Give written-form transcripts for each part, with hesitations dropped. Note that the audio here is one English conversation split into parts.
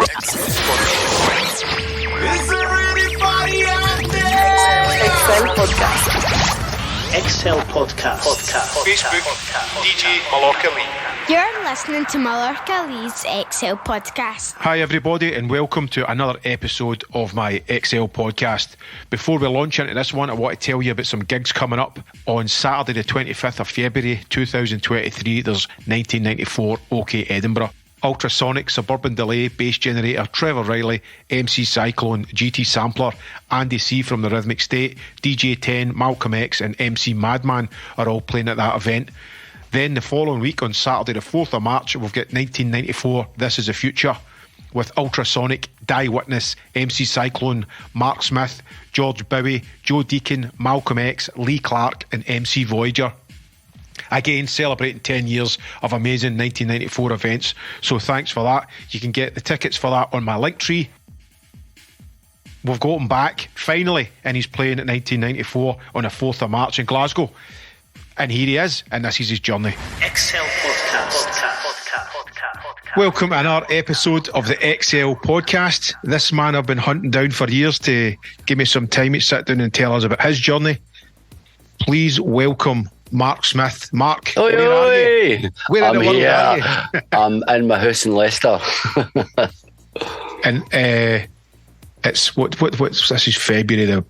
Is there anybody out there? Excel Podcast. Excel Podcast. Facebook, DJ Mallorca Lee. You're listening to Mallorca Lee's Excel Podcast. Hi everybody and welcome to another episode of my Excel Podcast. Before we launch into this one, I want to tell you about some gigs coming up. On Saturday the 25th of February 2023, there's 1994 OK Edinburgh. Ultrasonic, Suburban Delay, Bass Generator, Trevor Reilly, MC Cyclone, GT Sampler, Andy C from the Rhythmic State, DJ 10, Malcolm X and MC Madman are all playing at that event. Then the following week on Saturday the 4th of March, we've got 1994 This Is the Future with Ultrasonic, Dyewitness, MC Cyclone, Marc Smith, George Bowie, Joe Deacon, Malcolm X, Lee Clark and MC Voyager. Again, celebrating 10 years of amazing 1994 events. So thanks for that. You can get the tickets for that on my link tree. We've got him back, finally, and he's playing at 1994 on the 4th of March in Glasgow. And here he is, and this is his journey. Excel Podcast. Welcome to another episode of the XL Podcast. This man I've been hunting down for years to give me some time to sit down and tell us about his journey. Please welcome Marc Smith. Marc, oi, where are you? Where in the world are you? I'm in my house in Leicester. And it's what's this is February the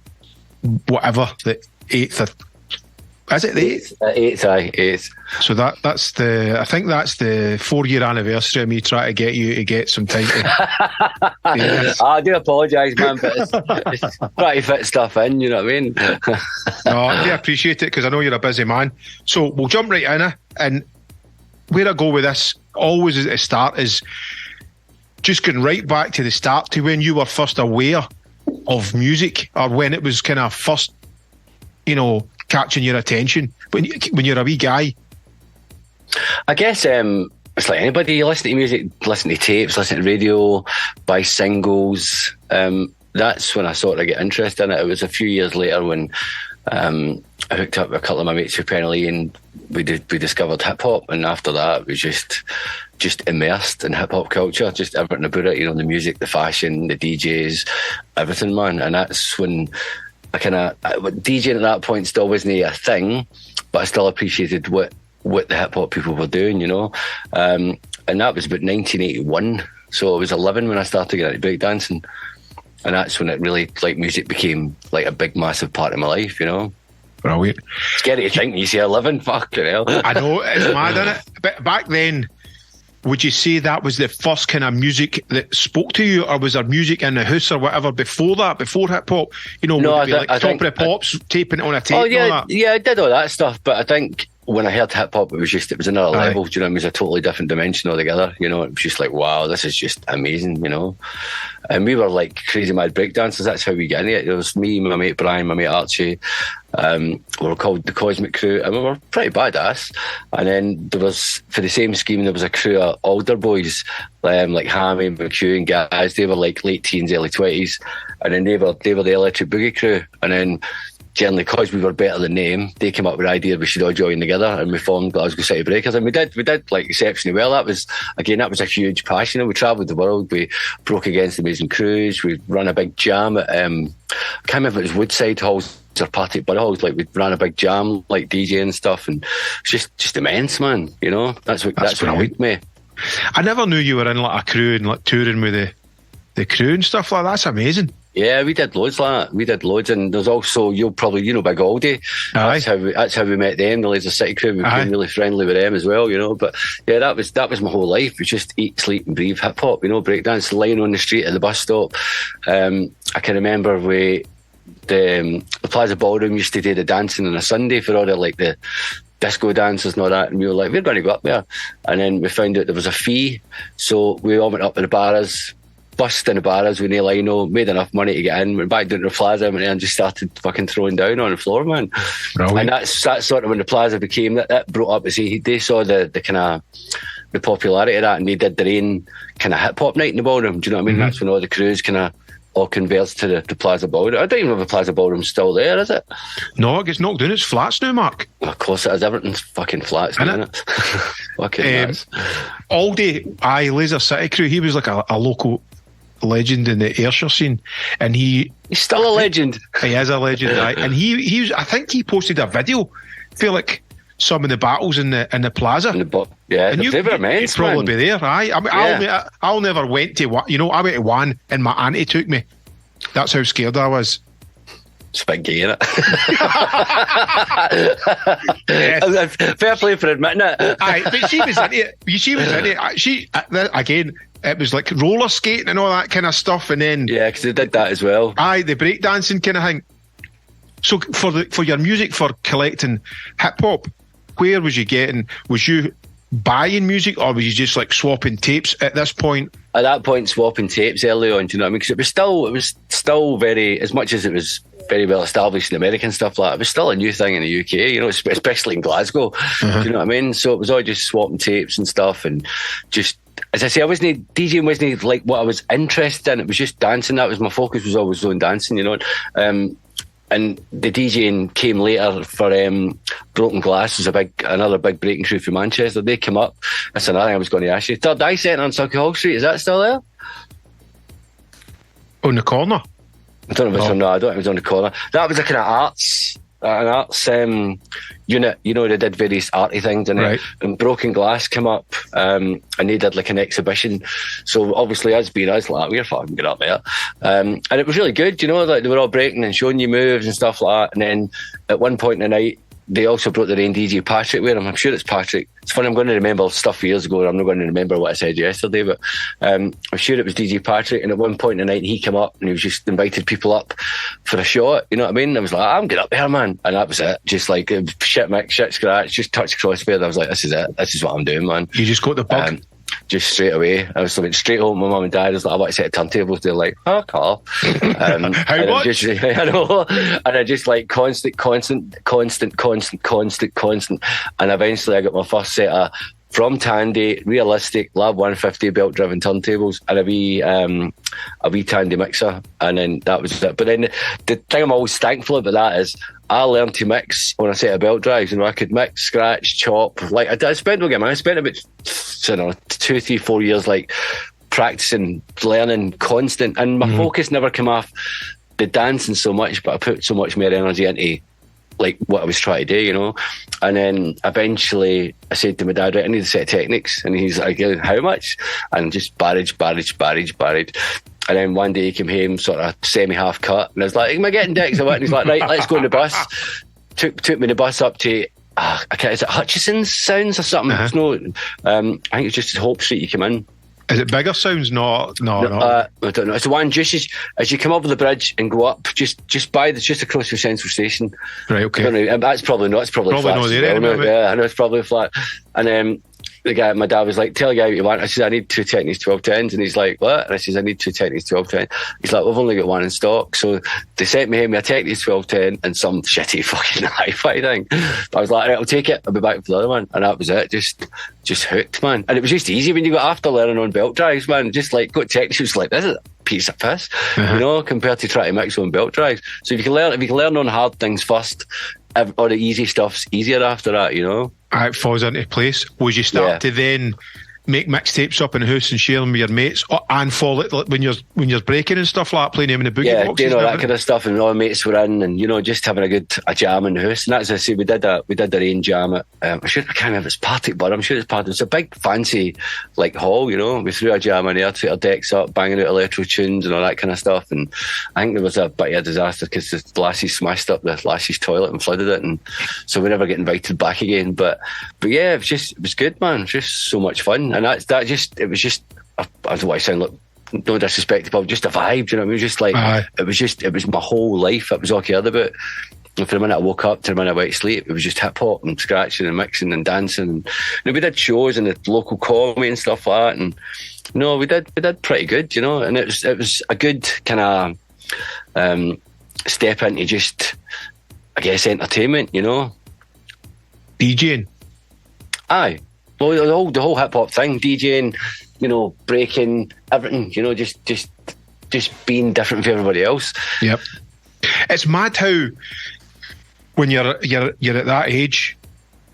whatever, the 8th of, is it the 8th? 8th. So that's I think that's the 4-year anniversary of me trying to get you to get some time to I do apologise, man, but it's trying to fit stuff in, you know what I mean? No, I do appreciate it because I know you're a busy man. So we'll jump right in, and where I go with this always at the start is just going right back to the start, to when you were first aware of music, or when it was kind of first, catching your attention when you're a wee guy. I guess it's like anybody. You listen to music, listen to tapes, listen to radio, buy singles. That's when I sort of get interested in it. It was a few years later when I hooked up with a couple of my mates who Penally, and we discovered hip hop, and after that we just immersed in hip hop culture, just everything about it. The music, the fashion, the DJs, everything, man. And that's when I DJing at that point still wasn't a thing, but I still appreciated what the hip hop people were doing, and that was about 1981. So I was 11 when I started getting into breakdancing, and that's when it really, music became a big massive part of my life, Brilliant. Scary to think when you say 11, fucking hell. I know, it's mad, isn't it? But back then, would you say that was the first kind of music that spoke to you, or was there music in the house or whatever before that, before hip hop? No, I think Top of the Pops, taping it on a tape. Oh yeah, and all that? yeah, I did all that stuff, but I think when I heard hip hop, it was another level. Do you know what I mean? It was a totally different dimension altogether. It was just like, wow, this is just amazing. And we were like crazy mad breakdancers. That's how we got into it. It was me, my mate Brian, my mate Archie. We were called the Cosmic Crew, and we were pretty badass. And then there was, for the same scheme, there was a crew of older boys, like Hammy, McHugh and guys. They were like late teens, early 20s, and then they were the Electric Boogie Crew. And then generally, because we were better than them, they came up with the idea we should all join together, and we formed Glasgow City Breakers, and we did exceptionally well. That was a huge passion. We travelled the world. We broke against amazing crews. We ran a big jam at I can't remember if it was Woodside Halls or Partick Borough Halls. We ran a big jam, DJ and stuff, and it's just immense, man. That's what hooked me. I never knew you were in a crew and touring with the crew and stuff like that. That's amazing. Yeah, we did loads like that. We did loads, and there's also, you'll probably, Big Aldi. That's how we met them, the Laser City crew. We became really friendly with them as well, But yeah, that was my whole life. It was just eat, sleep, and breathe hip hop. Breakdance, lying on the street at the bus stop. I can remember the Plaza Ballroom used to do the dancing on a Sunday for all the disco dancers and all that, and we were like, we're going to go up there. And then we found out there was a fee, so we all went up to the bars, bust in the bars with no lino, made enough money to get in, went back down to the Plaza, and just started fucking throwing down on the floor, man. Brilliant. And that's sort of when the Plaza became, that brought up, they saw the kind of the popularity of that, and they did their own kind of hip hop night in the ballroom. Do you know what I mean? Mm-hmm. That's when all the crews kind of all converts to the Plaza Ballroom. I don't even know if the Plaza Ballroom's still there, is it? No, it gets knocked down. It's flats now, Marc. Of course it is. Everything's fucking flats, isn't it? Fucking nuts. Aldi, Laser City crew, he was like a local legend in the Ayrshire scene, and he's still a legend. He is a legend, right? And he was. I think he posted a video for like some of the battles in the plaza. And they were immense. You'd probably be there. Aye, I mean, I'll never went to one. You know, I went to one, and my auntie took me. That's how scared I was. It's a bit gay, innit? Fair play for admitting it. Aye, but she was into it. She was into it. She again. It was like roller skating and all that kind of stuff, and then because they did that as well. Aye, the breakdancing kind of thing. So for your music, for collecting hip hop, where was you getting? Was you buying music, or was you just like swapping tapes at this point? At that point, swapping tapes early on. Do you know what I mean? Because it was still very, as much as it was very well established in American stuff like that, it was still a new thing in the UK. You know, especially in Glasgow. Do you know what I mean? So it was all just swapping tapes and stuff, and just. As I say, DJing wasn't like what I was interested in. It was just dancing. That was my focus. Was always on dancing, you know. And the DJing came later for Broken Glass. Was another big breaking crew from Manchester. They came up. That's another thing I was going to ask you. Third Eye Centre on Circle Hall Street. Is that still there? On the corner. I don't know if it's on. No, I don't think it was on the corner. That was a kind of an arts unit. You know, they did various arty things in it. And Broken Glass came up, and they did like an exhibition. So obviously, us being us, like we're fucking good up there, and it was really good. You know, like they were all breaking and showing you moves and stuff like that. And then at one point in the night, they also brought their own DJ Patrick with them. I'm sure it's Patrick. It's funny, I'm going to remember stuff years ago. I'm not going to remember what I said yesterday, but I'm sure it was DJ Patrick. And at one point in the night, he came up and he was just invited people up for a shot. You know what I mean? I was like, I'm good up here, man. And that was it. Just like shit mix, shit scratch, just touch crossfade. I was like, this is it. This is what I'm doing, man. You just got the bug. Just straight away. I went straight home. My mum and dad I was like, I want to set a turntable. They're like, oh, Carl. How much? I know. And I just like constant. And eventually I got my first set of from Tandy, realistic, Lab 150 belt driven turntables and a wee Tandy mixer. And then that was it. But then the thing I'm always thankful about that is I learned to mix on a set of belt drives. You know, I could mix, scratch, chop. Like I spent about 2, 3, 4 years like practicing, learning, constant. And my focus never came off the dancing so much, but I put so much more energy into like what I was trying to do, you know. And then eventually I said to my dad, right, I need a set of techniques. And he's like, how much? And just barrage. And then one day he came home sort of semi-half cut, and I was like, am I getting decks or what? And he's like, right, let's go on the bus. Took me on the bus up to is it Hutchison's Sounds or something? It's no, I think it's just Hope Street you come in. Is it Bigger Sounds? No. I don't know. It's the one just as you come over the bridge and go up, just across from Central Station. Right. Okay. I don't know, that's probably not. It's probably flat. Not there anymore. Yeah, I know it's probably flat. And the guy, my dad was like, tell the guy what you want. I said, I need 2 Technics 1210s. And he's like, what? And I said, I need 2 Technics 1210. He's like, we've only got one in stock. So they sent me home a Technics 1210 and some shitty fucking hi-fi thing. I was like, right, I'll take it. I'll be back for the other one. And that was it. Just hooked, man. And it was just easy when you got after learning on belt drives, man. Just like got Technics, was like, this is a piece of piss, you know, compared to trying to mix on belt drives. So if you can learn on hard things first, all the easy stuff's easier after that, you know. It falls into place. Was you start to then make mixtapes up in the house and share them with your mates, and follow it when you're breaking and stuff like that, playing them in the boogie boxes? Yeah, doing all that kind of stuff, and all the mates were in, and you know, just having a jam in the house. And that's, as I say, we did the rain jam at I can't remember if it's Partick, but I'm sure it's Partick. It's a big fancy like hall, you know. We threw a jam in there, took our decks up, banging out electro tunes and all that kind of stuff. And I think there was a bit of a disaster because the lassies smashed up the lassies' toilet and flooded it, and so we never get invited back again. But yeah, it was good, man. It was just so much fun. And it was just I don't know why I sound like, no disrespect, but just a vibe, you know. It was just like it was my whole life. It was all I cared about. And from the minute I woke up to the minute I went to sleep, it was just hip hop and scratching and mixing and dancing. And you know, we did shows in the local comedy and stuff like that. And you know, we did pretty good, you know. And it was a good kind of step into just, I guess, entertainment, you know. DJing. Aye. Well, the whole hip hop thing, DJing, you know, breaking, everything, you know, just being different from everybody else. Yep. It's mad how when you're at that age,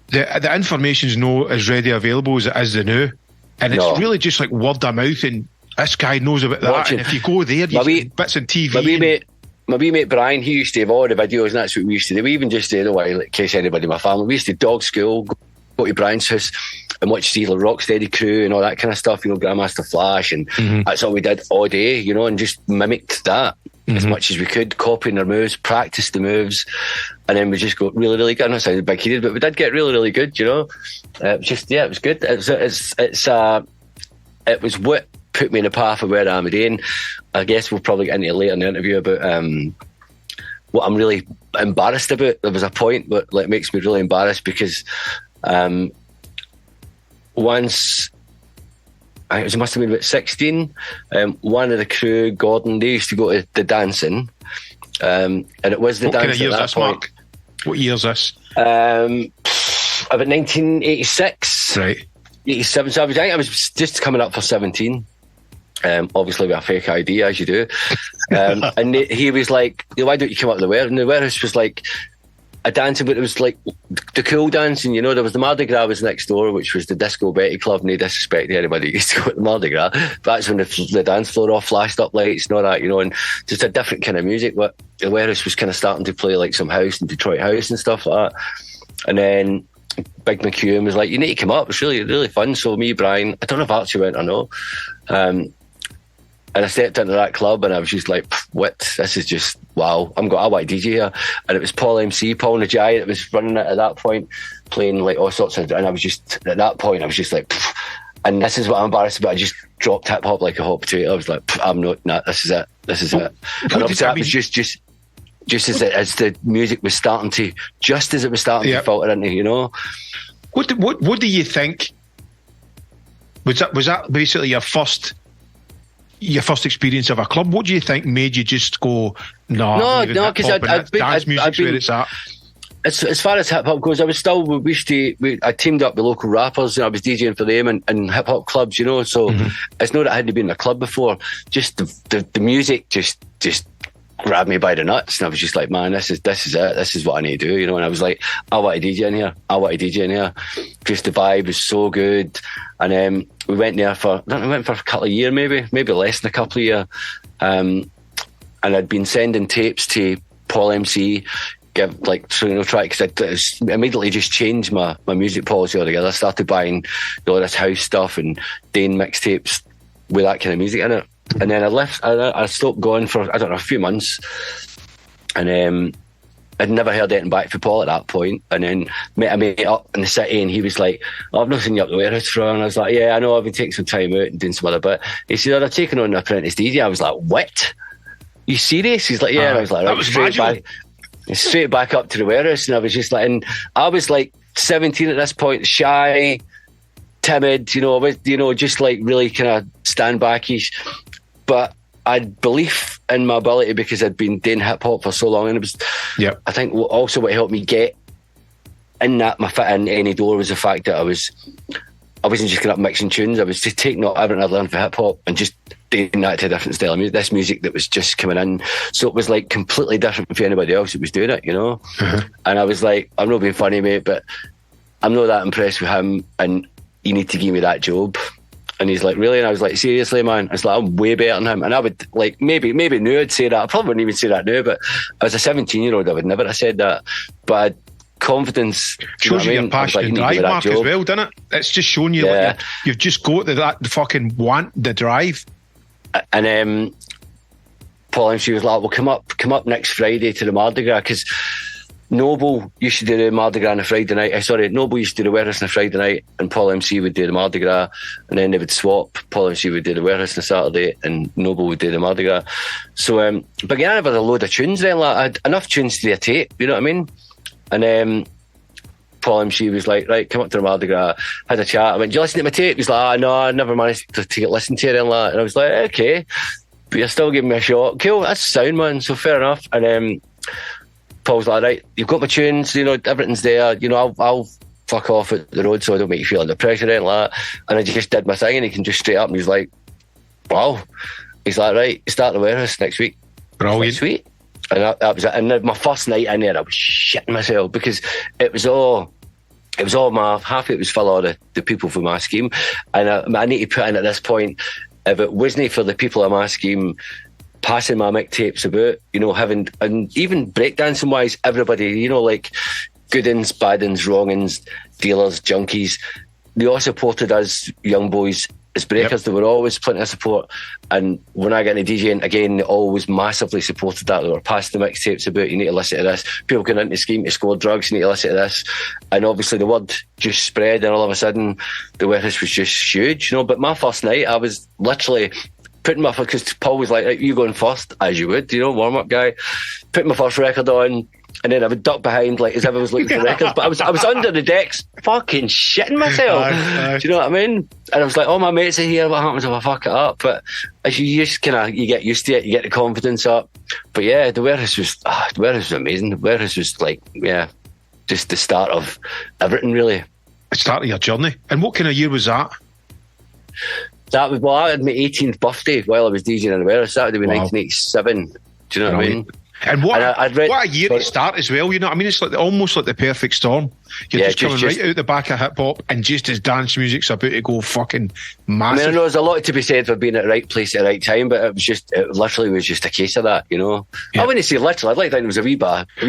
the information's not as ready available as it is the now, and it's really just like word of mouth and This guy knows about that. Watching. And if you go there, you see bits on TV. My wee mate Brian, he used to have all the videos, and that's what we used to do. We even just did a while, in case anybody in my family, we used to dog school, go to Brian's house and watch the Rocksteady Crew and all that kind of stuff, Grandmaster Flash, and that's all we did all day, and just mimicked that as much as we could, copying their moves, practice the moves, and then we just got really, really good. I know it sounded big headed, but we did get really, really good, It was just, it was good. It was what put me in the path of where I am today, and I guess we'll probably get into it later in the interview about what I'm really embarrassed about. There was a point that makes me really embarrassed because once it must have been about 16, one of the crew, Gordon, they used to go to the dancing, and it was the dancing at that point. Mark? What year's this? About 1986, right? 87. So I was just coming up for 17. Obviously with a fake ID, as you do. And he was like, why don't you come up to the warehouse? And the warehouse was like a dancing, but it was like the cool dancing, there was the Mardi Gras was next door, which was the Disco Betty Club. No disrespect to anybody who used to go to the Mardi Gras, but that's when the dance floor all flashed up lights and all that, and just a different kind of music. But the warehouse was kind of starting to play like some house and Detroit house and stuff like that. And then Big McEwen was like, you need to come up, it's really, really fun. So me, Brian, I don't know if Archie went or no, and I stepped into that club and I was just like, what? This is just, wow. I want to DJ here. And it was Paul the Giant that was running it at that point, playing like all sorts of, and I was just, at that point, I was just like, and this is what I'm embarrassed about. I just dropped hip hop like a hot potato. I was like, I'm not, this is it. And obviously that was just as the music was starting to, just as it was starting to filter into, What do you think? Was that basically your first experience of a club? What do you think made you just go, no, because dance music's where it's at? As far as hip hop goes, I was still. I teamed up with local rappers, and I was DJing for them and hip hop clubs, So it's not that I hadn't been in a club before. Just the music just grabbed me by the nuts, and I was just like, man, this is it. This is what I need to do, And I was like, I want to DJ in here. Just the vibe was so good, and we went there for a couple of years, maybe less than a couple of years, and I'd been sending tapes to Paul MC. Try because I immediately just changed my music policy altogether. I started buying all this house stuff and doing mixtapes with that kind of music in it. And then I stopped going for, a few months. And I'd never heard anything back from Paul at that point. And then met a mate up in the city and he was like, I've not seen you up the warehouse for. And I was like, yeah, I know, I've been taking some time out and doing some other bit. He said, I've taken on an apprentice DJ. I was like, what? You serious? He's like, yeah. And I was like, that was straight back up to the warehouse. And I was just like, and I was like 17 at this point, shy, timid, just like really kind of stand backish. But I had belief in my ability because I'd been doing hip hop for so long, and it was. Yeah. I think also what helped me get in that my foot in any door was the fact that I wasn't just going up mixing tunes. I was just taking everything I'd learned for hip hop and just doing that to a different style of music. This music that was just coming in, so it was like completely different for anybody else that was doing it, Mm-hmm. And I was like, I'm not being funny, mate, but I'm not that impressed with him, and you need to give me that job. And he's like, really? And I was like, seriously, man? I was like, I'm way better than him. And I would like maybe now I'd say that. I probably wouldn't even say that now, but as a 17-year-old, I would never have said that. But I'd confidence shows you your passion and drive, Mark, as well, doesn't it? It's just showing you like you've just got that fucking want, the drive. And Paul and she was like, well, come up next Friday to the Mardi Gras, because Noble used to do the Mardi Gras on a Friday night. Noble used to do the warehouse on a Friday night, and Paul MC would do the Mardi Gras, and then they would swap. Paul MC would do the warehouse on a Saturday, and Noble would do the Mardi Gras. So, but again, I had a load of tunes then. Like, I had enough tunes to do a tape, you know what I mean? And Paul MC was like, right, come up to the Mardi Gras, had a chat. I went, do you listen to my tape? He's like, no, I never managed to get listened to it. And I was like, okay, but you're still giving me a shot. Cool, that's sound, man. So fair enough. And Paul's like, right, you've got my tunes, everything's there, I'll fuck off at the road so I don't make you feel under pressure or anything like that. And I just did my thing, and he can just straight up, and he's like, wow. He's like, right, start the warehouse next week. Brilliant. Sweet. And that was it. And my first night in there, I was shitting myself, because it was all half it was full of the people from my scheme. And I need to put in at this point, if it wasn't for the people I'm asking, passing my mixtapes about, you know, having, and even breakdancing wise, everybody, you know, like good uns, bad uns, wrong uns, dealers, junkies, they all supported us young boys as breakers. There were always plenty of support. And when I got into DJing, again, they always massively supported that. They were passing the mixtapes about, you need to listen to this. People going into the scheme to score drugs, you need to listen to this. And obviously the word just spread, and all of a sudden the warehouse was just huge, you know. But my first night, I was literally putting my, because Paul was like, right, you going first, as you would, you know, warm-up guy. Putting my first record on, and then I would duck behind like as if I was looking for records. But I was under the decks fucking shitting myself. Do you know what I mean? And I was like, oh, my mates are here, what happens if I fuck it up? But as you just kind of, you get used to it, you get the confidence up. But yeah, the warehouse was amazing. The warehouse was like, yeah, just the start of everything, really. The start of your journey. And what kind of year was that? That was, well, I had my 18th birthday while I was DJing in the warehouse. That would have been 1987. Do you know what I mean? And what a year to start as well, you know what I mean? It's like almost like the perfect storm. You're just coming right out the back of hip-hop, and just as dance music's about to go fucking massive. I mean, I know there's a lot to be said for being at the right place at the right time, but it literally was just a case of that, you know? I wouldn't say literally, I'd like to think there was a wee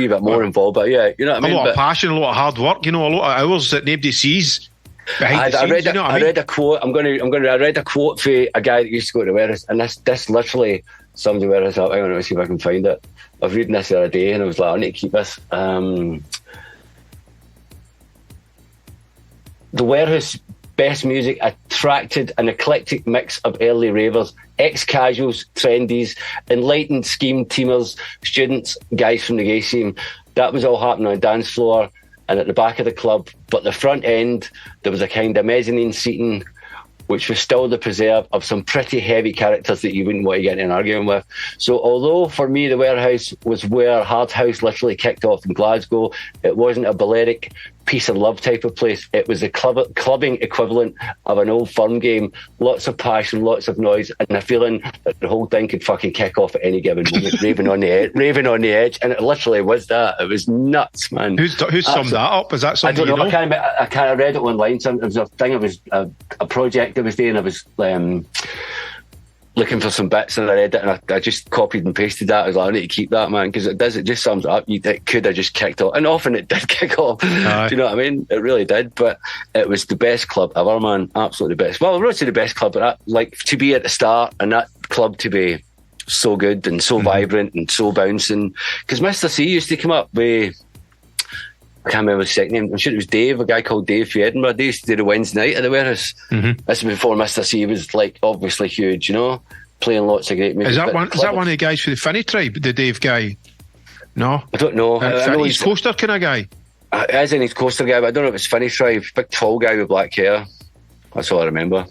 bit more involved, but yeah, you know what I mean? A lot of passion, a lot of hard work, you know, a lot of hours that nobody sees. I read a quote. I read a quote for a guy that used to go to the warehouse, and this literally sums the warehouse up. I'm going to see if I can find it. I was reading this the other day, and I was like, I need to keep this. The warehouse best music attracted an eclectic mix of early ravers, ex-casuals, trendies, enlightened scheme teamers, students, guys from the gay scene. That was all happening on the dance floor and at the back of the club, but the front end, there was a kind of mezzanine seating, which was still the preserve of some pretty heavy characters that you wouldn't want to get in an argument with. So although for me the warehouse was where hard house literally kicked off in Glasgow, it wasn't a Balearic peace and love type of place. It was the clubbing equivalent of an old firm game. Lots of passion, lots of noise, and a feeling that the whole thing could fucking kick off at any given moment. raving on the edge, and it literally was that. It was nuts, man. Who's summed that up? Is that something I don't know? You know? I kind of read it online. So it was a thing. It was a project I was doing. I was looking for some bits, and I read it, and I just copied and pasted that. I was like, I need to keep that, man, because it just sums it up. It could have just kicked off, and often it did kick off. Do you know what I mean? It really did. But it was the best club ever, man. Absolutely best. Well, I wrote to the best club, but like to be at the start and that club to be so good and so vibrant and so bouncing. Because Mr. C used to come up with, I can't remember his second name. I'm sure it was Dave, a guy called Dave from Edinburgh. They used to do the Wednesday night at the warehouse. This was before Mr. C was like obviously huge, you know, playing lots of great music. Is that one of the guys for the Finny Tribe, the Dave guy? No, I don't know. I know East Coaster kind of guy. As an East Coaster guy, but I don't know if it's Finny Tribe. Big tall guy with black hair. That's all I remember.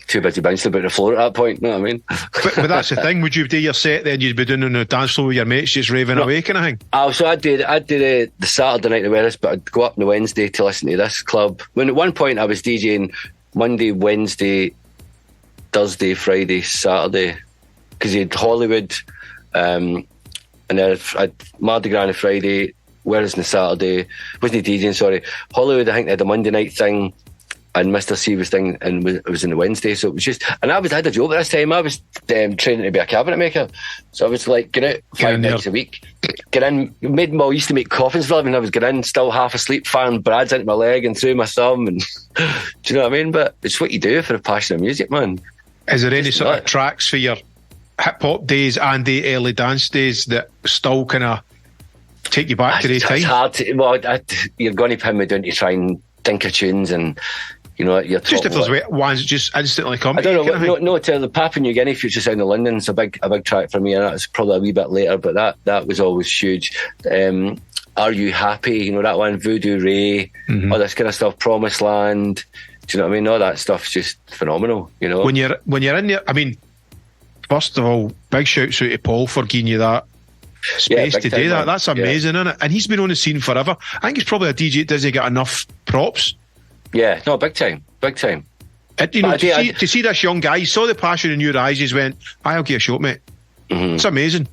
Too busy bouncing about the floor at that point, you know what I mean? but that's the thing. Would you do your set then? You'd be doing on the dance floor with your mates, just raving away kind of thing? So I'd do the Saturday night at the warehouse, but I'd go up on the Wednesday to listen to this club. When at one point I was DJing Monday, Wednesday, Thursday, Friday, Saturday, because you had Hollywood, and then I'd Mardi Gras on a Friday, warehouse on a Saturday. Wasn't DJing, sorry. Hollywood, I think they had a Monday night thing, and Mr. C was thing, and it was on the Wednesday, so it was just, and I had a job at this time. I was training to be a cabinet maker, so I was like, get out 5 nights a week, get in, I used to make coffins for them, and I was getting in, still half asleep, firing brads into my leg and through my thumb, and do you know what I mean? But it's what you do for a passion of music, man. Is there any sort of tracks for your hip-hop days and the early dance days that still kind of take you back to the time? It's hard to, well, you're going to pin me down to try and think of tunes, and you know, you're just if there's ones that just instantly come. I don't know. No, to the Papua New Guinea Future Sound of London is a big track for me, and that's probably a wee bit later, but that was always huge. Are You Happy? You know that one, Voodoo Ray, all this kind of stuff. Promised Land. Do you know what I mean? All that stuff's just phenomenal. You know, when you're in there. I mean, first of all, big shouts out to Paul for giving you that space to do that. That's amazing, isn't it? And he's been on the scene forever. I think he's probably a DJ that doesn't get enough props. Yeah, no, big time. And, you know, to see this young guy, he saw the passion in your eyes, he went, I'll give you a shot, mate. It's amazing.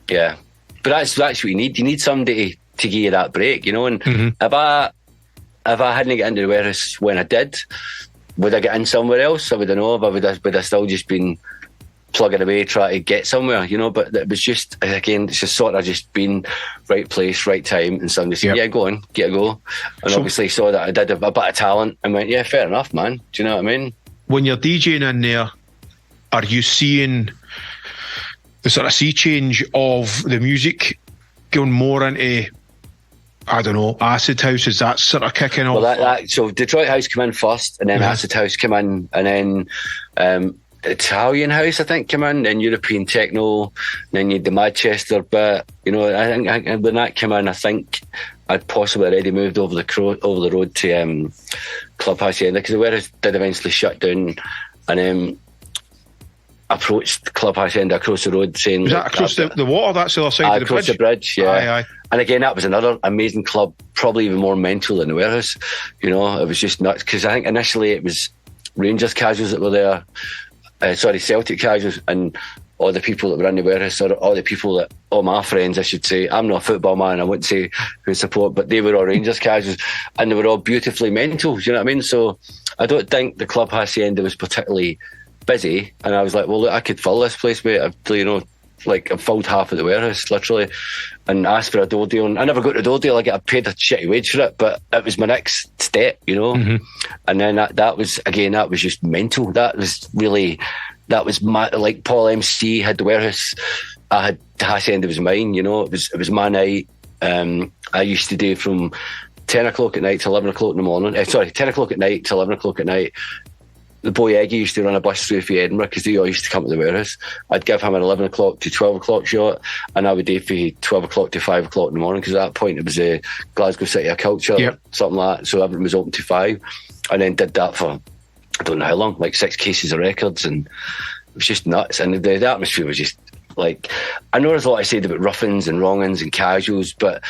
Yeah, but that's what you need. You need somebody to give you that break, you know. And if I hadn't got into the warehouse when I did, would I get in somewhere else? I wouldn't know, but would I still just been plugging away trying to get somewhere, you know? But it was just, again, it's just sort of just been right place, right time, and somebody said, yeah, go on, get a go. And obviously saw that I did a bit of talent and went, yeah, fair enough, man. Do you know what I mean? When you're DJing in there, are you seeing the sort of sea change of the music going more into, I don't know, acid house? Is that sort of kicking off? Well, so Detroit house came in first, and then acid house came in, and then Italian house, I think, came in, then European techno, then you had the Manchester bit. You know, I think when that came in, I think I'd possibly already moved over the road to Club Hacienda, because the warehouse did eventually shut down, and approached Club Hacienda across the road saying... Was that across the water? That's the other side of the bridge? Across the bridge, yeah. Aye. And again, that was another amazing club, probably even more mental than the warehouse. You know, it was just nuts, because I think initially it was Rangers casuals that were there, Celtic casuals, and all the people that were in the warehouse, or all my friends, I should say. I'm not a football man, I wouldn't say who support, but they were all Rangers casuals, and they were all beautifully mental, you know what I mean? So I don't think the Club Hacienda was particularly busy, and I was like, well, look, I could fill this place, mate. I've filled half of the warehouse, literally, and asked for a door deal. And I never got a door deal. I paid a shitty wage for it, but it was my next step, you know. Mm-hmm. And then that was just mental. That was my, like, Paul MC had the warehouse, I had Hacienda was mine, you know. It was my night. I used to do from 10 o'clock at night to 11 o'clock in the morning. 10 o'clock at night to 11 o'clock at night. The boy Eggy used to run a bus through for Edinburgh, because they all used to come to the warehouse. I'd give him an 11 o'clock to 12 o'clock shot, and I would do for 12 o'clock to 5 o'clock in the morning, because at that point it was a Glasgow City of Culture, something like that, so everything was open to 5. And then did that for, I don't know how long, like 6 cases of records, and it was just nuts. And the atmosphere was just like, I know there's a lot I said about rough-ins and wrong-ins and casuals, but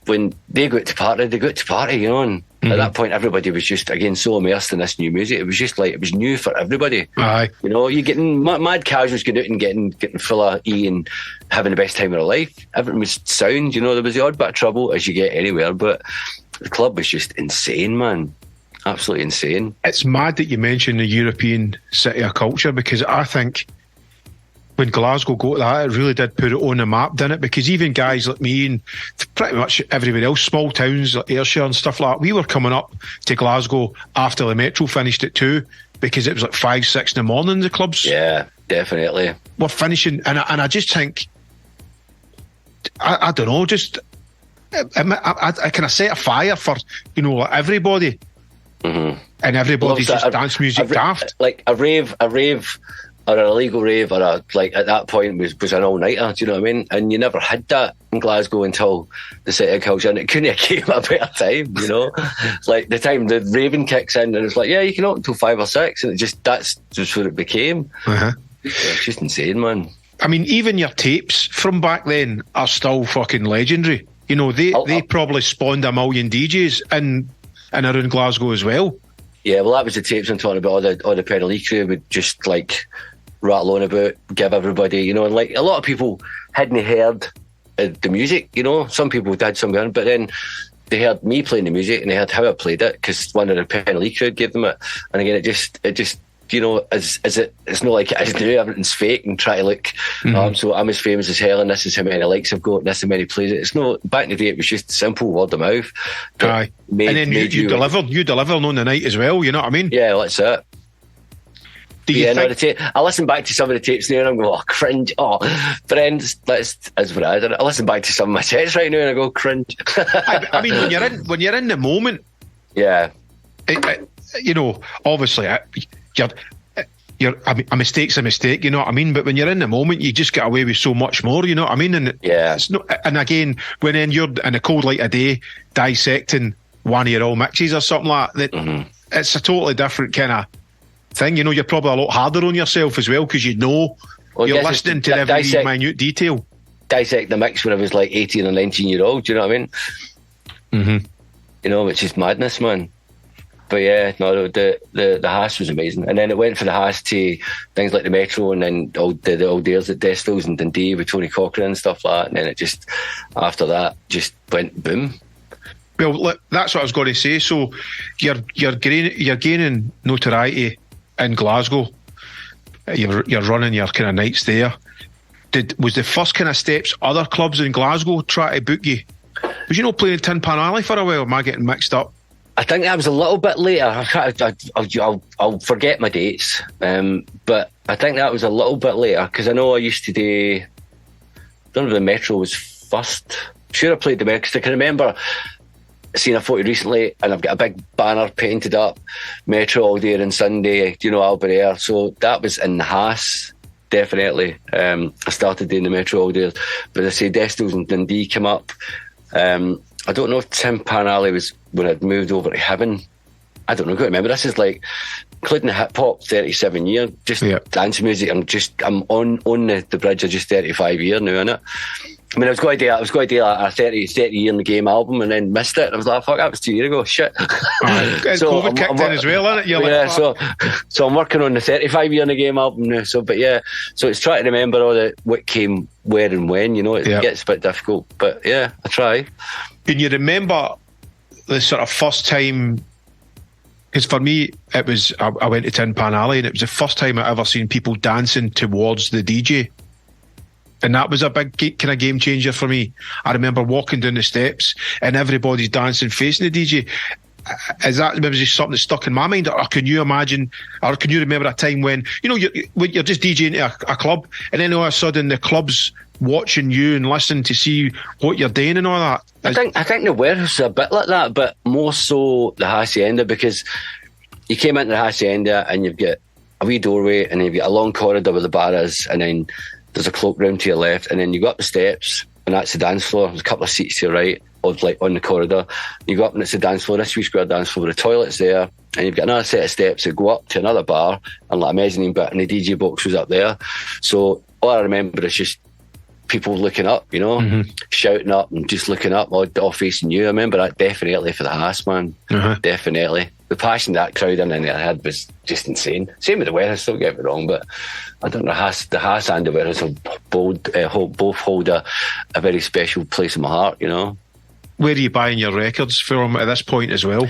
when they go out to party, you know, and at that point everybody was just, again, so immersed in this new music. It was just like, it was new for everybody. Aye. You know, you're getting mad casuals going out and getting full of E and having the best time of their life. Everything was sound, you know. There was the odd bit of trouble, as you get anywhere, but the club was just insane, man. Absolutely insane. It's mad that you mentioned the European City of Culture, because I think when Glasgow got that, it really did put it on the map, didn't it? Because even guys like me and pretty much everybody else, small towns like Ayrshire and stuff like that, we were coming up to Glasgow after the Metro finished at 2, because it was like 5, 6 in the morning, the clubs. Yeah, definitely. We're finishing, and I just think, I don't know, just I kind of set a fire for, you know, like everybody. Mm-hmm. And everybody's just dance music daft. Like a rave, or an illegal rave, or at that point was an all-nighter, do you know what I mean? And you never had that in Glasgow until the City of Culture, and it couldn't have came a better time, you know? Like the time the raving kicks in, and it's like, yeah, you can open until 5 or 6, and that's just what it became. Uh-huh. It's just insane, man. I mean, even your tapes from back then are still fucking legendary. You know, they probably spawned a million DJs in around Glasgow as well. Yeah, well, that was the tapes I'm talking about. All the Penalty crew would just like rattle on about, give everybody, you know, and like a lot of people hadn't heard the music, you know. Some people did, some didn't, but then they heard me playing the music and they heard how I played it, because one of the Penalty crew gave them it. And again, it just you know, it's not like it is now, everything's fake and try to look, so I'm as famous as hell and this is how many likes I've got and this is how many plays it. It's not, back in the day it was just simple word of mouth. Aye. And then you delivered on the night as well, you know what I mean? Yeah, that's it. I listen back to some of the tapes now and I'm going, oh, cringe. Oh, friends, that's what I did. I listen back to some of my sets right now and I go, cringe. I mean, when you're in the moment, yeah, you know, obviously, a mistake's a mistake, you know what I mean? But when you're in the moment, you just get away with so much more, you know what I mean? And yeah, it's not, and again, when then you're in a cold light of day dissecting one of your old mixes or something like that, it's a totally different kind of thing. You know, you're probably a lot harder on yourself as well, because you know you're listening to every minute detail. Dissect the mix when I was like 18 or 19 year old, do you know what I mean? Mm-hmm. You know, which is madness, man. But yeah, no, the Haas was amazing. And then it went from the Haas to things like the Metro, and then the old days at Destos and Dundee with Tony Cochran and stuff like that. And then it just, after that, just went boom. Well, look, that's what I was going to say. So you're gaining notoriety in Glasgow. You're running your kind of nights there. Was the first kind of steps other clubs in Glasgow try to book you? Was you not playing in Tin Pan Alley for a while? Am I getting mixed up? I think that was a little bit later. I'll forget my dates, but I think that was a little bit later because I know I used to do. I don't know if the Metro was first. Sure, I played the Metro because I can remember seeing a photo recently, and I've got a big banner painted up, Metro all day and Sunday. Do you know Albert Air? So that was in the Haas. Definitely. I started doing the Metro all day, but I say Destils and Dundee came up. I don't know if Tin Pan Alley was when I'd moved over to Heaven. I don't know. I can't remember. This is like, including the hip hop, 37 year, just dance music. I'm on the bridge of just 35 years now, innit? I mean, I was going to do a 30 year in the game album and then missed it. And I was like, fuck, that was 2 years ago. Shit. So COVID kicked in as well, innit? So I'm working on the 35 year in the game album now. So it's trying to remember all what came where and when, you know, it gets a bit difficult. But yeah, I try. Can you remember the sort of first time? Because for me, it was, I went to Tin Pan Alley and it was the first time I ever seen people dancing towards the DJ. And that was a big kind of game changer for me. I remember walking down the steps and everybody's dancing facing the DJ. Is that maybe just something that stuck in my mind? Or can you imagine, or can you remember a time when, you know, you're just DJing at a club and then all of a sudden the club's watching you and listening to see what you're doing and all that? I think the warehouse is a bit like that, but more so the Hacienda, because you came into the Hacienda and you've got a wee doorway and you've got a long corridor where the bar is, and then there's a cloakroom to your left, and then you go up the steps and that's the dance floor. There's a couple of seats to your right, like on the corridor. You go up and it's the dance floor, this wee square dance floor with the toilet's there, and you've got another set of steps that go up to another bar and like a mezzanine bit, and the DJ box was up there. So all I remember is just people looking up, you know, shouting up and just looking up, all facing you. I remember that definitely for the Haas, man. Definitely. The passion that crowd in there had was just insane. Same with the warehouse, don't get me wrong, but I don't know, the Haas and the warehouse both hold a very special place in my heart, you know. Where are you buying your records from at this point as well?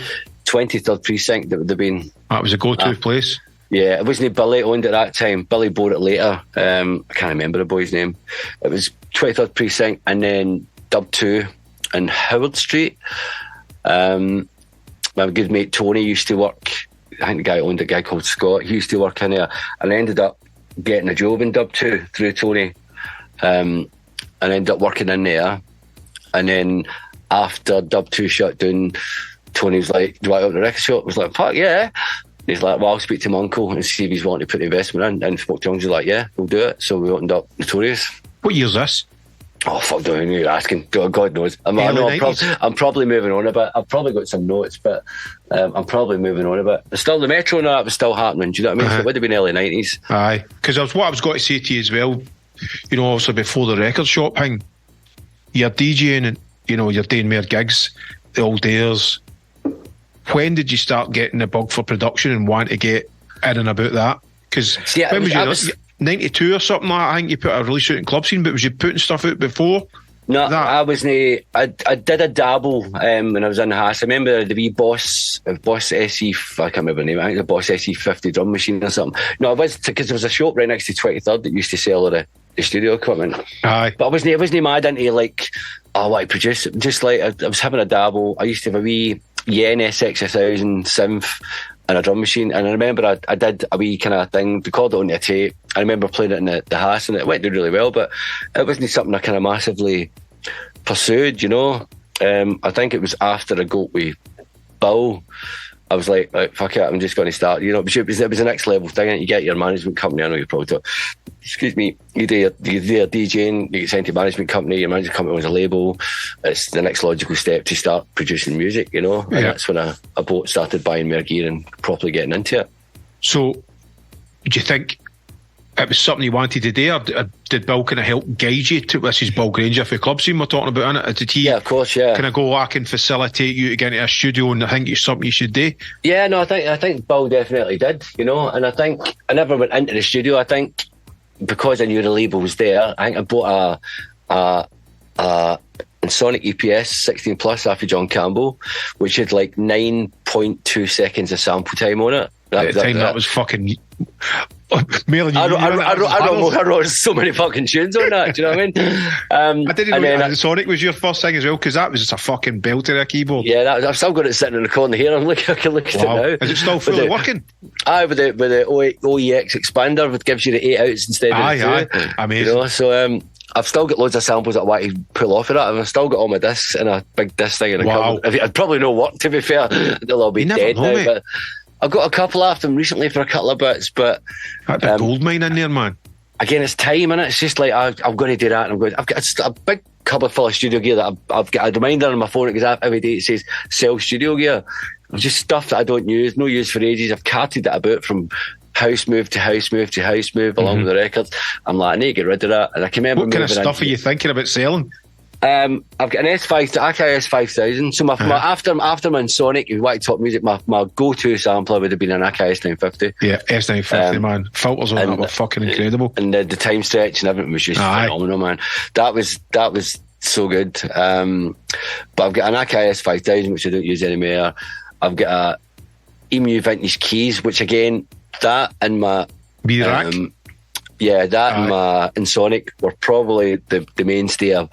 23rd Precinct, that would have been. That was a go-to place? Yeah, it wasn't Billy owned it at that time. Billy bought it later. I can't remember the boy's name. It was 23rd Precinct and then Dub 2 in Howard Street. My good mate Tony used to work, I think the guy owned a guy called Scott. He used to work in there, and I ended up getting a job in Dub 2 through Tony, and ended up working in there. And then after Dub 2 shut down, Tony was like, do I open a record shop? I was like, fuck yeah. And he's like, well, I'll speak to my uncle and see if he's wanting to put the investment in. And spoke to him, he's like, yeah, we'll do it. So we opened up Notorious. What year's this? Oh, fuck, don't know, you're asking. God knows. I'm probably moving on a bit. I've probably got some notes, but I'm probably moving on a bit. But still, the Metro and that was still happening. Do you know what I mean? So it would have been early 90s. Aye. Because what I was going to say to you as well, you know, obviously before the record shop thing, you're DJing and, you know, you're doing more gigs, the old days. When did you start getting the bug for production and want to get in and about that? Because when was you... 92 or something like that. I think you put a really shooting club scene, but was you putting stuff out before? No, that? I wasn't. I did a dabble when I was in the house. I remember the wee Boss SE, I can't remember the name, I think the Boss SE50 drum machine or something. No, it was because there was a shop right next to 23rd that used to sell all the studio equipment. Aye. But I wasn't mad into like, oh, what I produce. Just like, I was having a dabble. I used to have a wee Yen SX1000 synth and a drum machine, and I remember I did a wee kind of thing, recorded it onto a tape. I remember playing it in the house, and it went really well, but it wasn't something I kind of massively pursued, you know. I think it was after I got with Bill, I was like, fuck it, I'm just going to start, you know. It was the next level thing. You get your management company, I know you probably talk, excuse me, you do your DJing, you get sent to a management company, your management company owns a label. It's the next logical step to start producing music, you know. And that's when I started buying more gear and properly getting into it. So, do you think it was something you wanted to do, or did Bill kind of help guide you to, this is Bill Granger for the club scene we're talking about, innit? Did he, yeah, of course, yeah, kind of go, I can facilitate you to get into a studio and I think it's something you should do? Yeah, no, I think Bill definitely did, you know. And I think I never went into the studio. I think because I knew the label was there, I think I bought a and Sonic EPS 16 plus after John Campbell, which had like 9.2 seconds of sample time on it. That was fucking. I wrote so many fucking tunes on that. Do you know what I mean? I didn't know Sonic was your first thing as well, because that was just a fucking belter, a keyboard. Yeah, I've still got it sitting in the corner here. I can look at it now. Is it still fully working? With the OEX expander, it gives you the 8 outs instead of 2. Amazing. You know, so I've still got loads of samples that I want to pull off of that, and I've still got all my discs in a big disc thing. I'd probably no work, to be fair. They'll all be dead now, mate. But I've got a couple after them recently for a couple of bits, but that'd be gold mine in there, man. Again, it's time, and it's just like I'm going to do that, and I've got a big cupboard full of studio gear that I've got a reminder on my phone because every day it says sell studio gear. It's just stuff that I don't use, no use for ages. I've carted that about from house move to house move to house move along with the records. I'm like, I need to get rid of that. And I can remember what kind of stuff are you thinking about selling? I've got an AKS 5000. So after my Sonic, if you want to talk music, my go-to sampler would have been an AKS 950. Yeah, S950, man. Filters on that were fucking incredible. And the time stretch and everything was just phenomenal, man. That was so good. But I've got an AKS 5000, which I don't use anymore. I've got a Emu Vintage Keys, which again, that and my B-Rack. And my Sonic were probably the mainstay of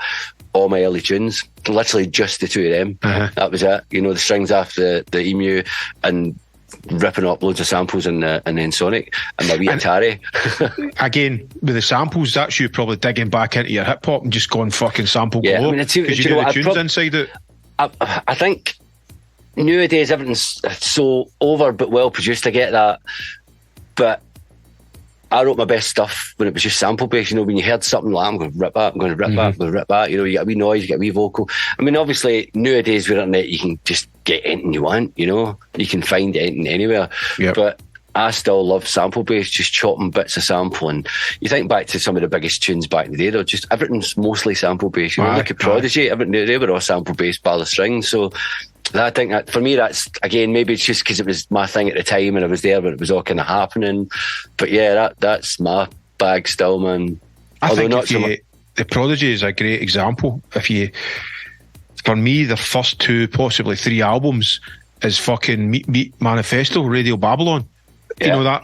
all my early tunes. Literally just the two of them. That was it. You know, the strings after the Emu and ripping up loads of samples and then Sonic and my wee Atari. Again, with the samples, that's you probably digging back into your hip hop and just going fucking sample galore. I mean, because you get the tunes inside it. I think nowadays everything's so over but well produced. I get that, but I wrote my best stuff when it was just sample based. You know, when you heard something like, I'm going to rip that, I'm going to rip that, I'm going to rip that. You know, you get a wee noise, you get a wee vocal. I mean, obviously nowadays with internet you can just get anything you want. You know, you can find anything anywhere. Yep. But I still love sample based, just chopping bits of sample. And you think back to some of the biggest tunes back in the day, though, just everything's mostly sample based. You know, look at Prodigy, they were all sample based bar the strings. So I think that for me, that's again, maybe it's just because it was my thing at the time and I was there when it was all kind of happening. But yeah, that's my bag still, man. I think the Prodigy is a great example. For me, their first 2, possibly 3 albums is fucking Meat Manifesto, Radio Babylon. You know that?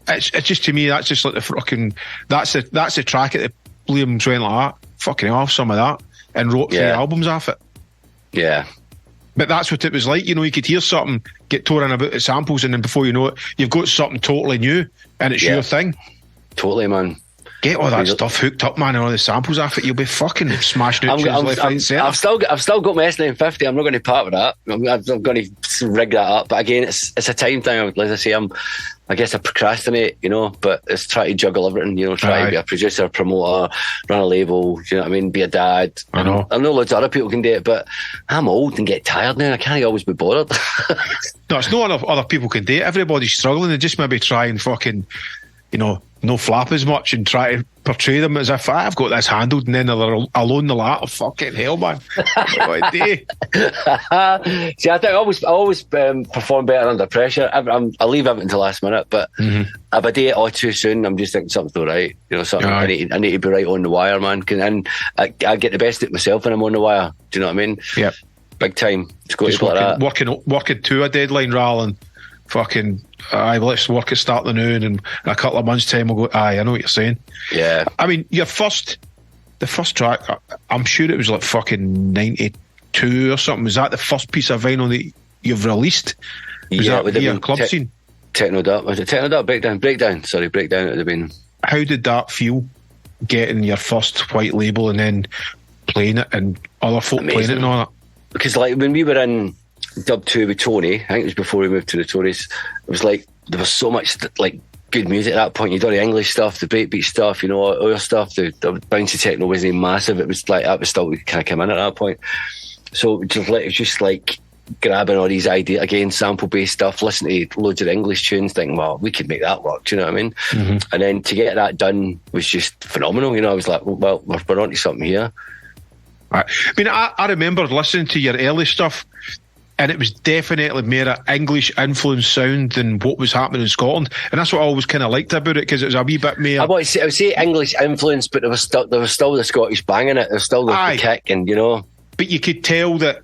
It's just, to me, that's just like the fucking, that's the track at the Liam's went like that. Fucking off some of that and wrote 3 albums off it. Yeah. But that's what it was like. You know, you could hear something get torn about the samples, and then before you know it, you've got something totally new, and it's your thing. Totally, man. Get all that stuff hooked up, man, and all the samples off it. You'll be fucking smashing out tunes left, right, and centre. I've still got my S950. I'm not going to part with that. I'm going to rig that up. But again, it's a time thing. As I say, I guess I procrastinate, you know, but it's trying to juggle everything, you know, try to be a producer, promoter, run a label, you know what I mean, be a dad. I know loads of other people can do it, but I'm old and get tired now. I can't always be bothered. No, it's not other people can do it. Everybody's struggling. They just maybe try and fucking, you know, no flap as much and try to portray them as if I've got this handled, and then they're alone the lat. Fucking hell, man. What a day. See, I think I always perform better under pressure. I leave everything to last minute, but if I do it all too soon, I'm just thinking something's not right. You know, something I need to be right on the wire, man. And I get the best of myself when I'm on the wire. Do you know what I mean? Yeah. Big time. It's got just to be like that. Working to a deadline rather than fucking, let's work at start the noon, and in a couple of months' time we'll go, I know what you're saying. Yeah. I mean, the first track, I'm sure it was like fucking 92 or something. Was that the first piece of vinyl that you've released? Was that via Club Scene? Techno Dub. Was it Techno Dub? Breakdown. Sorry, Breakdown it would have been. How did that feel, getting your first white label and then playing it and other folk playing it and all that? Because like when we were in Dub 2 with Tony, I think it was before we moved to the Tories, it was like there was so much like good music at that point. You'd done the English stuff, the breakbeat stuff, you know, all your stuff. The bouncy techno wasn't massive. It was like that was still kind of come in at that point. So it was just like grabbing all these ideas again, sample based stuff, listening to loads of English tunes, thinking, well, we could make that work. Do you know what I mean? And then to get that done was just phenomenal. You know, I was like, well, we're onto something here. I mean, I remember listening to your early stuff, and it was definitely more an English influenced sound than what was happening in Scotland, and that's what I always kind of liked about it, because it was a wee bit more. I would say English influence, but there was still the Scottish bang in it. There was still the kick, and you know. but you could tell that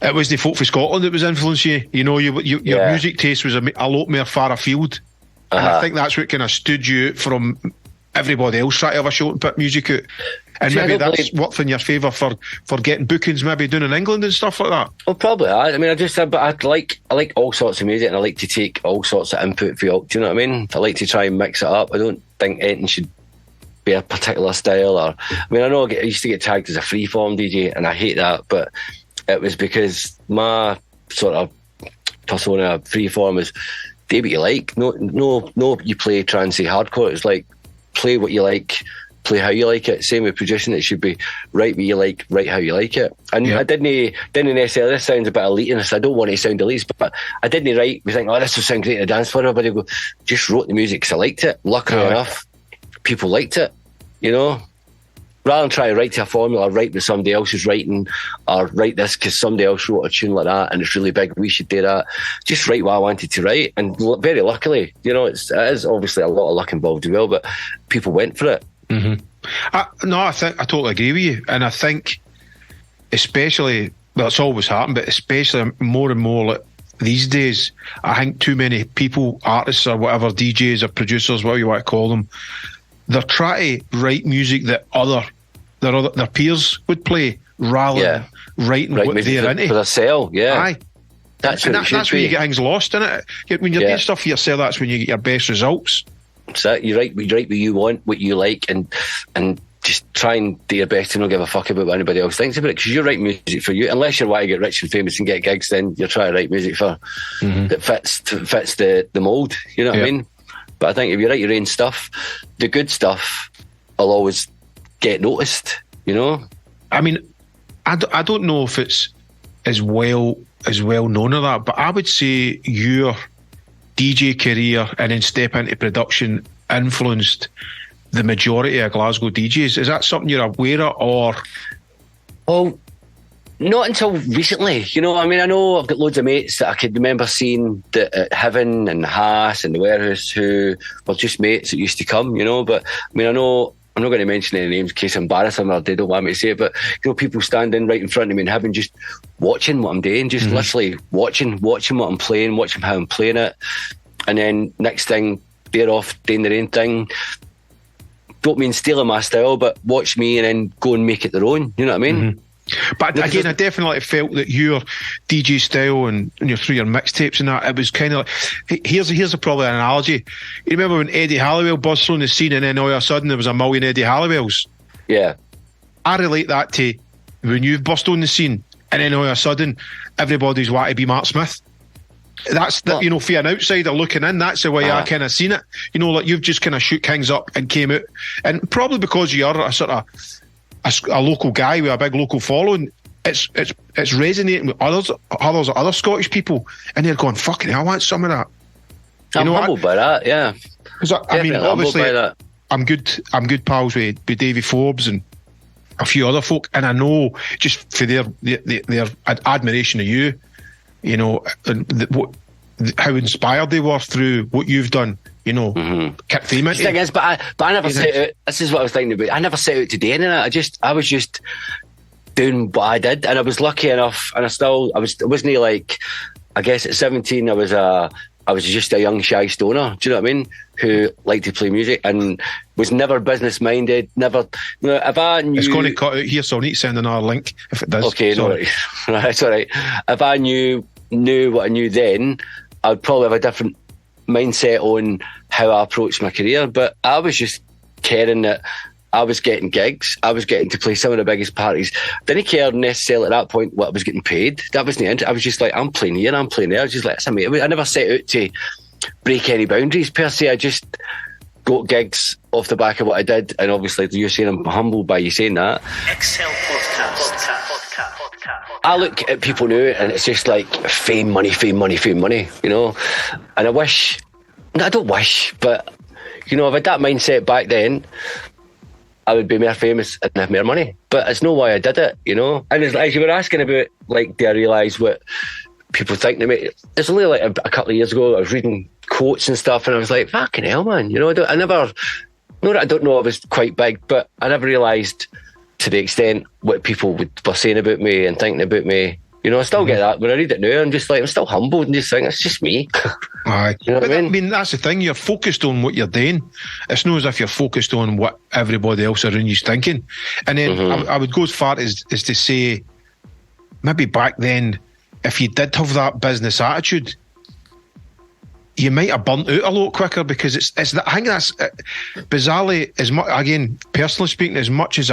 it was the folk from Scotland that was influencing you. You know, your music taste was a lot more far afield. And I think that's what kind of stood you out from everybody else trying to have a show and put music out. And maybe that's worked in your favour for getting bookings maybe doing in England and stuff like that. Well, probably. I mean, I like all sorts of music, and I like to take all sorts of input for you. Do you know what I mean? I like to try and mix it up. I don't think anything should be a particular style. I know I used to get tagged as a freeform DJ, and I hate that, but it was because my sort of persona, freeform, is do what you like. No, you play trancey hardcore. It's like play what you like, play how you like it. Same with producing, it should be write what you like, write how you like it. And I didn't necessarily, this sounds a bit elitist, I don't want to sound elitist, but I didn't write, we think, oh, this will sound great to dance for everybody. Go, just wrote the music because I liked it. Luckily enough, people liked it, you know. Rather than try to write to a formula, write what somebody else is writing, or write this because somebody else wrote a tune like that and it's really big, we should do that. Just write what I wanted to write. And very luckily, you know, it is obviously a lot of luck involved as well, but people went for it. Mm-hmm. I think I totally agree with you. And I think especially, well, it's always happened, but especially more and more like these days, I think too many people, artists or whatever, DJs or producers, whatever you want to call them, they're trying to write music that their peers would play rather than writing what they're into. For themselves, Aye. That's where you get things lost in it. When you're doing stuff for yourself, that's when you get your best results. So you write what you want, what you like, and just try and do your best to not give a fuck about what anybody else thinks about it, because you write music for you. Unless you want to get rich and famous and get gigs, then you're trying to write music for that fits the mould. You know what I mean? But I think if you write your own stuff, the good stuff will always get noticed, you know? I mean, I don't know if it's as well known of that, but I would say your DJ career and then step into production influenced the majority of Glasgow DJs. Is that something you're aware of, or? Well, not until recently, you know. I mean, I know I've got loads of mates that I could remember seeing at Heaven and Haas and the Warehouse who were just mates that used to come, you know. But I mean, I know I'm not going to mention any names in case I embarrass them or they don't want me to say it, but you know, people standing right in front of me in Heaven just watching what I'm doing, just literally watching what I'm playing, watching how I'm playing it, and then next thing they're off doing their own thing. Don't mean stealing my style, but watch me and then go and make it their own. You know what I mean? But again, I definitely felt that your DJ style and through your mixtapes and that, it was kind of like, here's a probably an analogy. You remember when Eddie Halliwell burst on the scene and then all of a sudden there was a million Eddie Halliwells? Yeah. I relate that to when you've burst on the scene and then all of a sudden everybody's wanting to be Marc Smith. That's the, you know, for an outsider looking in, that's the way I kind of seen it. You know, like you've just kind of shook things up and came out, and probably because you're a sort of a local guy with a big local following, it's resonating with other Scottish people, and they're going, fucking hell, I want some of that. I'm humbled by that, yeah. I mean, obviously, I'm good pals with Davy Forbes and a few other folk, and I know just for their admiration of you, you know, how inspired they were through what you've done, you know, kick them into. The thing is, but I never set out, this is what I was thinking about, I never set out to do anything. I was just doing what I did, and I was lucky enough, and I wasn't like, I guess at 17 I was just a young shy stoner, do you know what I mean, who liked to play music and was never business minded, never, you know, if I knew... It's going to cut out here, so I need to send another link if it does. Okay, no, right, it's all right. If I knew what I knew then, I'd probably have a different mindset on how I approached my career, but I was just caring that I was getting gigs, I was getting to play some of the biggest parties. Didn't care necessarily at that point what I was getting paid. That wasn't the end. I was just like, I'm playing here, I'm playing there. I was just like, that's amazing. I never set out to break any boundaries per se. I just got gigs off the back of what I did, and obviously you're saying I'm humbled by you saying that. XL Podcast. I look at people now and it's just like fame, money, you know. And I don't wish, but you know, if I had that mindset back then, I would be more famous and have more money. But it's not why I did it, you know. And as you were asking about, like, do I realise what people think of me? It's only like a couple of years ago, I was reading quotes and stuff, and I was like, fucking hell, man. You know, I don't know, I was quite big, but I never realised to the extent what people were saying about me and thinking about me. You know, I still get that when I read it now. I'm just like, I'm still humbled and just think it's just me. Aye. You know what I mean? I mean, that's the thing. You're focused on what you're doing. It's not as if you're focused on what everybody else around you's thinking. And then I would go as far as to say, maybe back then, if you did have that business attitude, you might have burnt out a lot quicker, because it's I think that's bizarrely, as much, again, personally speaking, as much as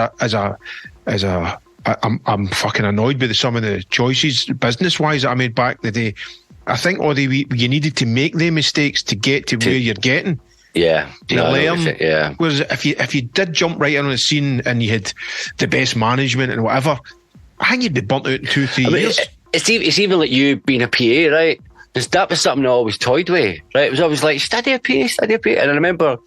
I'm fucking annoyed with some of the choices business wise that I made back the day. I think you needed to make the mistakes to get to where you're getting. Yeah, to learn. Yeah. Whereas if you did jump right in on the scene and you had the best management and whatever, I think you'd be burnt out in 2-3 years. It's even like you being a PA, right? Because that was something I always toyed with, right? It was always like, study a PA. And I remember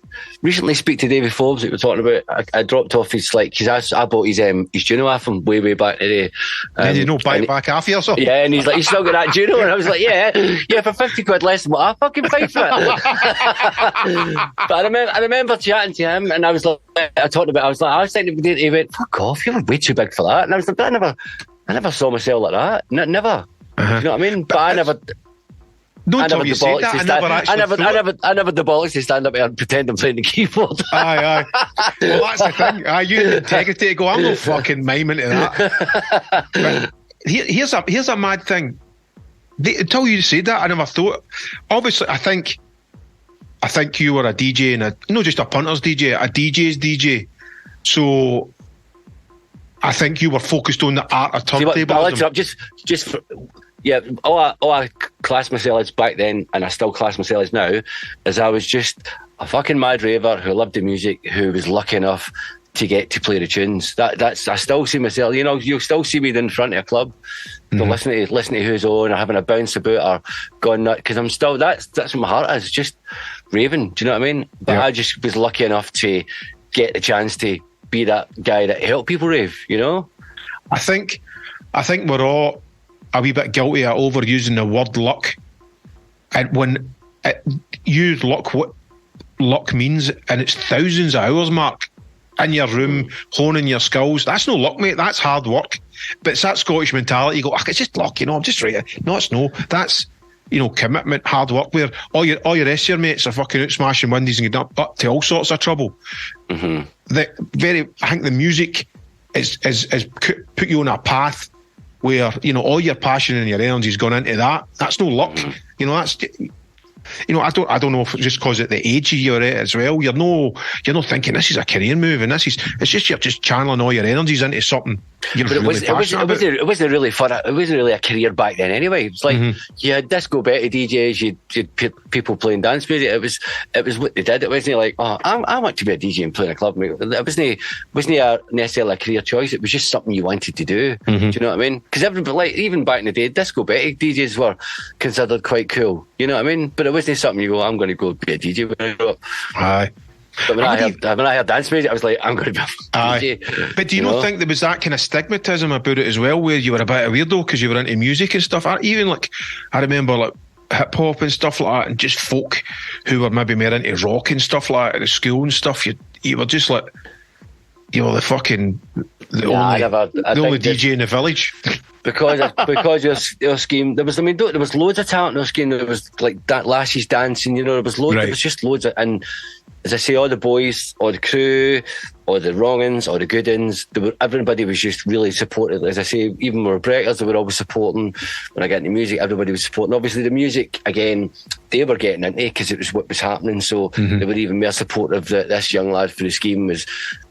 recently speak to David Forbes that we were talking about. I dropped off his, like, because I bought his Juno off him way back in the day. Did you know back half year or so? Yeah, and he's like, you still got that Juno? And I was like, yeah, for 50 quid less than what I fucking paid for it. But I remember chatting to him, and I was like, I was thinking, he went, fuck off, you're way too big for that. And I was like, I never saw myself like that. Never. You know what I mean? But I never... Don't tell me you said that. I never the bollocks to stand up here and pretend I'm playing the keyboard. Aye. Well, that's the thing. You had the integrity to go, I'm not fucking miming to that. But here's a mad thing. Until you said that, I never thought. Obviously, I think you were a DJ, and not just a punter's DJ, a DJ's DJ. So I think you were focused on the art of turntablism. Yeah, all I class myself as back then, and I still class myself as now, is I was just a fucking mad raver who loved the music, who was lucky enough to get to play the tunes. That's I still see myself. You know, you'll still see me in front of a club, listening to who's on, or having a bounce about, or going nuts, because I'm still that's what my heart is, just raving. Do you know what I mean? But I just was lucky enough to get the chance to be that guy that helped people rave. You know, I think we're all a wee bit guilty of overusing the word luck, and when use luck, what luck means, and it's thousands of hours, Mark, in your room honing your skills. That's no luck, mate. That's hard work. But it's that Scottish mentality. You go, it's just luck, you know. I'm just right. No, it's no. That's, you know, commitment, hard work. Where all your rest of your mates are fucking out smashing windies and getting up to all sorts of trouble. I think the music is put you on a path where, you know, all your passion and your energy's gone into that. That's no luck. You know, that's, you know, I don't know if it's just because at the age you're at as well, you're not thinking this is a career move, and it's just you're just channeling all your energies into something. But it wasn't really fun. It wasn't really a career back then anyway. It was like you had disco Betty DJs, you had people playing dance music. It was what they did. It wasn't like, oh, I want to be a DJ and play in a club. It wasn't necessarily a career choice. It was just something you wanted to do. Do you know what I mean? Because everybody, like, even back in the day, disco Betty DJs were considered quite cool. You know what I mean? But it wasn't something you go, I'm going to go be a DJ when I grow up. Aye. But when I heard dance music, I was like, I'm going to be a DJ. But do you not think there was that kind of stigmatism about it as well, where you were a bit of a weirdo because you were into music and stuff? Even like, I remember like hip hop and stuff like that, and just folk who were maybe more into rock and stuff like that at school and stuff. You were just like, you were the only DJ in the village. because your scheme, there was loads of talent in your scheme. There was like that Lassie's dancing, you know, there was loads. Right. There was just loads of, and as I say, all the boys, or the crew, or the wrong uns, or the good uns, everybody was just really supportive. As I say, even when we were breakers, they were always supporting. When I get into music, everybody was supporting. Obviously, the music, again, they were getting into because it was what was happening. So they were even more supportive that this young lad for the scheme was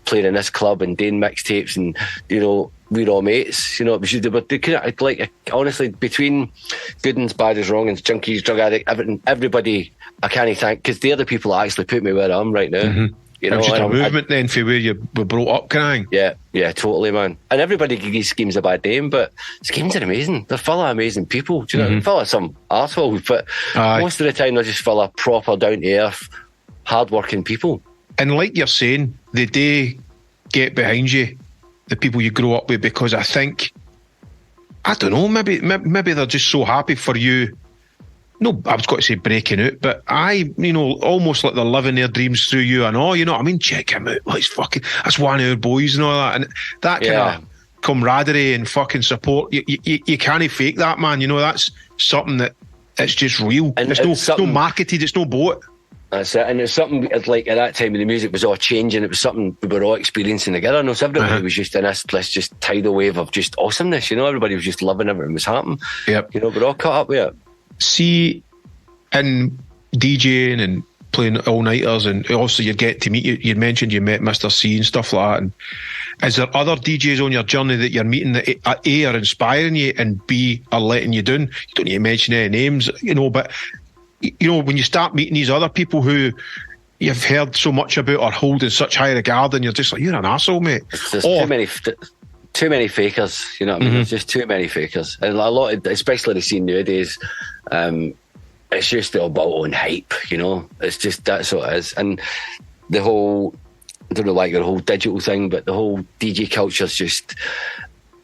playing in this club and doing mixtapes, and, you know, we're all mates, you know. Honestly, between good uns, bad uns, wrong uns, junkies, drug addict, everybody, I can't thank, because they're the people that actually put me where I am right now. You know, it was just a movement then for where you were brought up, can I? Yeah, totally, man. And everybody gives schemes a bad name, but schemes are amazing. They're full of amazing people. Do you know? They're full of some arseholes, but most of the time they're just full of proper, down to earth, hard working people. And like you're saying, they do get behind you, the people you grow up with, because I think, I don't know, maybe they're just so happy for you no, I was going to say breaking out, but almost like they're living their dreams through you and all, you know what I mean? Check him out. Well, that's one of our boys and all that. And that kind of camaraderie and fucking support, you can't fake that, man. You know, that's something that it's just real. And it's no marketed, it's no bought. That's it. And it's something like at that time when the music was all changing, it was something we were all experiencing together. No, so everybody was just in this just tidal wave of just awesomeness, you know, everybody was just loving everything was happening. Yep. You know, we're all caught up with it. See, in DJing and playing all-nighters, and also you get to meet, you mentioned you met Mr. C and stuff like that, and is there other DJs on your journey that you're meeting that A, are inspiring you, and B, are letting you down? You don't need to mention any names, you know, but you know, when you start meeting these other people who you've heard so much about or hold in such high regard, and you're just like, you're an arsehole, mate. There's too many fakers, you know what I mean? There's just too many fakers. And a lot of, especially the scene nowadays, it's just all about on hype, you know? It's just, that's what it is. And the whole, I don't know, like the whole digital thing, but the whole DJ culture's just,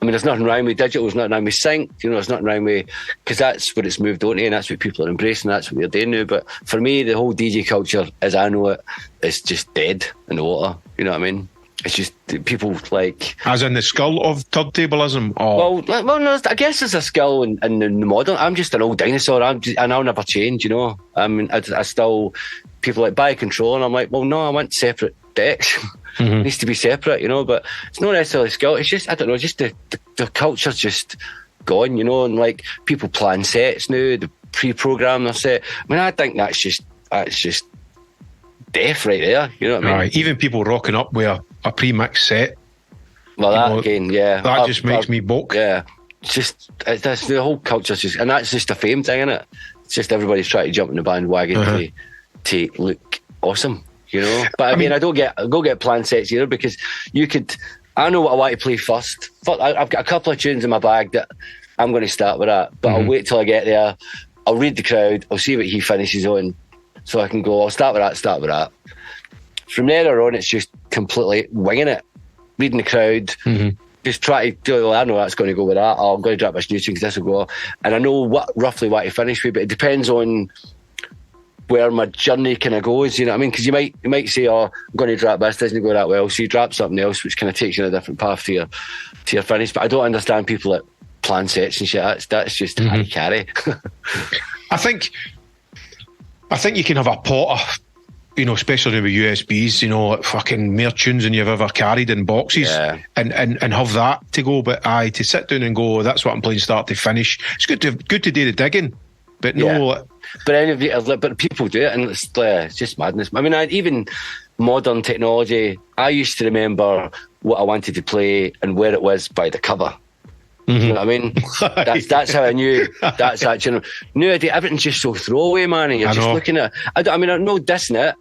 I mean, there's nothing wrong with digital, there's nothing wrong with sync, you know, there's nothing wrong with, because that's what it's moved on to, and that's what people are embracing, that's what they're doing now. But for me, the whole DJ culture, as I know it, is just dead in the water, you know what I mean? It's just people like... As in the skull of turntablism? Or... Well, no, I guess there's a skull in the modern... I'm just an old dinosaur, and I'll never change, you know? I mean, I still... People like buy control, and I'm like, well, no, I want separate decks. It needs to be separate, you know? But it's not necessarily skull, it's just, I don't know, just the culture's just gone, you know? And like, people plan sets now, the pre-program their set. I mean, I think that's just death right there, you know what I mean? Right. Even people rocking up with a pre-mixed set. Well, that again, yeah. That just makes me balk. Yeah. That's the whole culture's just, and that's just a fame thing, isn't it? It's just everybody's trying to jump in the bandwagon to look awesome, you know? But I mean, I go get plan sets either, because I know what I want to play first. I've got a couple of tunes in my bag that I'm going to start with that, but I'll wait till I get there. I'll read the crowd. I'll see what he finishes on. So I can go, I'll start with that. From there on, it's just completely winging it. Reading the crowd, just try to do, I know that's going to go with that. Oh, I'm going to drop this new tune because this will go. And I know roughly what to finish with, but it depends on where my journey kind of goes, you know what I mean? Because you might say, oh, I'm going to drop this, doesn't go that well. So you drop something else, which kind of takes you in a different path to your finish. But I don't understand people that plan sets and shit. That's just how you carry. I think you can have a pot of, you know, especially with USBs, you know, like fucking more tunes than you've ever carried in boxes, and have that to go. But to sit down and go, that's what I'm playing start to finish. It's good to do the digging, but no. Yeah. But people do it, and it's just madness. I mean, even modern technology, I used to remember what I wanted to play and where it was by the cover. You know what I mean? That's how I knew. That's actually nowadays everything's just so throwaway, man. And you're just looking at. I mean, I'm not dissing it.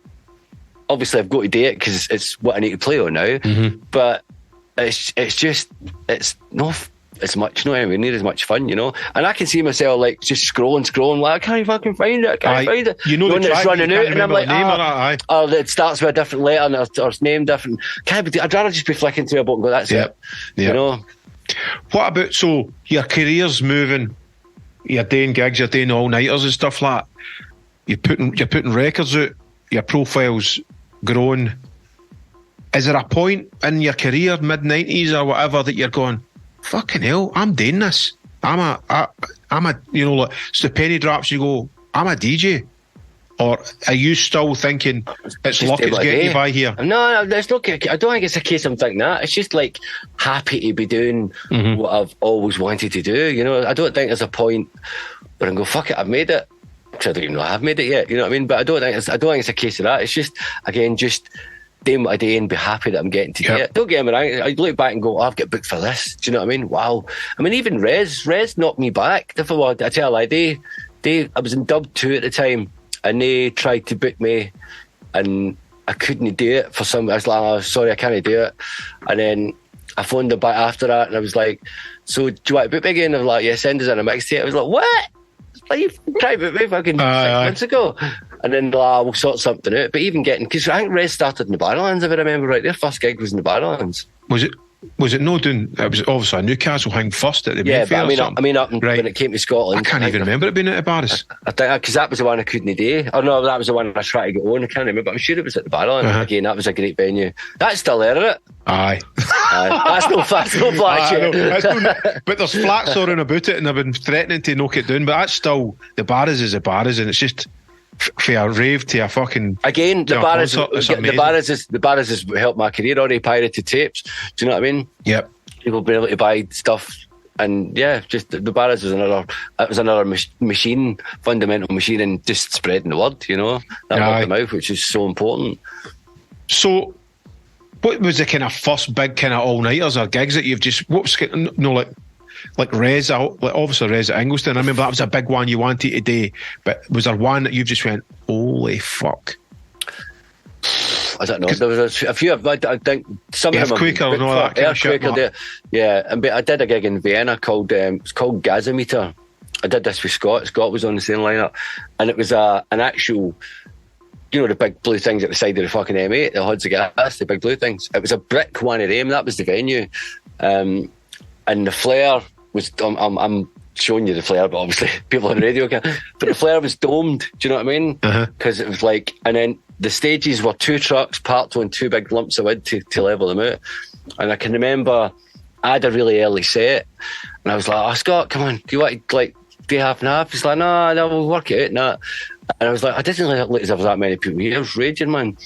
Obviously, I've got to do it because it's what I need to play on now. But it's not as much, no, anyway, near as much fun, you know. And I can see myself like just scrolling, like I can't fucking find it. I can't find it. You know, when it's running out, and I'm like, it starts with a different letter or it's named different. I'd rather just be flicking through a book and go, that's it. You know. What about, so your career's moving, you're doing gigs, you're doing all-nighters and stuff like that, you're putting records out, your profile's growing. Is there a point in your career, mid-90s or whatever, that you're going, fucking hell, I'm doing this, I'm a you know, like, so the penny drops, you go, I'm a DJ? Or are you still thinking it's luck it's getting you by here? No, there's no. I don't think it's a case I'm thinking that. It's just like happy to be doing what I've always wanted to do. You know, I don't think there's a point where I go, fuck it, I've made it. Because I don't even know I've made it yet. You know what I mean? But I don't think it's a case of that. It's just, again, just doing what I do and be happy that I'm getting to do it. Don't get me wrong. I look back and go, oh, I've got booked for this. Do you know what I mean? Wow. I mean, even Rez knocked me back. I tell you, I was in Dub 2 at the time. And they tried to book me, and I couldn't do it for some. I was like, oh, sorry, I can't do it. And then I phoned them back after that, and I was like, so do you want to book me again? They were like, yeah, send us in a mixtape. I was like, what? Like, you tried to book me fucking 6 months ago. And then we'll sort something out. But even because I think Rez started in the Barrowlands, if I remember right. Their first gig was in the Barrowlands. Was it? Was it no doing? It was obviously a Newcastle hang first at the Mayfair. When it came to Scotland, I can't even remember it being at the Barras. I think because that was the one I couldn't do. Or no, that was the one I tried to get on. I can't remember. I'm sure it was at the Barras. Again, that was a great venue. That's still there, isn't it? Aye. That's no flat shit. But there's flats all around about it, and I've been threatening to knock it down. But that's still the Barras is the Barras, and it's just for a rave to a fucking the Barras has helped my career. Already pirated tapes. Do you know what I mean? Yep. People being able to buy stuff, and just the Barras was another machine, fundamental machine, and just spreading the word. You know, that word of mouth, which is so important. So, what was the kind of first big kind of all nighters or gigs that you've just like Res, like obviously Res at Inglestown? I remember that was a big one you wanted to do, but was there one that you've just went, holy fuck? I don't know. There was a few. I think some of them. Earthquaker and all that kind of shit. Yeah, and I did a gig in Vienna called it's called Gasometer. I did this with Scott. Scott was on the same lineup, and it was an actual. You know, the big blue things at the side of the fucking M8, the hoods of gas, the big blue things. It was a brick one of them. That was the venue. And the flare was, I'm showing you the flare, but obviously people on the radio can't. But the flare was domed, do you know what I mean? Because it was like, and then the stages were 2 trucks parked on 2 big lumps of wood to level them out. And I can remember I had a really early set, and I was like, oh, Scott, come on, do you want to like do half and half? He's like, no, we'll work it out. Nah. And I was like, I didn't really look as if there was that many people here. I was raging, man.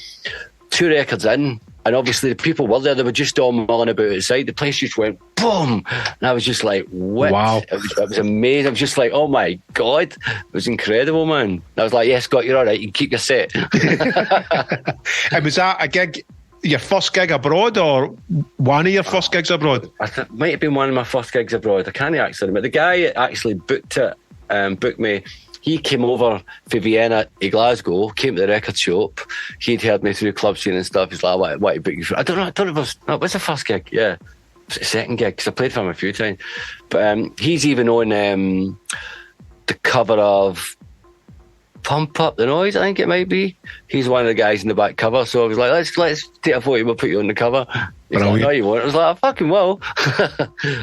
2 records in, and obviously the people were there. They were just all mulling about outside. The place just went boom, and I was just like, what? Wow. It was amazing. I was just like, oh my God. It was incredible, man. And I was like, yeah, Scott, you're all right. You can keep your set. And was that a gig, your first gig abroad, or one of your first gigs abroad? It might have been one of my first gigs abroad. I can't actually remember. The guy actually booked me. He came over for Vienna to Glasgow, came to the record shop. He'd heard me through club scene and stuff. He's like, what to book you for? I don't know if it was, no, it was the first gig, yeah. It was the second gig, because I played for him a few times. But he's even on the cover of Pump Up the Noise, I think it might be. He's one of the guys in the back cover. So I was like, let's take a photo, we'll put you on the cover. He's like, no, you won't. I was like, I fucking will.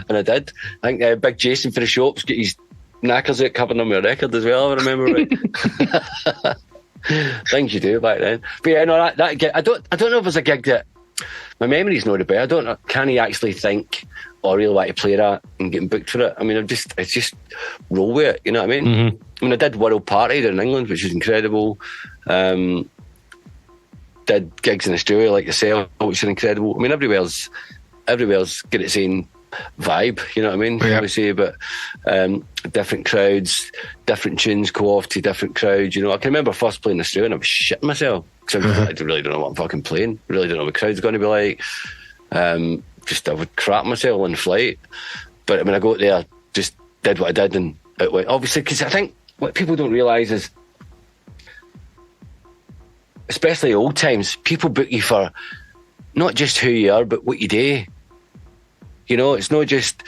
And I did. I think Big Jason for the shops got his knackers out covering on my record as well, I remember right. Things you do back then. But yeah, no, that gig, I don't know if it's a gig that my memory's not the best. I don't know, can he actually think or really want to play that and getting booked for it? I mean, it's just roll with it, you know what I mean? Mm-hmm. I mean, I did World Party in England, which is incredible. Did gigs in Australia like yourself, which is incredible. I mean, everywhere's got its own vibe, you know what I mean? Yeah. I would say, but different crowds, different tunes go off to different crowds. You know, I can remember first playing Australia and I was shitting myself because I really don't know what I'm fucking playing. Really don't know what the crowd's going to be like. Just I would crap myself on flight. But when I got there, just did what I did and it went. Obviously, because I think what people don't realise is, especially old times, people book you for not just who you are, but what you do. You know, it's not just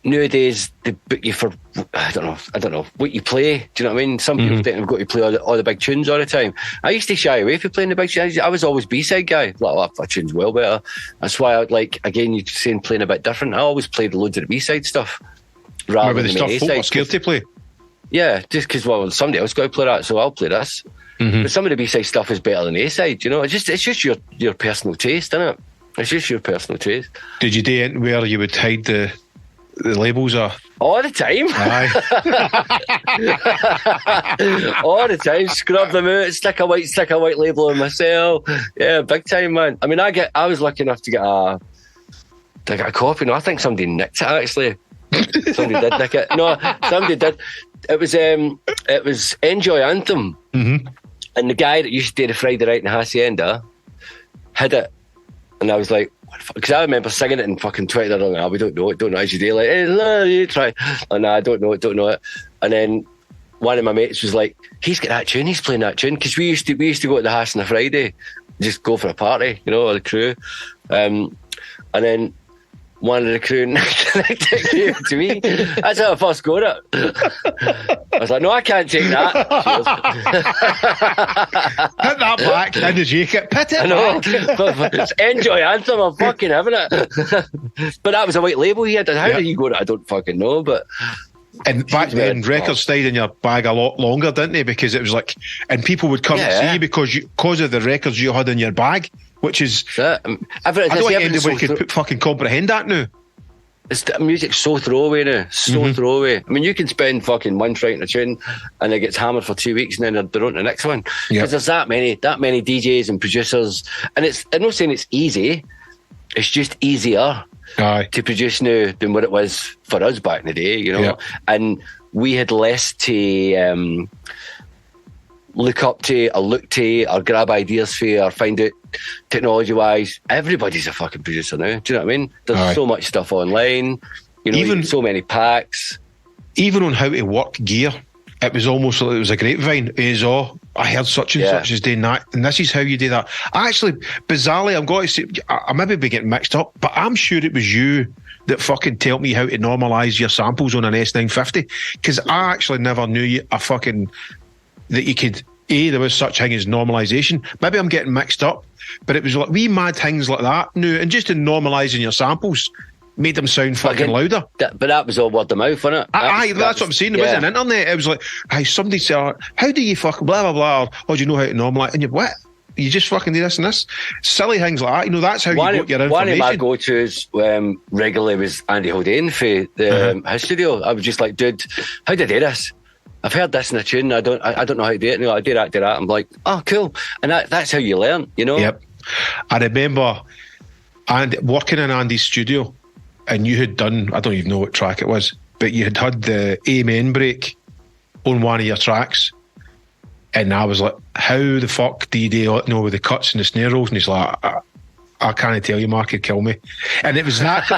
nowadays they book you for I don't know what you play. Do you know what I mean? Some people think they've got to play all the big tunes all the time. I used to shy away from playing the big tunes. I was always B-side guy. Like, that tune's well better. That's why I like, again, you're saying playing a bit different. I always played loads of the B-side stuff rather than the stuff A-side. Folk are scared to play. Yeah, just because somebody else got to play that, so I'll play this. But some of the B-side stuff is better than the A-side. You know, it's just your personal taste, isn't it? It's just your personal taste. Did you do it where you would hide the labels or? All the time. Aye. All the time. Scrub them out, stick a white label on myself. Yeah, big time, man. I mean, I was lucky enough to get a copy. No, I think somebody nicked it actually. Somebody did nick it. No, somebody did. It was Enjoy Anthem. Mm-hmm. And the guy that used to do the Friday night in Hacienda had it. And I was like, because I remember singing it in fucking Twitter. I'm like, we don't know it as you do. Like, hey, you try. And I don't know it. And then one of my mates was like, he's got that tune, he's playing that tune. Because we used to go to the house on a Friday, just go for a party, you know, or the crew. And then one of the crew connected to me. That's how I first got it. I was like, no, I can't take that. Put that back in the jacket. Put it I know. back. Enjoy anthem. I'm fucking having it. But that was a white label he had. How did he go to it? I don't fucking know. But and back then, records stayed in your bag a lot longer, didn't they? Because it was like, and people would come to see you because of the records you had in your bag, which is. I don't think anybody could fucking comprehend that now. The music's so throwaway now, throwaway. I mean, you can spend fucking months writing a tune, and it gets hammered for 2 weeks, and then they're on to the next one. Because there's that many DJs and producers, and I'm not saying it's easy. It's just easier to produce now than what it was for us back in the day, you know. And we had less to look up to, or look to, or grab ideas for, or find out technology-wise. Everybody's a fucking producer now. Do you know what I mean? There's so much stuff online. You know, even so many packs. Even on how to work gear, it was almost like it was a grapevine. I heard such and such is doing that, and this is how you do that. Actually, bizarrely, I'm going to say, I maybe be getting mixed up, but I'm sure it was you that fucking told me how to normalise your samples on an S950, because I actually never knew that you could. There was such thing as normalisation. Maybe I'm getting mixed up, but it was like wee mad things like that. No, and just in normalising your samples made them sound fucking louder. But that was all word of mouth, wasn't it? That's what I'm saying. It wasn't internet. It was like, somebody said, how do you fucking blah, blah, blah, or do you know how to normalise? And you what? You just fucking do this and this. Silly things like that. You know, that's how you got your information. One of my go-tos regularly was Andy Haldane for his studio. I was just like, dude, how do I do this? I've heard this in a tune. I don't know how to do it. You know, I do that. I'm like, oh, cool. And that's how you learn, you know? Yep. I remember working in Andy's studio, and you had done, I don't even know what track it was, but you had the amen break on one of your tracks. And I was like, how the fuck do you know with the cuts and the snare rolls? And he's like, I can't tell you, Mark, he'd kill me. And it was that,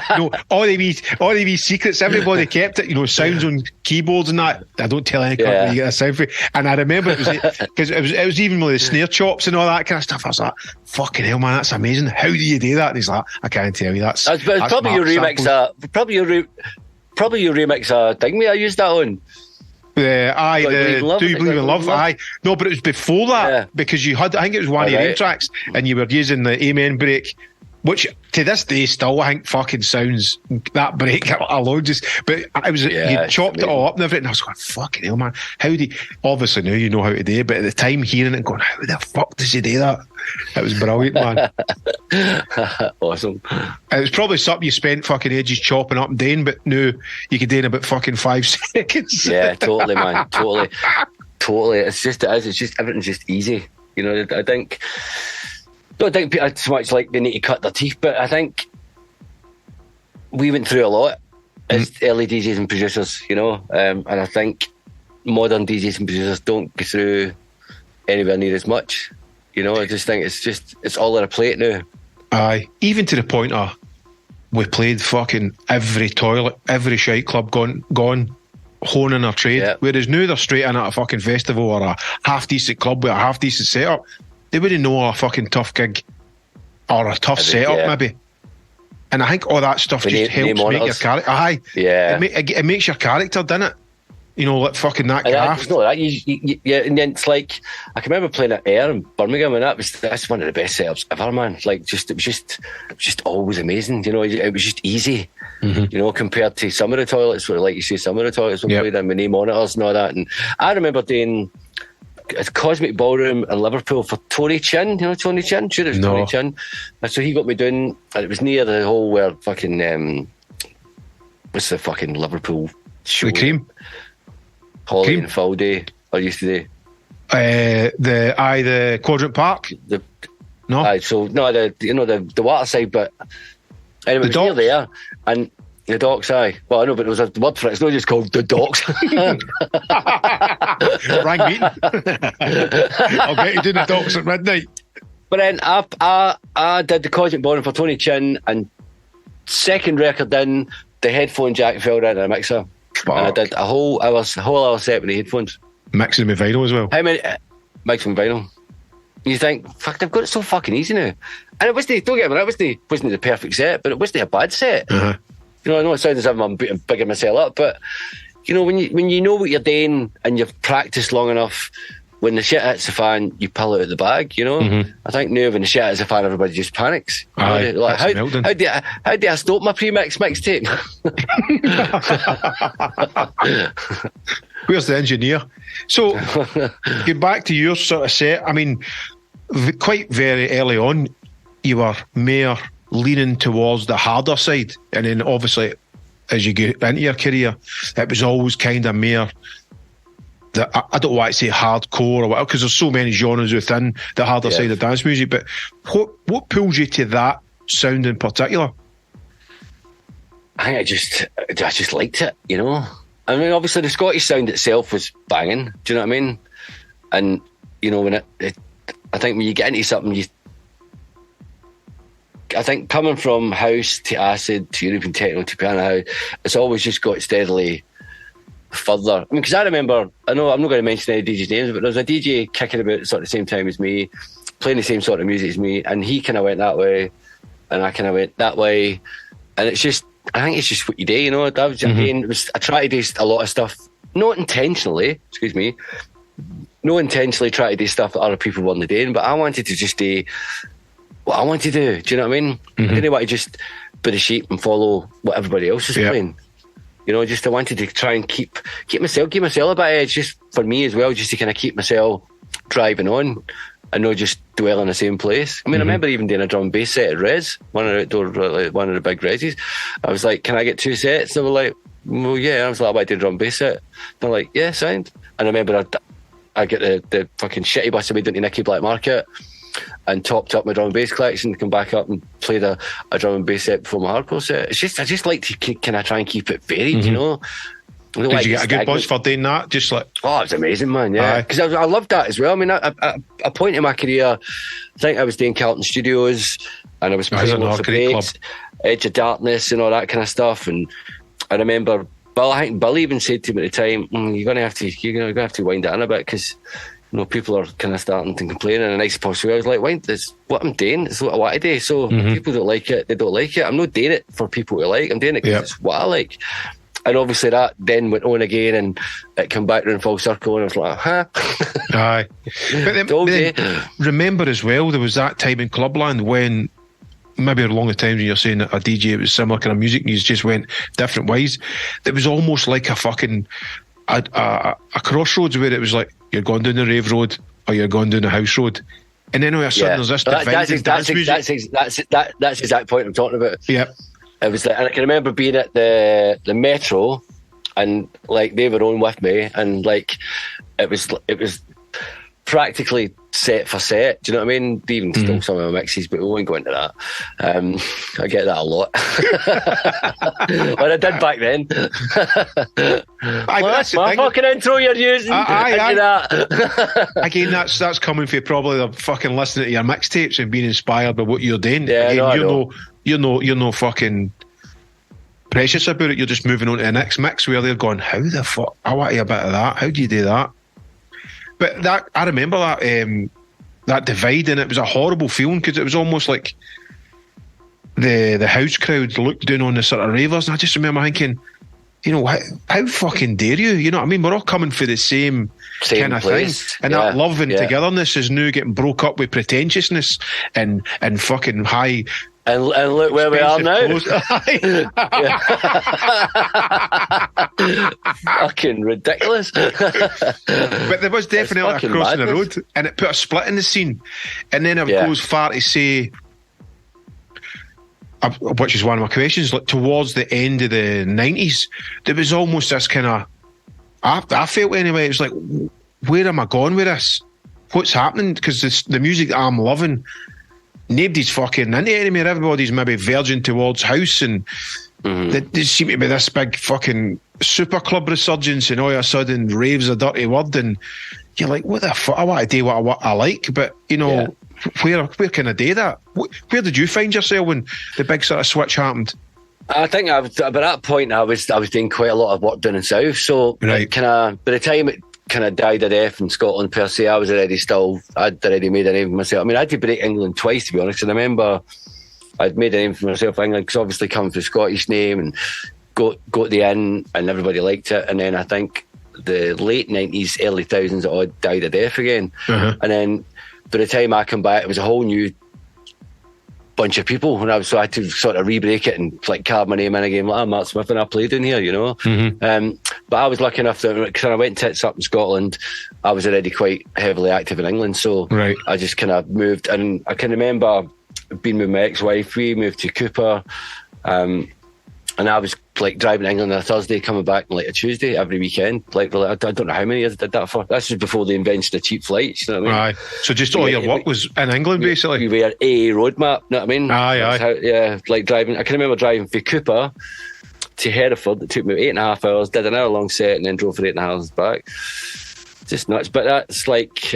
all the wee secrets, everybody kept it, sounds on keyboards and that. I don't tell any company you get a sound for it. And I remember it was, because it was even with the snare chops and all that kind of stuff. I was like, fucking hell, man, that's amazing. How do you do that? And he's like, I can't tell you. That's probably your remix, probably your remix thing, mate, I used that on. Do You Believe in Love? Aye. No, but it was before that, because you had, I think it was one of your name tracks, and you were using the amen break, which to this day still I think fucking sounds, that break alone just, but it was, you chopped it all up and everything, and I was going, fucking hell, man, how do you, obviously now you know how to do it, but at the time hearing it and going, how the fuck does he do that? It was brilliant, man. Awesome. It was probably something you spent fucking ages chopping up and doing, but no, you could do in about fucking 5 seconds. Yeah, totally, man. Totally. It's just everything's just easy. You know, I don't think people so much like they need to cut their teeth, but I think we went through a lot as early DJs and producers, and I think modern DJs and producers don't go through anywhere near as much. I just think it's all on a plate now. Aye, even to the point of we played fucking every toilet, every shite club gone honing our trade. Whereas now they're straight in at a fucking festival or a half decent club with a half decent setup. They wouldn't know a fucking tough gig or a tough setup maybe. And I think all that stuff just helps make your character. Aye, it makes your character, doesn't it? Like fucking that craft. It's not that. And then it's like, I can remember playing at Air in Birmingham, and that's one of the best setups ever, man. Like, it was just always amazing. It was just easy. Compared to some of the toilets, where, like you say, some of the toilets were played in with no monitors and all that. And I remember doing a Cosmic Ballroom in Liverpool for Tony Chin. You know Tony Chin? Sure, it was Tony Chin. And so he got me doing, and it was near the whole where fucking what's the fucking Liverpool show? The Cream. Holly and Falday, I used to do. The Quadrant Park. The water side, but anyway, it was near there, and the docks. Well, I know, but there was a word for it. It's not just called the docks. Rang meeting. I'll get you doing the docks at midnight. But then I did the Cosmic Ballroom for Tony Chin, and second record in, the headphone jack fell down in a mixer. And I did a whole hour set with the headphones. Mixing with vinyl as well. How many? Mixing with vinyl. You think, fuck, they've got it so fucking easy now. And it wasn't, don't get me wrong, it wasn't the perfect set, but it wasn't a bad set. Uh-huh. You know, I know it sounds as if I'm bigging myself up, but, you know, when you know what you're doing and you've practiced long enough, when the shit hits the fan, you pull it out of the bag, you know? Mm-hmm. I think now when the shit hits the fan, everybody just panics. Aye, like, how do I stop my pre-mix mixtape? Where's the engineer? So, get back to your sort of set. I mean, quite very early on, you were more leaning towards the harder side. And then obviously, as you get into your career, it was always kind of more... I don't want to say hardcore or whatever, because there's so many genres within the harder side of dance music, but what pulls you to that sound in particular? I think I just liked it, you know. I mean, obviously the Scottish sound itself was banging. Do you know what I mean? And you know, when I think when you get into something, I think coming from house to acid to European techno to piano house, it's always just got steadily further. I mean, because I remember, I know I'm not going to mention any DJ's names, but there was a DJ kicking about at sort of the same time as me, playing the same sort of music as me, and he kind of went that way, and I kind of went that way, and it's just, I think it's just what you do, you know. That was, again, I try to do a lot of stuff, not intentionally try to do stuff that other people weren't doing, but I wanted to just do what I want to do. Do you know what I mean? I didn't want to just be the sheep and follow what everybody else is playing. You know, just I wanted to try and give myself a bit of edge, just for me as well, just to kind of keep myself driving on and not just dwell in the same place. I mean, I remember even doing a drum and bass set at Res, one of the big Reses. I was like, can I get 2 sets? They were like, well, yeah. I was like, I want to do a drum and bass set. They're like, yeah, sound. And I remember I get the fucking shitty bus I made into Nicky Black Market and topped up my drum and bass collection, come back up and played a drum and bass set before my hardcore set. It's just, I just like to kind of try and keep it varied, you know. Did you get a good buzz for doing that? Just like, oh, it's amazing, man. Yeah, because I loved that as well. I mean, at a point in my career, I think I was doing Carlton Studios, and I was playing lots of breaks, Edge of Darkness, and all that kind of stuff. And I remember, I think Bill even said to me at the time, "You're gonna have to wind it in a bit because." You know, people are kind of starting to complain in a nice possible way. I was like, why, it's what I'm doing, it's what I want to do. So if people don't like it, they don't like it. I'm not doing it for people to like, I'm doing it because it's what I like. And obviously that then went on again and it came back around full circle and I was like, huh? Aye. But then, remember as well, there was that time in Clubland when maybe along the times when you're saying that a DJ, it was similar kind of music and you just went different ways. It was almost like a fucking a crossroads where it was like you're going down the rave road or you're going down the house road, and then all of a sudden there's this divided dance music. That's the exact point I'm talking about. Yep. It was like, and I can remember being at the Metro, and like they were on with me, and like it was practically set for set. Do you know what I mean? They even stole some of my mixes, but we won't go into that. I get that a lot. Well, I did back then. That's my fucking intro you're using. That. Again, that's coming from probably the fucking listening to your mixtapes and being inspired by what you're doing. Yeah, again, you're no fucking precious about it. You're just moving on to the next mix where they're going, how the fuck? I want a bit of that. How do you do that? But that, I remember that divide, and it was a horrible feeling because it was almost like the house crowd looked down on the sort of ravers, and I just remember thinking, you know, how fucking dare you? You know what I mean? We're all coming for the same kind of place. Thing, and that love and togetherness is now getting broke up with pretentiousness and fucking high. And look where we are now. Fucking ridiculous. But there was definitely a crossing the road, and it put a split in the scene. And then it goes far to say, which is one of my questions, like towards the end of the 90s, there was almost this kind of, I felt anyway, it was like, where am I going with this? What's happening? Because the music that I'm loving, nobody's fucking into it anymore. Everybody's maybe verging towards house, and there seemed to be this big fucking super club resurgence, and all of a sudden rave's a dirty word, and you're like, what the fuck? I want to do what I like, but you know, where can I do that? Where did you find yourself when the big sort of switch happened? I think by that point I was doing quite a lot of work down in South, so kind of by the time it kind of died a death in Scotland per se. I'd already made a name for myself. I mean, I had to break England twice, to be honest. And I remember I'd made a name for myself in England because obviously coming from a Scottish name and got the in and everybody liked it. And then I think the late 90s, early thousands, I died a death again. And then by the time I come back, it was a whole new bunch of people, and so I had to sort of re-break it and like carve my name in again. Like, I'm Marc Smith and I played in here, you know. But I was lucky enough that because I went to tits up in Scotland, I was already quite heavily active in England, so I just kind of moved. And I can remember being with my ex-wife. We moved to Cooper, and I was like driving to England on a Thursday, coming back on like a Tuesday every weekend. Like I don't know how many years I did that for. That's just before the invention of cheap flights. You know what I mean? So just all your work was in England, basically. We were a roadmap. You know what I mean? Aye. Like driving. I can remember driving from Cooper to Hereford. It took me 8.5 hours. Did an hour long set and then drove for 8.5 hours back. Just nuts. But that's like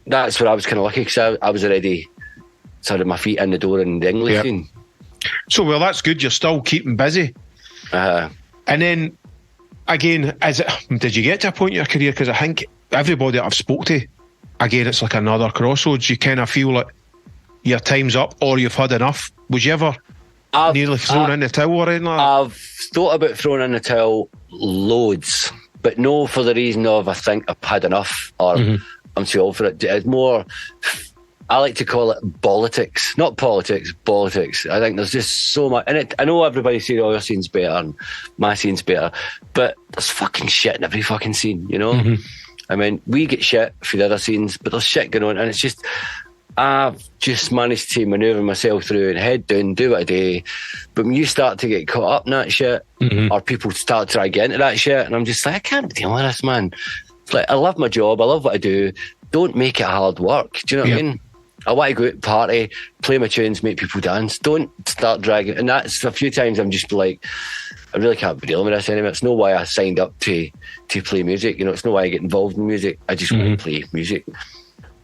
that's where I was kind of lucky because I was already sort of my feet in the door in the English scene. So, well, that's good. You're still keeping busy. And then, again, did you get to a point in your career? Because I think everybody that I've spoke to, again, it's like another crossroads. You kind of feel like your time's up or you've had enough. Was you ever nearly thrown in the towel or anything like that? I've thought about throwing in the towel loads, but no for the reason of I think I've had enough or I'm too old for it. It's more... I like to call it politics, not politics, politics. I think there's just so much, and I know everybody says, "Oh, your scene's better and my scene's better," but there's fucking shit in every fucking scene, you know. I mean, we get shit for the other scenes, but there's shit going on, and it's just I've just managed to manoeuvre myself through and head down, do what I do. But when you start to get caught up in that shit, or people start to try to get into that shit, and I'm just like, I can't deal with this, man. It's like I love my job, I love what I do. Don't make it hard work. Do you know what I mean? I want to go out and party, play my tunes, make people dance. Don't start dragging. And that's a few times I'm just like, I really can't be dealing with this anymore. It's no why I signed up to play music. You know, it's no why I get involved in music. I just want to play music.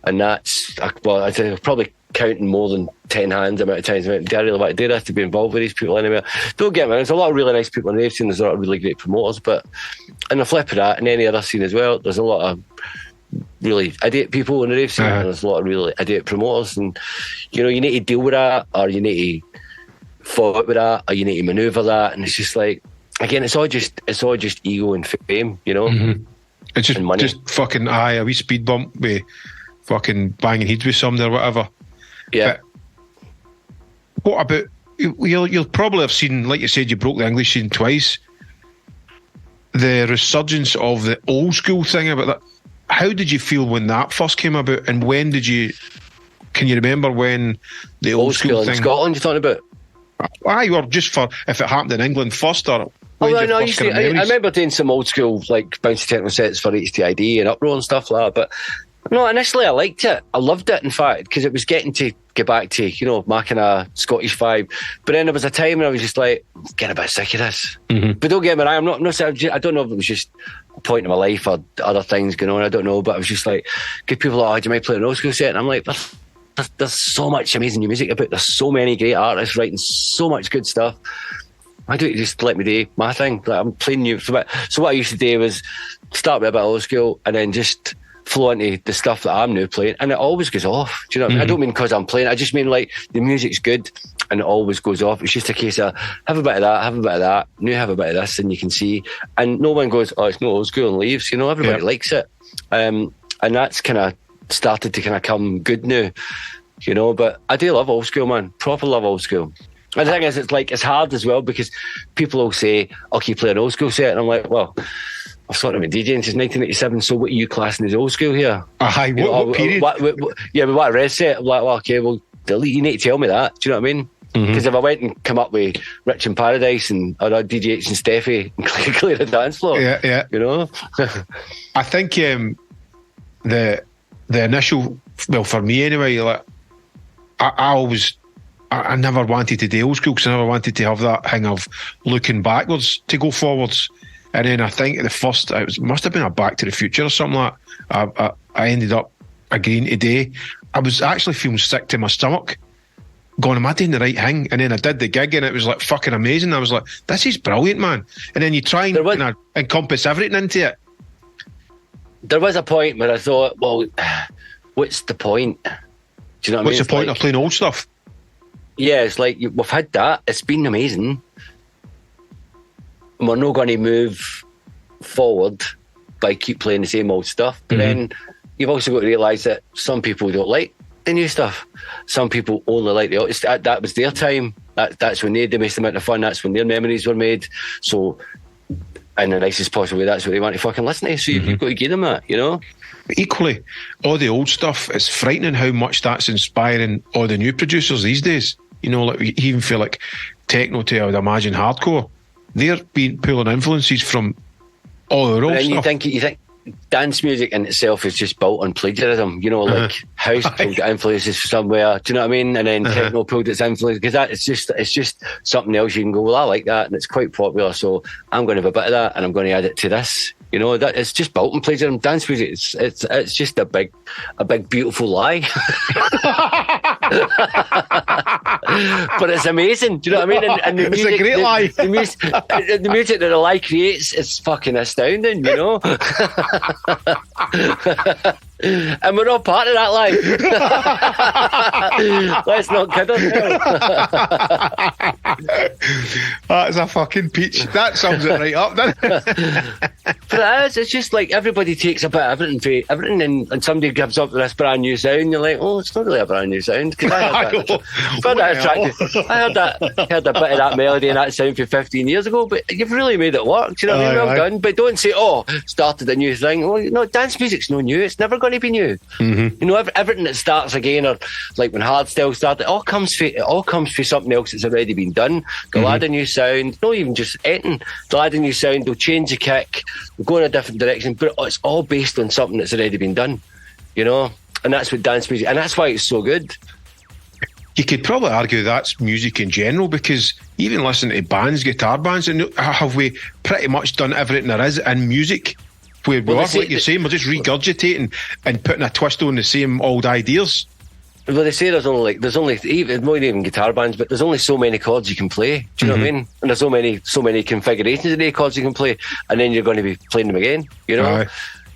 And that's, well, I'd say I'm probably counting more than 10 hands the amount of times I went, do I really want to do this, to be involved with these people anyway? Don't get me wrong, there's a lot of really nice people in the rave scene, there's a lot of really great promoters, but in the flip of that, in any other scene as well, there's a lot of really idiot people in the rave scene, and there's a lot of really idiot promoters, and you know, you need to deal with that, or you need to fight with that, or you need to manoeuvre that, and it's just like, again, it's all just ego and fame, you know. It's just money. Just fucking a wee speed bump with fucking banging heads with somebody or whatever. But what about you'll probably have seen, like you said, you broke the English scene twice, the resurgence of the old school thing about that. How did you feel when that first came about, and when did you? Can you remember when the old school thing? In Scotland, you're talking about? Aye, or just for if it happened in England first, or I remember doing some old school like bouncy techno sets for HTID and Uproar and stuff like that. But no, initially I liked it. I loved it, in fact, because it was getting to get back to, you know, my kind of Scottish vibe. But then there was a time when I was just like, getting a bit sick of this. But don't get me wrong, I don't know if it was just a point in my life or other things going on, I don't know, but I was just like, good people are, do you might play an old school set? And I'm like, there's so much amazing new music about, there's so many great artists writing so much good stuff. Why don't you just let me do my thing? Like, I'm playing new. So what I used to do was start with a bit of old school and then just flow into the stuff that I'm now playing, and it always goes off. Do you know what I mean? I don't mean because I'm playing, I just mean like the music's good and it always goes off. It's just a case of have a bit of that, have a bit of that, now have a bit of this, and you can see, and no one goes, oh, it's not old school, and leaves. You know, everybody likes it, and that's kind of started to kind of come good now, you know. But I do love old school, man. Proper love old school. And the thing is, it's like, it's hard as well because people will say, I'll keep playing an old school set, and I'm like, well, I've sort of been DJing since 1987, so what are you classing as old school here? Aye, what period? What res set? I'm like, well, okay, well, you need to tell me that. Do you know what I mean? Because if I went and come up with Rich in Paradise and or DJH and Steffi and clear the dance floor, you know? I think the initial, well, for me anyway, like I never wanted to do old school because I never wanted to have that thing of looking backwards to go forwards. And then I think the first, must have been a Back to the Future or something like that. I ended up agreeing today. I was actually feeling sick to my stomach, going, am I doing the right thing? And then I did the gig and it was like fucking amazing. I was like, this is brilliant, man. And then you try and encompass everything into it. there was a point where I thought, well, what's the point? Do you know what I mean? What's the point of playing old stuff? Yeah, it's like, we've had that. It's been amazing. And we're not going to move forward by keep playing the same old stuff. But then you've also got to realise that some people don't like the new stuff. Some people only like the old. That was their time. That's when they had the most amount of fun. That's when their memories were made. So, in the nicest possible way, that's what they want to fucking listen to. So you've got to give them that, you know? But equally, all the old stuff, it's frightening how much that's inspiring all the new producers these days. You know, like, you even feel like techno to, I would imagine, hardcore. They're pulling influences from all the old stuff. You think dance music in itself is just built on plagiarism, you know, like house pulled influences from somewhere, do you know what I mean? And then techno pulled its influence, because it's just something else you can go, well, I like that and it's quite popular, so I'm going to have a bit of that and I'm going to add it to this. You know, that it's just built on plagiarism. Dance music, it's just a big beautiful lie. But it's amazing. Do you know what I mean? And the music, it's a great lie. The music that the lie creates is fucking astounding, you know? And we're all part of that lie. Let's not kid ourselves. That's a fucking peach. That sums it right up, doesn't it? But it's just like everybody takes a bit of everything and somebody gives up this brand new sound. You're like, oh, it's not really a brand new sound. I heard a bit of that melody and that sound for 15 years ago, but you've really made it work. Do you know what I mean? Well done. But don't say, oh, started a new thing. Well, no, dance music's no new. It's never going to be new. You know, everything that starts again, or like when hardstyle started, it all comes for something else that's already been done. They'll add a new sound, not even just anything. They'll add a new sound, they'll change the kick, they'll go in a different direction, but it's all based on something that's already been done, you know? And that's what dance music, and that's why it's so good. You could probably argue that's music in general, because even listening to bands, guitar bands, and have we pretty much done everything there is in music? Where we are, like you're saying, we're just regurgitating and putting a twist on the same old ideas. Well, they say there's only even more than even guitar bands, but there's only so many chords you can play. Do you know what I mean? And there's so many configurations of the chords you can play, and then you're going to be playing them again. You know,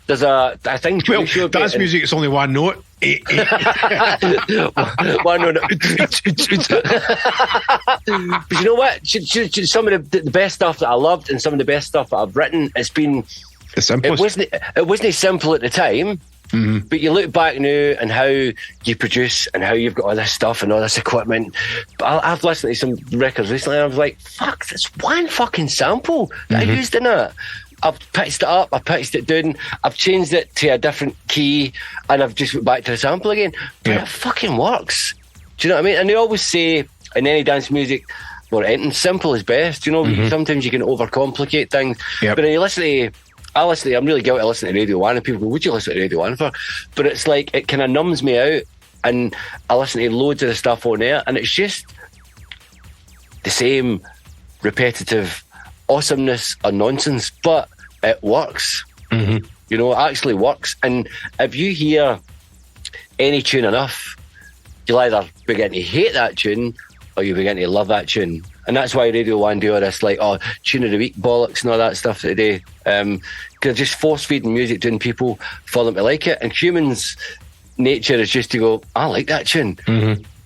there's I think. Well, dance music, it's only one note. One note. But you know what? Some of the best stuff that I loved and some of the best stuff that I've written, it's been. It wasn't simple at the time, but you look back now and how you produce and how you've got all this stuff and all this equipment. But I've listened to some records recently and I was like, fuck, that's one fucking sample that I used in it. I've pitched it up, I've pitched it down, I've changed it to a different key, and I've just went back to the sample again. But it fucking works. Do you know what I mean? And they always say in any dance music, well, anything simple is best. You know, sometimes you can overcomplicate things. But then you listen to, I'm really guilty of listening to Radio 1, and people go, what'd you listen to Radio 1 for? But it's like, it kind of numbs me out, and I listen to loads of the stuff on there, and it's just the same repetitive awesomeness or nonsense, but it works. You know, it actually works. And if you hear any tune enough, you'll either begin to hate that tune or you begin to love that tune. And that's why Radio 1 do all this, like, tune of the week bollocks and all that stuff today. Because they're just force-feeding music to people for them to like it. And humans' nature is just to go, I like that tune.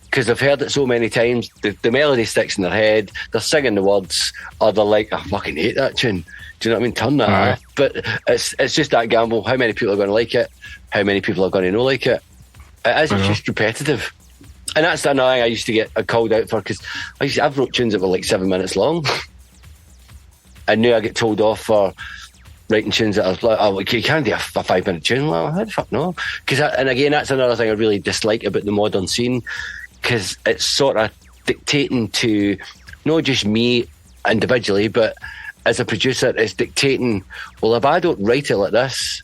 Because they've heard it so many times, the melody sticks in their head, they're singing the words, or they're like, I fucking hate that tune. Do you know what I mean? Turn that off. But it's just that gamble. How many people are going to like it? How many people are going to not like it? It is just repetitive. And that's another thing I used to get called out for, because I've wrote tunes that were like 7 minutes long. And now I get told off for writing tunes that are like, oh, you can't do a 5 minute tune. Well, how the fuck no? And again, that's another thing I really dislike about the modern scene, because it's sort of dictating to not just me individually, but as a producer, it's dictating, well, if I don't write it like this,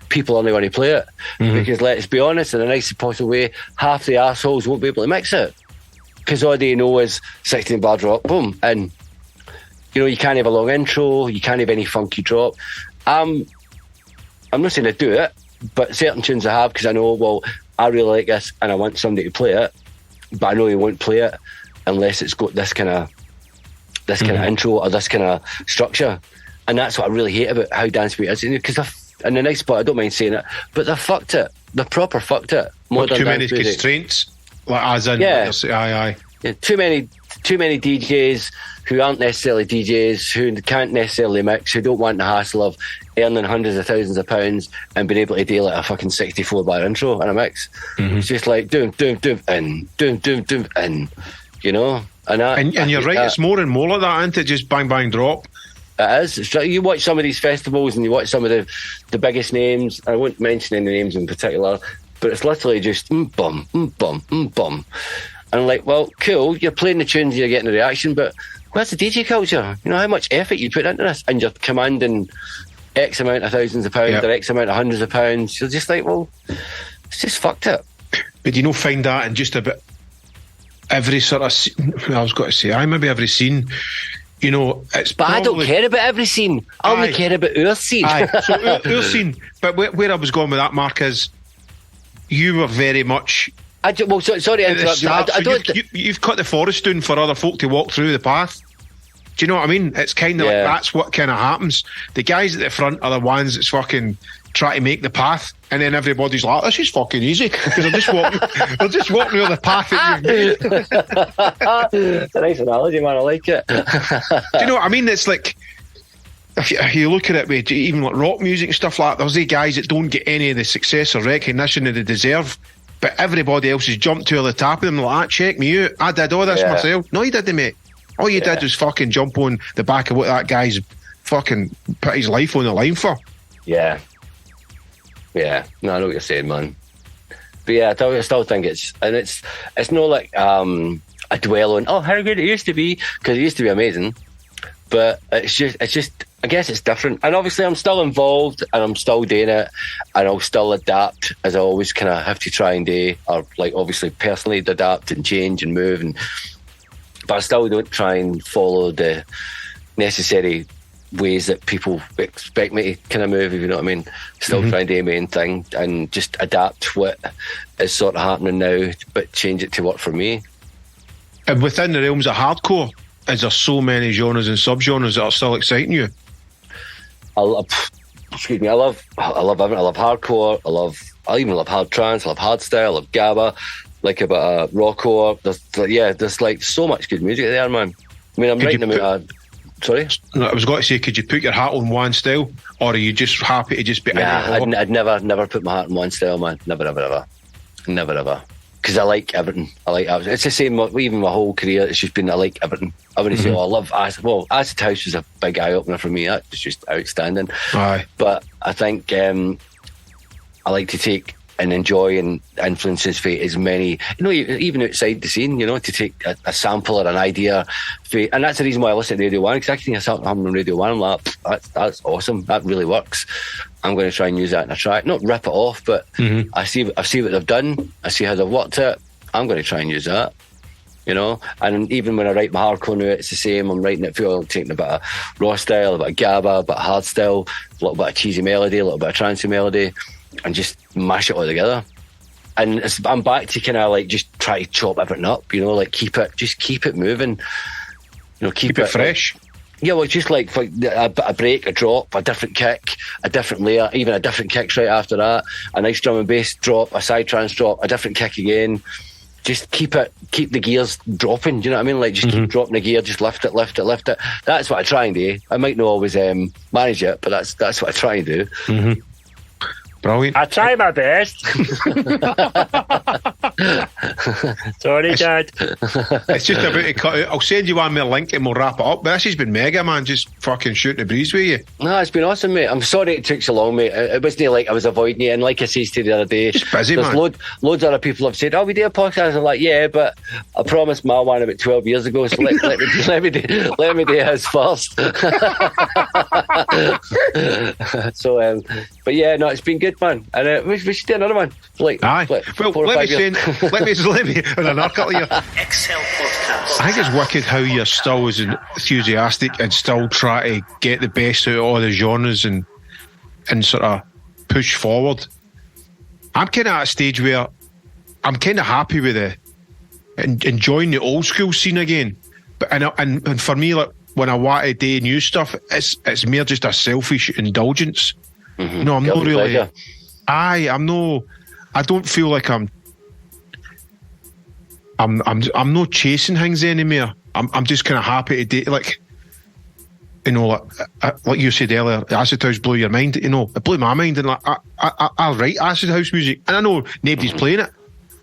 people aren't going to play it. Because let's be honest, in a nice possible way, half the arseholes won't be able to mix it, because all they know is 16 bar drop, boom. And you know, you can't have a long intro, you can't have any funky drop. I'm not saying I do it, but certain tunes I have, because I know, well, I really like this and I want somebody to play it, but I know he won't play it unless it's got this kind of intro or this kind of structure. And that's what I really hate about how dance music is, because in a nice spot. I don't mind saying it, but they fucked it. They proper fucked it. Too many constraints, like as in, aye. Yeah, too many DJs who aren't necessarily DJs, who can't necessarily mix, who don't want the hassle of earning hundreds of thousands of pounds and being able to do like a fucking 64-bar intro in a mix. It's just like doom, and doom, and you know. And you're right, it's more and more like that, isn't it? Just bang, bang, drop. It is. It's like, you watch some of these festivals and you watch some of the biggest names. I won't mention any names in particular, but it's literally just bum. And I'm like, well, cool, you're playing the tunes and you're getting a reaction, but where's the DJ culture? You know, how much effort you put into this, and you're commanding X amount of thousands of pounds or X amount of hundreds of pounds. You're just like, well, it's just fucked up. But you know, find that in just about every sort of, I was going to say, maybe every scene, you know, it's. But I don't care about every scene. I only care about our scene. So our scene. But where I was going with that, Mark, is you were very much. Sorry to interrupt you. You've cut the forest down for other folk to walk through the path. Do you know what I mean? It's kind of like that's what kind of happens. The guys at the front are the ones that's fucking try to make the path, and then everybody's like, "This is fucking easy," because they're just walking over the path that you've made. It's a nice analogy, man. I like it. Do you know what I mean? It's like if you look at it with even like rock music and stuff like that, there's these guys that don't get any of the success or recognition that they deserve. But everybody else has jumped to the top of them like, check me out, I did all this myself. No, you didn't, mate. All you did was fucking jump on the back of what that guy's fucking put his life on the line for. Yeah. No, I know what you're saying, man. But yeah, I still think it's not like I dwell on, how good it used to be, because it used to be amazing. But it's just I guess it's different, and obviously I'm still involved and I'm still doing it, and I'll still adapt as I always kind of have to try and do, or like obviously personally adapt and change and move, but I still don't try and follow the necessary ways that people expect me to kind of move, if you know what I mean. Still try and do my own thing and just adapt what is sort of happening now, but change it to work for me. And within the realms of hardcore, is there so many genres and sub-genres that are still exciting you? I love everything. I love hardcore. I even love hard trance. I love hardstyle. I love gabba. Like a bit of rockcore. There's like so much good music there, man. I mean, I'm writing them out. Sorry? No, I was going to say, could you put your hat on one style, or are you just happy to just be? I'd never put my hat on one style, man. Never ever. Because I like everything. It's the same. Even my whole career, it's just been I like everything. I wouldn't say, I love acid. Well, Acid House was a big eye opener for me. That was just outstanding. Aye. But I think I like to take and enjoy and influences for as many, even outside the scene, to take a sample or an idea. And that's the reason why I listen to Radio 1, because I can hear something happening on Radio 1, I'm like, that's awesome, that really works. I'm going to try and use that in a track. Not rip it off, but I see what they've done, I see how they've worked it, I'm going to try and use that. And even when I write my hardcore now, it's the same. I'm writing it for taking a bit of raw style, a bit of gabba, a bit of hard style, a little bit of cheesy melody, a little bit of trancey melody, and just mash it all together. And I'm back to kind of like just try to chop everything up, like keep it moving, keep it fresh. Just like a break, a drop, a different kick, a different layer, even a different kick right after that, a nice drum and bass drop, a side trance drop, a different kick again. Just keep the gears dropping. Do you know what I mean? Like just keep dropping the gear, just lift it. That's what I try and do. I might not always manage it, but that's what I try and do. Brilliant. I try my best. Sorry, Dad. It's just about to cut out. I'll send you one more link and we'll wrap it up. But this has been mega, man. Just fucking shooting the breeze with you. No, it's been awesome, mate. I'm sorry it took so long, mate. It wasn't like I was avoiding you. And like I said to you the other day, just busy, there's man. Loads of other people have said, we do a podcast. I'm like, yeah, but I promised my one about 12 years ago, so let me do his first. So, but yeah, no, it's been good, man. And we should do another one. Aye. Well, let me in another couple of years. Excel Podcast. I think it's wicked how you're still as enthusiastic and still try to get the best out of all the genres and sort of push forward. I'm kind of at a stage where I'm kind of happy with enjoying the old school scene again. But and for me, like when I want to do new stuff, it's more just a selfish indulgence. No, I'm not really. Pleasure. I'm no. I don't feel like I'm not chasing things anymore. I'm just kind of happy to do, like, you know, like you said earlier, Acid House blew your mind. You know, it blew my mind, and like I write Acid House music, and I know nobody's playing it,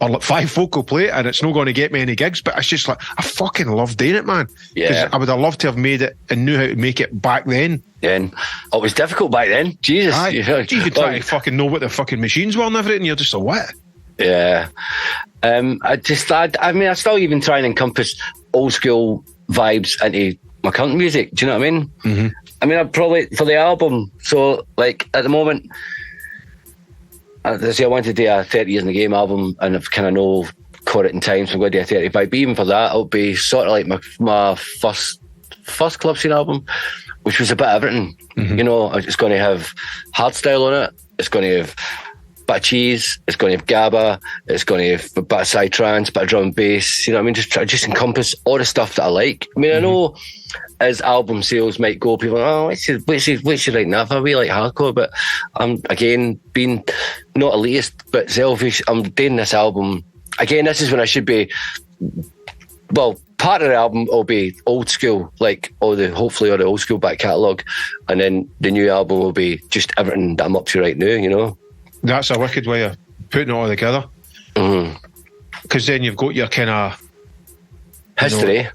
or like 5 folk will play it, and it's not going to get me any gigs. But it's just like, I fucking love doing it, man. Yeah, I would have loved to have made it and knew how to make it back then. Then it was difficult back then. Jesus, You could try to fucking know what the fucking machines were and everything. You're just like, what? Yeah. I mean, I still even try and encompass old school vibes into my current music. Do you know what I mean? Mm-hmm. I mean, I'd probably, for the album, so like at the moment, I wanted to do a 30 Years in the Game album, and I've kind of know caught it in time, so I'm going to do a 35. But even for that, it'll be sort of like my first club scene album, which was a bit of everything. Mm-hmm. You know, it's going to have hardstyle on it, it's going to have bit of cheese, it's going to have gabba, it's going to have a bit of psytrance, a bit of drum and bass, you know what I mean? Just encompass all the stuff that I like. I mean, I know as album sales might go, people are like, oh, what's he writing that for? We like hardcore, but I'm, again, being not elitist, but selfish, I'm doing this album. Again, this is when I should be, well, part of the album will be old school, like hopefully all the old school back catalogue, and then the new album will be just everything that I'm up to right now, you know? That's a wicked way of putting it all together. Because then you've got your kind of history,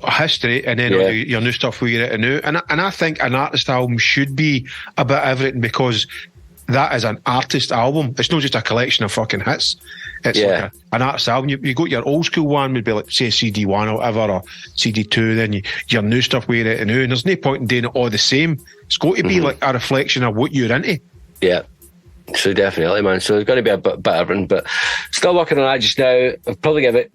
and then all your new stuff we get new. And I think an artist album should be a bit of everything, because that is an artist album. It's not just a collection of fucking hits. It's like an artist album. You got your old school one, would be like, say, CD1 or whatever, or CD2. Then your new stuff we get new. And there's no point in doing it all the same. It's got to be like a reflection of what you're into. Yeah. So definitely, man. So there's going to be a bit of everything, but still working on that just now. I've probably give it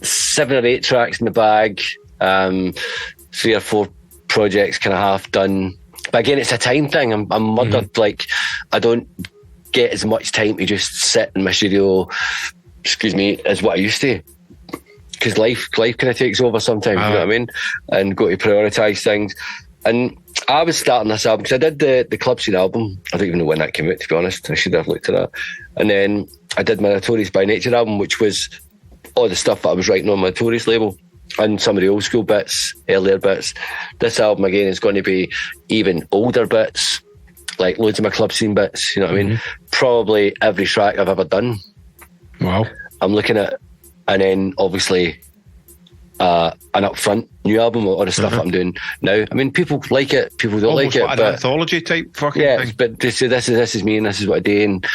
7 or 8 tracks in the bag, 3 or 4 projects kind of half done. But again, it's a time thing. I'm murdered. Like, I don't get as much time to just sit in my studio, as what I used to. Because life kind of takes over sometimes, you know what I mean? And got to prioritise things. And I was starting this album because I did the Club Scene album. I don't even know when that came out, to be honest. I should have looked at that. And then I did my Notorious by Nature album, which was all the stuff that I was writing on my Notorious label and some of the old school bits, earlier bits. This album, again, is going to be even older bits, like loads of my Club Scene bits, you know what I mean? Probably every track I've ever done. Wow. I'm looking at, and then obviously an upfront new album or the stuff that I'm doing now. I mean, people like it, people don't almost like it, like but an anthology type fucking thing. But this is me, and this is what I do. And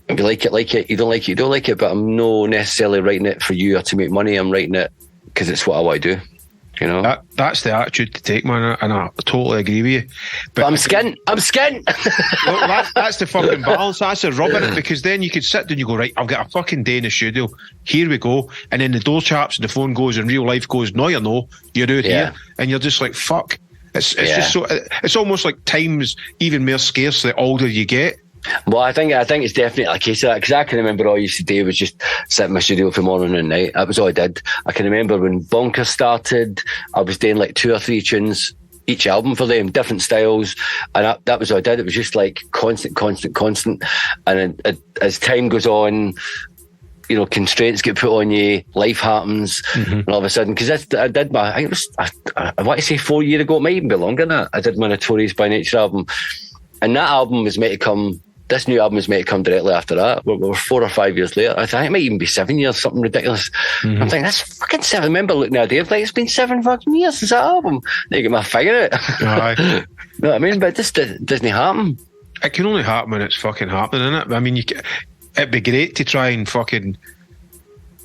if you like it. You don't like it, you don't like it. But I'm not necessarily writing it for you or to make money. I'm writing it because it's what I want to do. You know, that's the attitude to take, man, and I totally agree with you. But I'm skint. Well, that's the fucking balance. That's the rub in it, because then you could sit down and you go, right, I've got a fucking day in the studio. Here we go. And then the door chaps and the phone goes and real life goes, no, you're out here. And you're just like, fuck. It's just so, it's almost like time's even more scarce the older you get. Well, I think it's definitely a case of that, because I can remember all I used to do was just sit in my studio for morning and night. That was all I did. I can remember when Bonkers started, I was doing like 2 or 3 tunes each album for them, different styles, and that was all I did. It was just like constant. And as time goes on, you know, constraints get put on you, life happens, and all of a sudden, because I want to say 4 years ago, it might even be longer than that, I did my Notorious by Nature album, and that album was meant to come. This new album is meant to come directly after that. We're 4 or 5 years later. I think it might even be 7 years, something ridiculous. I'm thinking, that's fucking 7. I remember looking at it, like, it's been 7 fucking years since that album. Then you get my figure out. Aye. You know what I mean? But this doesn't happen. It can only happen when it's fucking happening, innit? I mean, it'd be great to try and fucking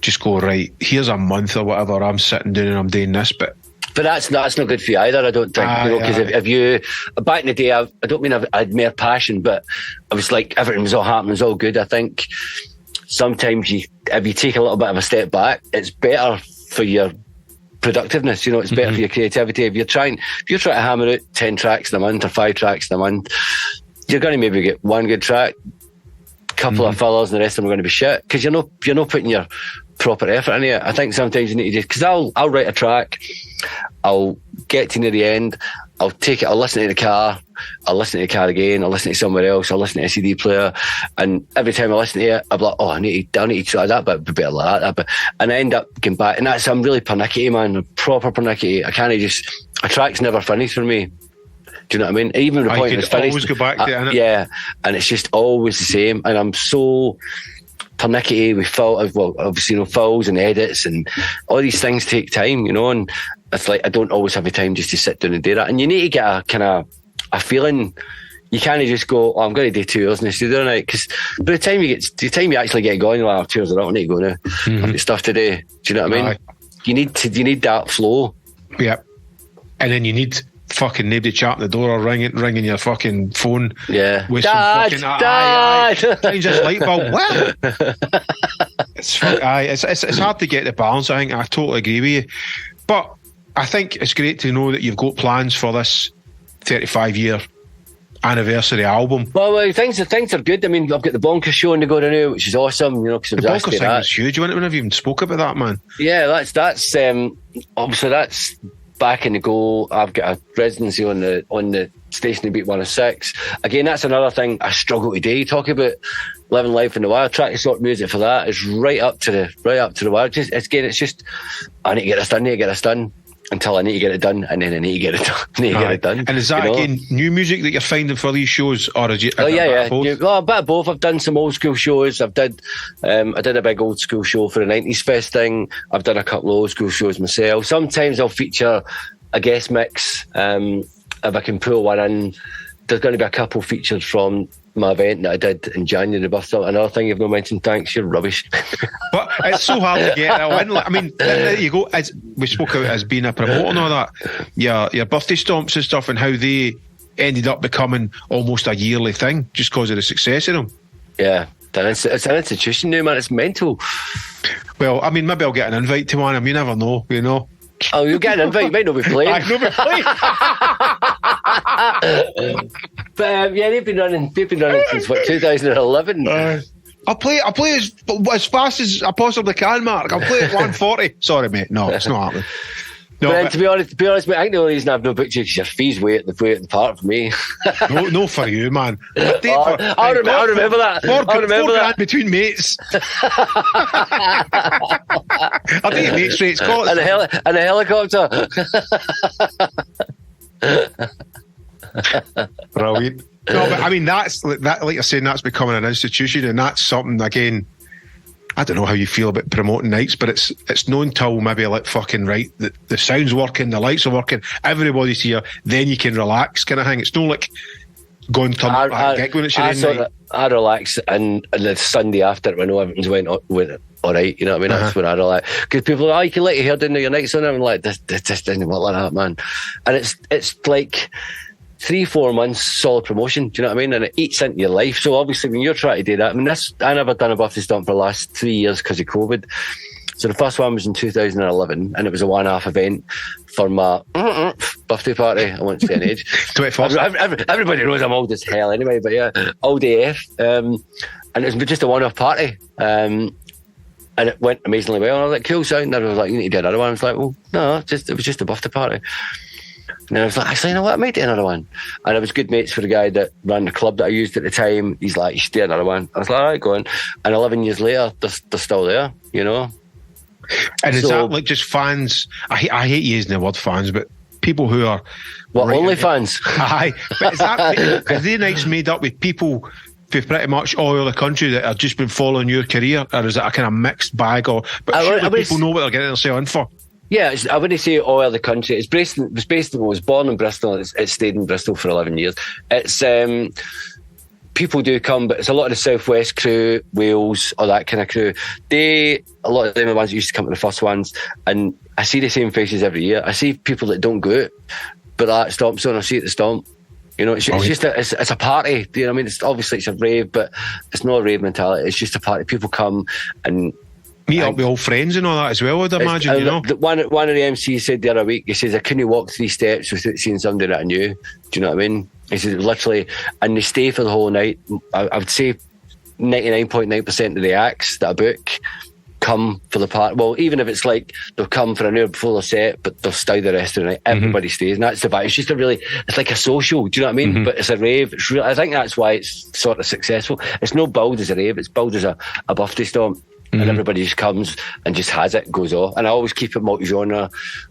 just go, right, here's a month or whatever, I'm sitting down and I'm doing this, but that's not good for you either, I don't think. Because if you, back in the day, I don't mean I had more passion, but I was like, everything was all happening, it was all good. I think sometimes if you take a little bit of a step back, it's better for your productiveness, you know, it's better for your creativity. If you're trying to hammer out 10 tracks in a month or 5 tracks in a month, you're going to maybe get one good track, couple of fillers, and the rest of them are going to be shit, because you're not putting your proper effort in it. I think sometimes you need to, because I'll write a track, I'll get to near the end, I'll take it, I'll listen to the car, I'll listen to the car again, I'll listen to somewhere else, I'll listen to a CD player, and every time I listen to it, I'm like, oh, I need to try that bit, be better like that bit. And I end up getting back, and I'm really pernickety, man, proper pernickety. I can't just, a track's never finished for me. Do you know what I mean? Even the point it's finished. Always go back to it, innit? Yeah, and it's just always the same, and I'm so pernickety with obviously, fills and edits, and all these things take time, and it's like I don't always have the time just to sit down and do that. And you need to get a kind of a feeling. You can't just go, oh, I'm going to do 2 hours in the studio tonight, because by the time you actually get going, you're like, 2 hours, I don't need to go now. I've got stuff to do. Do you know what I mean? You need that flow. Yeah, and then you need fucking nobody chatting the door or ringing your fucking phone. Yeah, with Dad, some fucking Dad. Change this light bulb. What? It's hard to get the balance. I think I totally agree with you, but I think it's great to know that you've got plans for this 35-year anniversary album. Well, things are good. I mean, I've got the Bonkers show on the go now, which is awesome. Because the Bonkers thing was huge. You wouldn't have even spoke about that, man. Yeah, that's obviously that's back in the go. I've got a residency on the station of Beat 106. Again, that's another thing I struggle today. You talk about living life in the wild. Trying to sort music for that is right up to the wild. It's just I need to get this done. Until I need to get it done, and then I need to get it done. And is that again new music that you're finding for these shows, or is it? Oh yeah. Well, a bit of both. I've done some old school shows. I did a big old school show for the 90s Fest thing. I've done a couple of old school shows myself. Sometimes I'll feature a guest mix if I can pull one in. There's going to be a couple featured from my event that I did in January, the birthday. Another thing you've not mentioned, thanks, you're rubbish. But it's so hard to get that win. I mean, there you go. As we spoke about as being a promoter and all that, your birthday stomps and stuff, and how they ended up becoming almost a yearly thing just because of the success of them. Yeah, it's an institution now, man. It's mental. Well, I mean, maybe I'll get an invite to one of them. You never know, Oh, you'll get an invite. You might not be playing. I've not been playing. But yeah, they've been running since 2011. I'll play as fast as I possibly can, Mark. I'll play at 140. Sorry, mate. No, it's not happening. No, but to be honest, mate, I think the only reason I've no booked you is your fees way at the park for me. no, for you, man. I remember that. $4 grand between mates. I'll take your mates rates, and a helicopter. Brilliant. No, but I mean that's that. Like you're saying, that's becoming an institution, and that's something again. I don't know how you feel about promoting nights, but it's known till maybe like fucking right. The sound's working, the lights are working, everybody's here. Then you can relax, kind of thing. It's not like going to a gig when it's your own night. I relax, and the Sunday after when everything's went all right. You know what I mean? That's when I relax, because people are you can let your hair down to your nights on. I'm like, this doesn't work like that, man. And it's like 3-4 months solid promotion, do you know what I mean? And it eats into your life. So obviously when you're trying to do that, I mean, I never done a birthday stomp for the last 3 years because of COVID. So the first one was in 2011, and it was a one-half event for my birthday party. I won't say an age. 21st. Everybody knows I'm old as hell anyway, but yeah, old AF. And it was just a one-off party. And it went amazingly well. And I was like, cool sound. And I was like, you need to do another one. I was like, well, no, it was just a birthday party. And I was like, actually, you know what? I might do another one. And I was good mates for the guy that ran the club that I used at the time. He's like, you should do another one. I was like, all right, go on. And 11 years later, they're still there, And is that like just fans? I hate using the word fans, but people who are... only fans? Aye. But are they nights made up with people for pretty much all over the country that have just been following your career? Or is it a kind of mixed bag? But people know what they're getting themselves in for? Yeah, I wouldn't say all over the country. It was born in Bristol. It stayed in Bristol for 11 years. It's people do come, but it's a lot of the Southwest crew, Wales, all that kind of crew. A lot of them are the ones that used to come to the first ones, and I see the same faces every year. I see people that don't go out, but that stomps on. I see it at the stomp. It's just a party. You know what I mean? It's obviously it's a rave, but it's not a rave mentality. It's just a party. People come and meet up with old friends and all that as well, I'd imagine, One of the MCs said the other week, he says, I couldn't walk 3 steps without seeing somebody that I knew. Do you know what I mean? He says, literally, and they stay for the whole night. I would say 99.9% of the acts that I book come for the part. Well, even if it's like they'll come for an hour before the set, but they'll stay the rest of the night. Everybody stays, and that's the vibe. It's just it's like a social. Do you know what I mean? But it's a rave. It's real. I think that's why it's sort of successful. It's no billed as a rave. It's billed as a birthday stomp. And everybody just comes and just has it, goes off. And I always keep it multi-genre,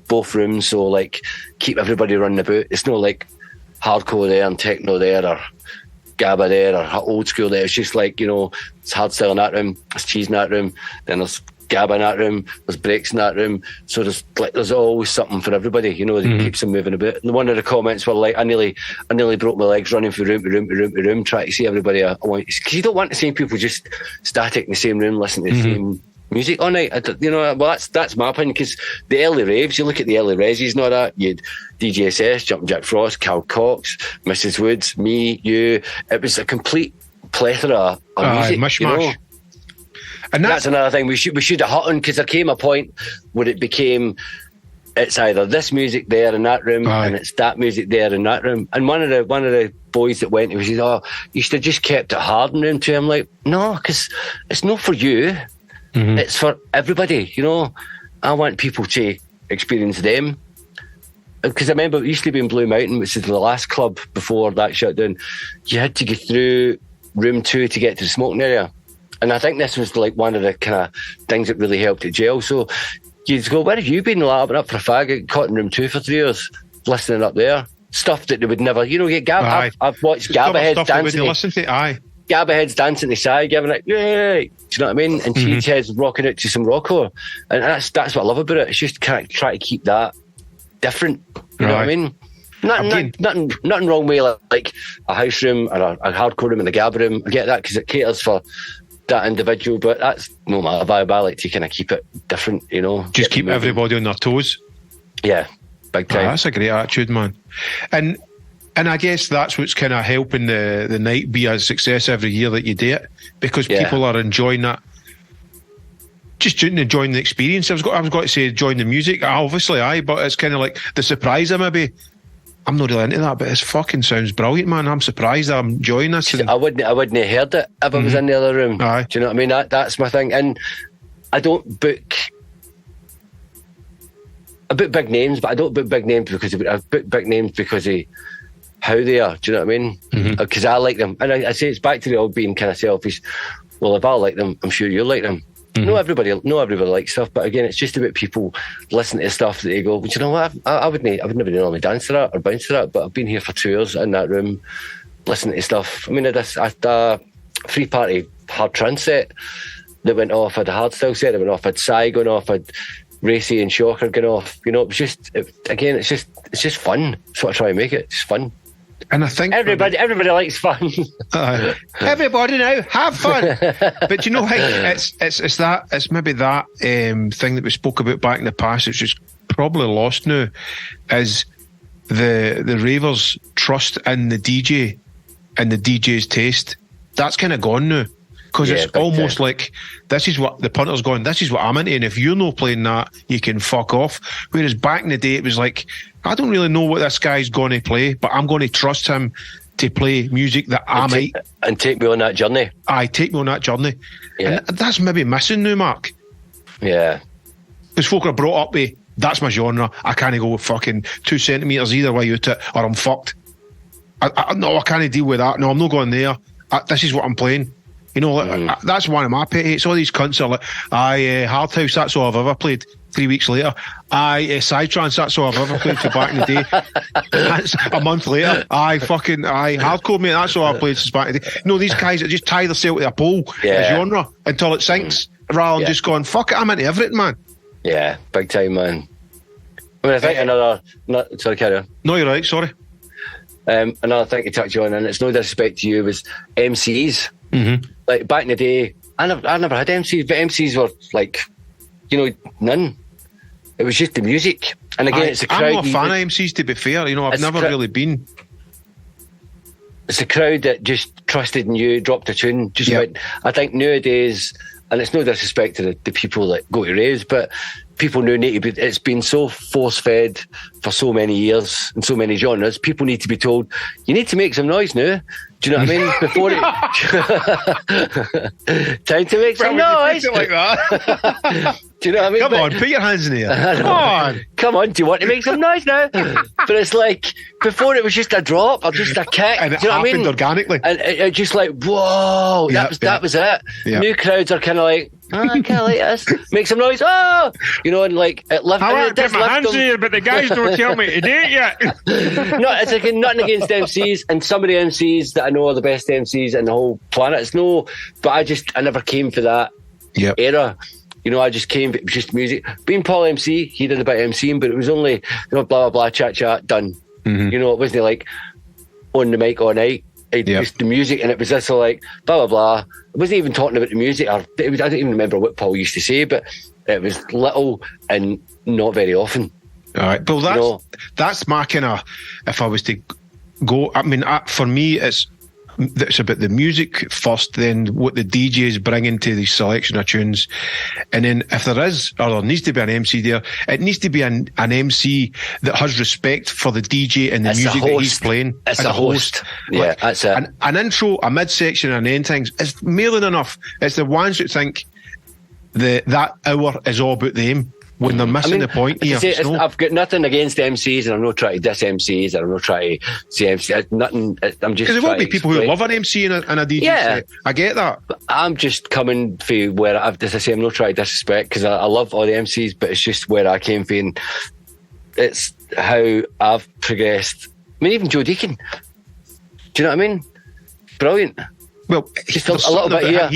both rooms, so like keep everybody running about. It's not like hardcore there and techno there, or Gabba there, or old school there. It's just like, it's hardstyle in that room, there's cheese in that room, then there's Gabba in that room, there's breaks in that room. So there's always something for everybody, that keeps them moving about. And one of the comments were like, I nearly broke my legs running from room to room to room to room, trying to see everybody. Because you don't want to see people just static in the same room, listening to the same music all night. Well, that's my opinion, because the early raves, you look at the early resis and all that, you had DJSS, Jumpin' Jack Frost, Cal Cox, Mrs. Woods, me, you. It was a complete plethora of music. Mishmash. And that's another thing we should have hit on, because there came a point where it became, it's either this music there in that room, and it's that music there in that room. And one of the boys that went, he said, "Oh, you should have just kept it hard in room 2." I'm like, no, because it's not for you. It's for everybody. I want people to experience them. Because I remember it used to be in Blue Mountain, which is the last club before that shut down. You had to go through room 2 to get to the smoking area. And I think this was like one of the kind of things that really helped at jail. So you'd go, where have you been? I've been up for a fag, caught in room 2 for 3 years, listening up there. Stuff that they would never, get Gabba. I've watched Gabba heads dancing. Gabba heads dancing to Psy, giving it, yay! Do you know what I mean? And Cheese heads rocking out to some rockcore. And that's what I love about it. It's just kind of try to keep that different. You know what I mean? Nothing wrong with like a house room or a hardcore room in the Gabba room. I get that, because it caters for that individual, but that's no matter vibe. I like to kind of keep it different, Just keep everybody on their toes. Yeah, big time. That's a great attitude, man. And I guess that's what's kind of helping the night be a success every year that you do it, because people are enjoying that. Just enjoying the experience. I was going to say enjoying the music, obviously, but it's kind of like the surprise. Maybe I'm not really into that, but it fucking sounds brilliant, man. I'm surprised I'm enjoying this. I wouldn't have heard it if I was in the other room. Do you know what I mean? That's my thing. And I don't book. I book big names, but I don't book big names because I book big names because of how they are. Do you know what I mean? Because I like them, and I say it's back to the old being kind of selfish. Well, if I like them, I'm sure you'll like them. No, everybody likes stuff, but again, it's just about people listening to stuff that they go, but you know what? I would never normally dance to that or bounce to that, but I've been here for 2 years in that room listening to stuff. I mean, a free party hard trance set that went off, had a hardstyle set that went off, had Psy going off, had Racy and Shocker going off. It was just it's just fun. That's what I try and make it. It's fun. And I think everybody likes fun. Everybody now have fun. But you know, it's maybe that thing that we spoke about back in the past, which is probably lost now, is the ravers' trust in the DJ and the DJ's taste. That's kind of gone now. Because it's almost like, this is what the punter's going, this is what I'm into, and if you're not playing that, you can fuck off. Whereas back in the day, it was like, I don't really know what this guy's going to play, but I'm going to trust him to play music that I might. And take me on that journey. Take me on that journey. Yeah. And that's maybe missing now, Mark. Yeah. Because folk are brought up with, that's my genre, I can't go with fucking 2 centimetres either way out it, or I'm fucked. No, I can't deal with that. No, I'm not going there. This is what I'm playing. That's one of my pet hates. All these cunts are like, Hard House, that's all I've ever played. 3 weeks later, Psytrance, that's all I've ever played till back in the day. That's a month later, Hardcore, mate, that's all I've played since back in the day. No, these guys that just tie themselves to a pole, a genre, until it sinks, rather than just going, fuck it, I'm into everything, man. Yeah, big time, man. I mean, I think sorry, carry on. No, you're right, sorry. Another thing to touch on, and it's no disrespect to you, was MCs. Like back in the day, I never had MCs, but MCs were like, none. It was just the music. And again, it's a crowd. I'm not a fan of MCs, to be fair. I've never really been. It's a crowd that just trusted in you, dropped a tune. I think nowadays, and it's no disrespect to the people that go to raves, but people now need to be, it's been so force-fed for so many years and so many genres, people need to be told, you need to make some noise now. Do you know what I mean? Before it... Time to make some noise. Like that. Do you know what I mean? Come on, put your hands in the air. Come on. Come on, do you want to make some noise now? But it's like, before it was just a drop or just a kick. And it do you know what I happened mean? organically. And it just like, whoa, that was it. Yeah. New crowds are kind of like, I kind of like this. Make some noise. Oh! You know, and like, it lifts. I want to put my hands in here, but the guys don't tell me to do it yet. No, it's like nothing against MCs, and some of the MCs that I know are the best MCs in the whole planet. It's no, but I never came for that era. You know, I just came, it was just music. Being Paul MC, he did a bit of MCing, but it was only, you know, blah, blah, blah, chat, done. Mm-hmm. You know, it wasn't like on the mic all night. It was the music, and it was this like, blah, blah, blah. I wasn't even talking about the music, I don't even remember what Paul used to say, but it was little and not very often. All right. Well, that's my kind of, if I was to go, I mean, for me, it's about the music first, then what the DJs bring into the selection of tunes, and then if there is, or there needs to be an MC there, it needs to be an MC that has respect for the DJ and the music that he's playing. It's a host. Yeah, that's it. An intro, a midsection, and end things is more than enough. It's the ones that think that hour is all about them. When they're missing the point here. I've got nothing against MCs, and I'm not trying to diss MCs, and I'm not trying to say MCs. Nothing. I'm just. Because there will be people who love an MC and a DJ set. I get that. But I'm just coming for where as I say, I'm not trying to disrespect, because I love all the MCs, but it's just where I came from. It's how I've progressed. I mean, even Joe Deacon. Do you know what I mean? Brilliant. Well, just a little bit here.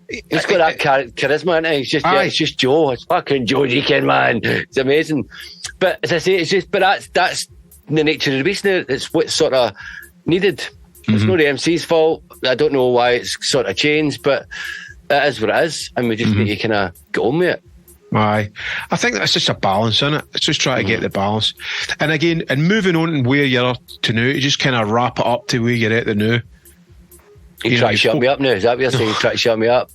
He's got that charisma, and it's just Joe. It's fucking Joe Deacon, man. It's amazing. But as I say, it's just, but that's the nature of the beast now. It's what's sort of needed. It's not the MC's fault. I don't know why it's sort of changed, but it is what it is, and we just need to kind of get on with it. Aye, I think that's just a balance, isn't it? It's just trying to get the balance. And again, and moving on and where you're to now, you just kind of wrap it up to where you're at the now. You try to shut me up now? Is that what you're saying? You try to shut me up?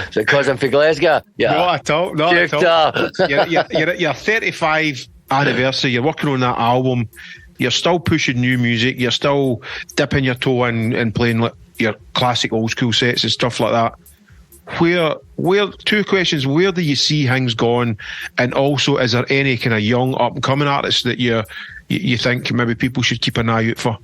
Is it because I'm from Glasgow? Yeah. Not at all. Not at all. You're at your 35 anniversary. You're working on that album. You're still pushing new music. You're still dipping your toe in and playing like your classic old school sets and stuff like that. Where? Two questions. Where do you see things going? And also, is there any kind of young up and coming artists that you think maybe people should keep an eye out for?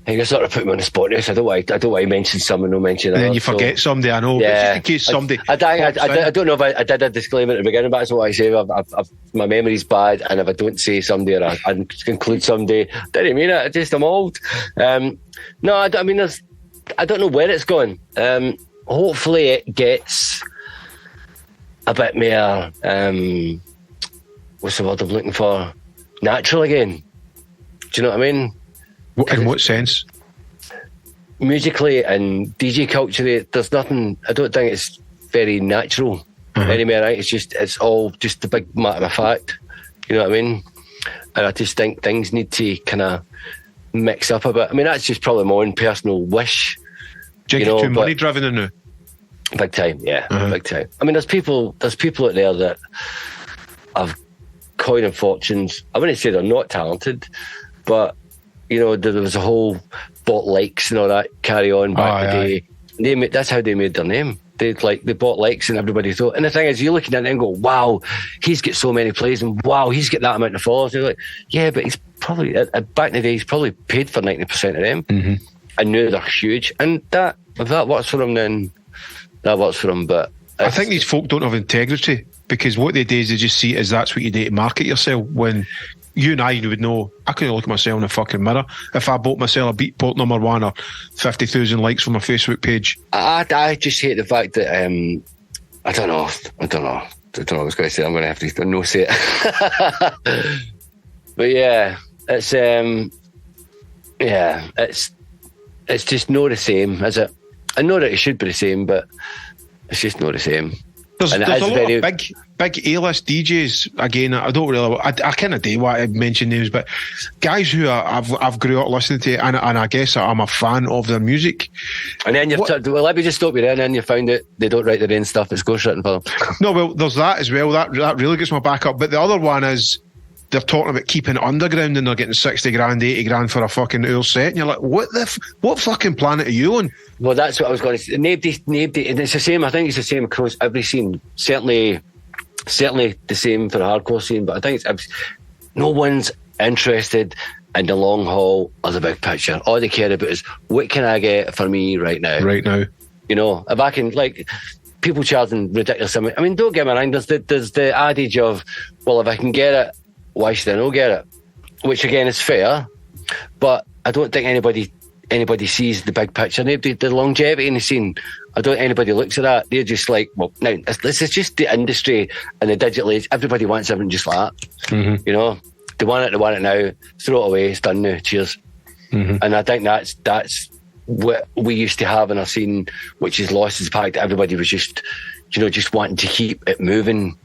You sort of put me on the spot now, so I don't want to mention someone, no mention others. Then you forget somebody, I know. Yeah. Just in case somebody... I don't know if I did a disclaimer at the beginning, but that's what I say. My memory's bad, and if I don't say somebody or I include somebody, I didn't mean it, I'm old. No, I don't know where it's going. Hopefully it gets a bit more, what's the word I'm looking for? Natural again. Do you know what I mean? In what sense? Musically and DJ culturally, there's nothing. I don't think it's very natural anymore. Right? It's all just a big matter of fact. You know what I mean? And I just think things need to kind of mix up a bit. I mean, that's just probably my own personal wish. Do you get too money driven in now? Big time, yeah, big time. I mean, there's people out there that have coin fortunes. I wouldn't say they're not talented, but you know, there was a whole bought likes and all that carry on back in the day. That's how they made their name. They bought likes and everybody thought. And the thing is, you're looking at it and go, wow, he's got so many plays, and wow, he's got that amount of followers. They're like, yeah, but he's probably back in the day, he's probably paid for 90% of them, and now they're huge. And if that works for him, then that works for him. But I think these folk don't have integrity, because what they do is they just see it as that's what you do to market yourself. When you and I would know, I couldn't look at myself in the fucking mirror if I bought myself a Beatport #1 or 50,000 likes from my Facebook page. I just hate the fact that I don't know what I was going to say. I'm going to have to no say it. But yeah, it's just not the same, is it? I know that it should be the same, but it's just not the same. There's And a it is lot very- of big A-list DJs. Again, I don't really. I kind of do want to mention names, but guys who I've grew up listening to, and I guess I'm a fan of their music. And then well, let me just stop you there. And then you find out they don't write their own stuff. It's ghostwritten for them. No, well, there's that as well. That really gets my back up. But the other one is they're talking about keeping it underground and they're getting 60 grand, 80 grand for a fucking hour set. And you're like, what fucking planet are you on? Well, that's what I was going to say. Nobody, and it's the same. I think it's the same across every scene. Certainly the same for the hardcore scene. But I think no one's interested in the long haul or the big picture. All they care about is what can I get for me right now. Right now, you know, if I can, like, people charging ridiculous amount. I mean, don't get me wrong. There's the adage of, well, if I can get it, why should I not get it? Which again is fair, but I don't think anybody sees the big picture. The longevity in the scene, I don't think anybody looks at that. They're just like, well, now this is just the industry and the digital age. Everybody wants everything just like that. Mm-hmm. You know, they want it now. Throw it away. It's done now. Cheers. Mm-hmm. And I think that's what we used to have in our scene, which is lost, is the fact that everybody was just wanting to keep it moving.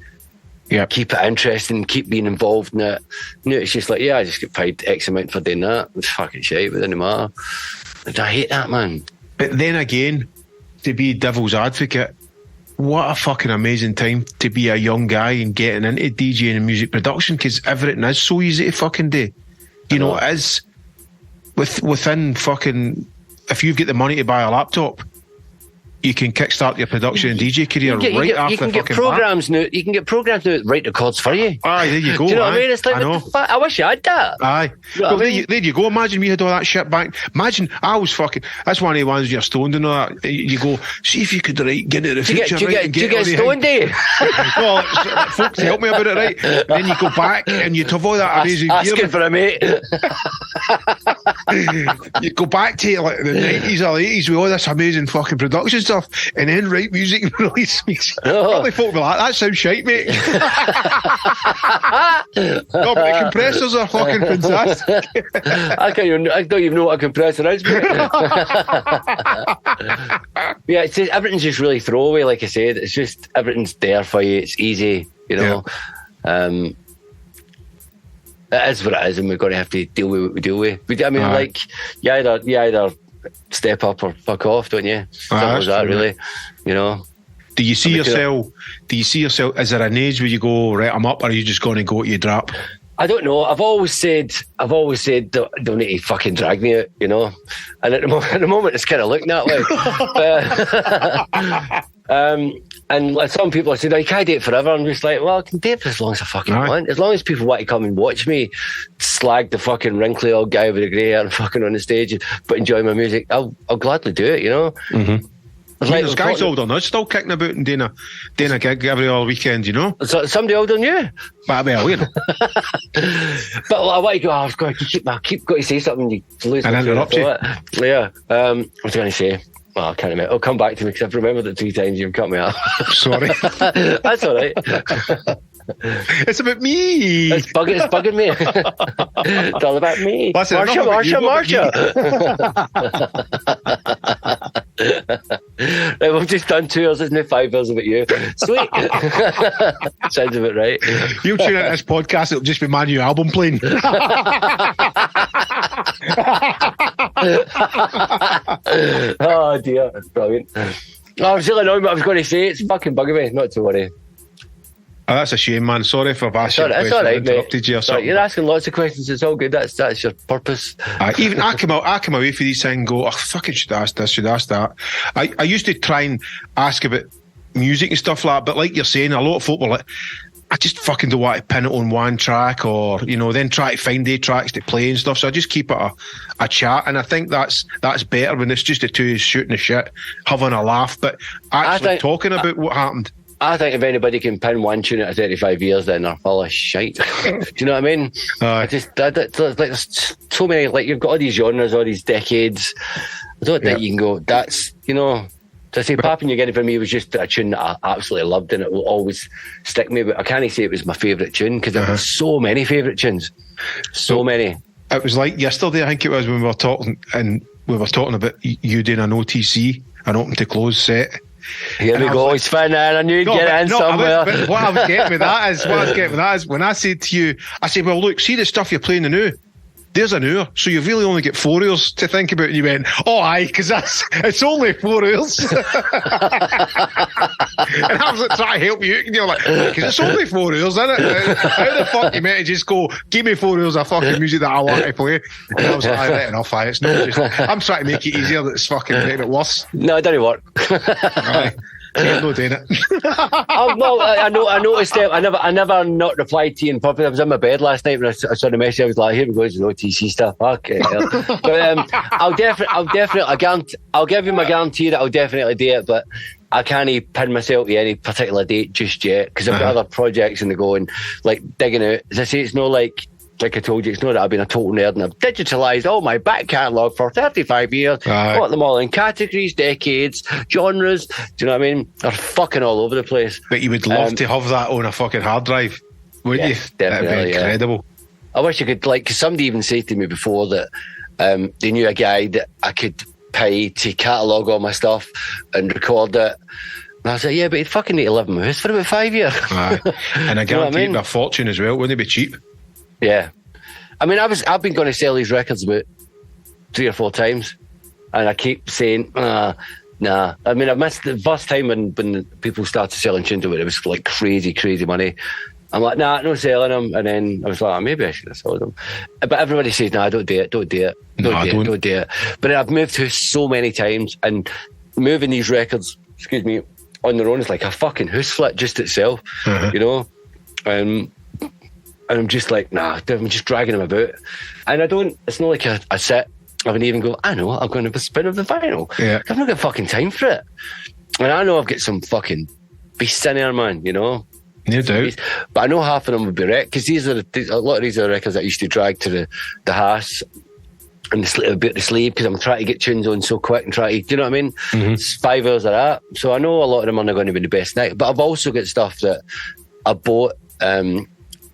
Yeah, keep it interesting, keep being involved in it. No, it's just like, yeah, I just get paid X amount for doing that. It's fucking shit, it doesn't matter. I hate that, man. But then again, to be devil's advocate, what a fucking amazing time to be a young guy and getting into DJing and music production, because everything is so easy to fucking do. You know, it is within fucking, if you've got the money to buy a laptop, you can kickstart your production and DJ career after you can get fucking programs now. You can get programs now that write records for you. Aye, there you go. Do you know what I mean? It's like, I know. what the fuck? I wish I had that. Aye. You know Well, what I mean? there you go. Imagine we had all that shit back. Imagine I was fucking. That's one of the ones you're stoned and all that. You go, see if you could get into the future. Do you get stoned, do you? Well, folks, help me about it, right? And then you go back and you'd have all that amazing Asking gear. for a mate. You go back to like the 90s or 80s with all this amazing fucking production stuff, and then write music and release music. Probably folk be like, that sounds shite, mate. No, but the compressors are fucking fantastic. I don't even know what a compressor is, mate. Yeah, it's just, everything's just really throwaway, like I said. It's just, everything's there for you. It's easy, you know. Yeah. It is what it is, and we're going to have to deal with what we deal with. I mean, like, you either step up or fuck off, don't you? Simple as that, really. You know. Do you see yourself? Is there an age where you go, right, I'm up, or are you just going to go to your drop? I don't know. I've always said don't need to fucking drag me out, you know. And at the moment, it's kind of looking that way. And like some people are saying, you can't do it forever. I'm just like, well, I can do it for as long as I fucking want. As long as people want to come and watch me slag the fucking wrinkly old guy with the grey hair and fucking on the stage, but enjoy my music, I'll gladly do it, you know. Mm-hmm. Like, there's guys older than us still kicking about and doing a gig every other weekend, you know. So, somebody older than you? Well, you know. But I want to go. I've got to say something. You lose. And interrupt you. Yeah. What was I going to say? Well, I can't remember. It'll come back to me because I've remembered it 3 times. You've cut me off. Sorry. That's all right. It's about me. It's bugging me. It's all about me. Marsha. Right, we've just done 2 hours, isn't it? 5 hours about you. Sweet. Sounds about right. You'll tune into this podcast, it'll just be my new album playing. Oh dear, brilliant. I was really annoyed what I was going to say. It's fucking bugging me. Not to worry. Oh, that's a shame, man. Sorry if I've asked you a question. It's all right, interrupted you or something. You're asking lots of questions. It's all good. That's your purpose. Even I come away for these things and go, fucking should ask this, should ask that. I used to try and ask about music and stuff like that, but like you're saying, a lot of folk were like, I just fucking don't want to pin it on one track, or, you know, then try to find 8 tracks to play and stuff. So I just keep it a chat, and I think that's better when it's just the two shooting the shit, having a laugh, but actually talking about what happened. I think if anybody can pin one tune at 35 years, then they're full of shite. Do you know what I mean? Like, there's so many, like, you've got all these genres, all these decades. I don't think you can go, that's, you know. To say Popping You're Getting For Me was just a tune that I absolutely loved, and it will always stick me. But I can't say it was my favourite tune, because there were so many favourite tunes. So many. It was like yesterday, I think it was, when we were talking about you doing an OTC, an open to close set. Here we go, it's fine, and I knew you'd get it in somewhere. But what I was getting with that is, when I said to you, I said, well, look, see the stuff you're playing now? There's an hour, so you've really only got 4 hours to think about. And you went, oh, aye, because it's only 4 hours. And I was like, trying to help you, and you're like, because it's only 4 hours, isn't it? How the fuck you meant to just go, give me 4 hours of fucking music that I want to play? And I was like, right enough, aye, it's not just, I'm trying to make it easier, that it's fucking making it worse. No, it didn't work. Aye. Yeah, no doing it. I noticed it. I never not replied to you in public. I was in my bed last night when I saw the message. I was like, here we go, there's no TC stuff. Okay. But I'll give you my guarantee that I'll definitely do it, but I can't pin myself to any particular date just yet, because I've got other projects in the going, like digging out. As I say, it's not like I told you, it's not that I've been a total nerd and I've digitalised all my back catalogue for 35 years, put them all in categories, decades, genres, do you know what I mean? They're fucking all over the place. But you would love to have that on a fucking hard drive, wouldn't you? Definitely, that'd be incredible. I wish I could, like, because somebody even said to me before that they knew a guy that I could pay to catalogue all my stuff and record it. And I was like, yeah, but he'd fucking need to live in my house for about 5 years. And I guarantee it'd be a fortune as well, wouldn't it be cheap? Yeah. I mean, I've been going to sell these records about 3 or 4 times, and I keep saying, nah. I mean, I missed the first time when people started selling tunes to it. It was like crazy money. I'm like, nah, no selling them. And then I was like, maybe I should have sold them. But everybody says, nah, don't do it. Don't do it. But I've moved house so many times, and moving these records, on their own is like a fucking house flip just itself, you know? And I'm just like, nah, I'm just dragging them about. And it's not like I sit, I would even go, I know, I'm going to have a spin of the vinyl. Yeah. I've not got fucking time for it. And I know I've got some fucking beasts in there, man, you know? No doubt. But I know half of them would be wrecked, because a lot of these are records that I used to drag to the house and a bit of the sleeve, because I'm trying to get tunes on so quick and try to, do you know what I mean? Mm-hmm. It's 5 hours of that. So I know a lot of them are not going to be the best night. But I've also got stuff that I bought,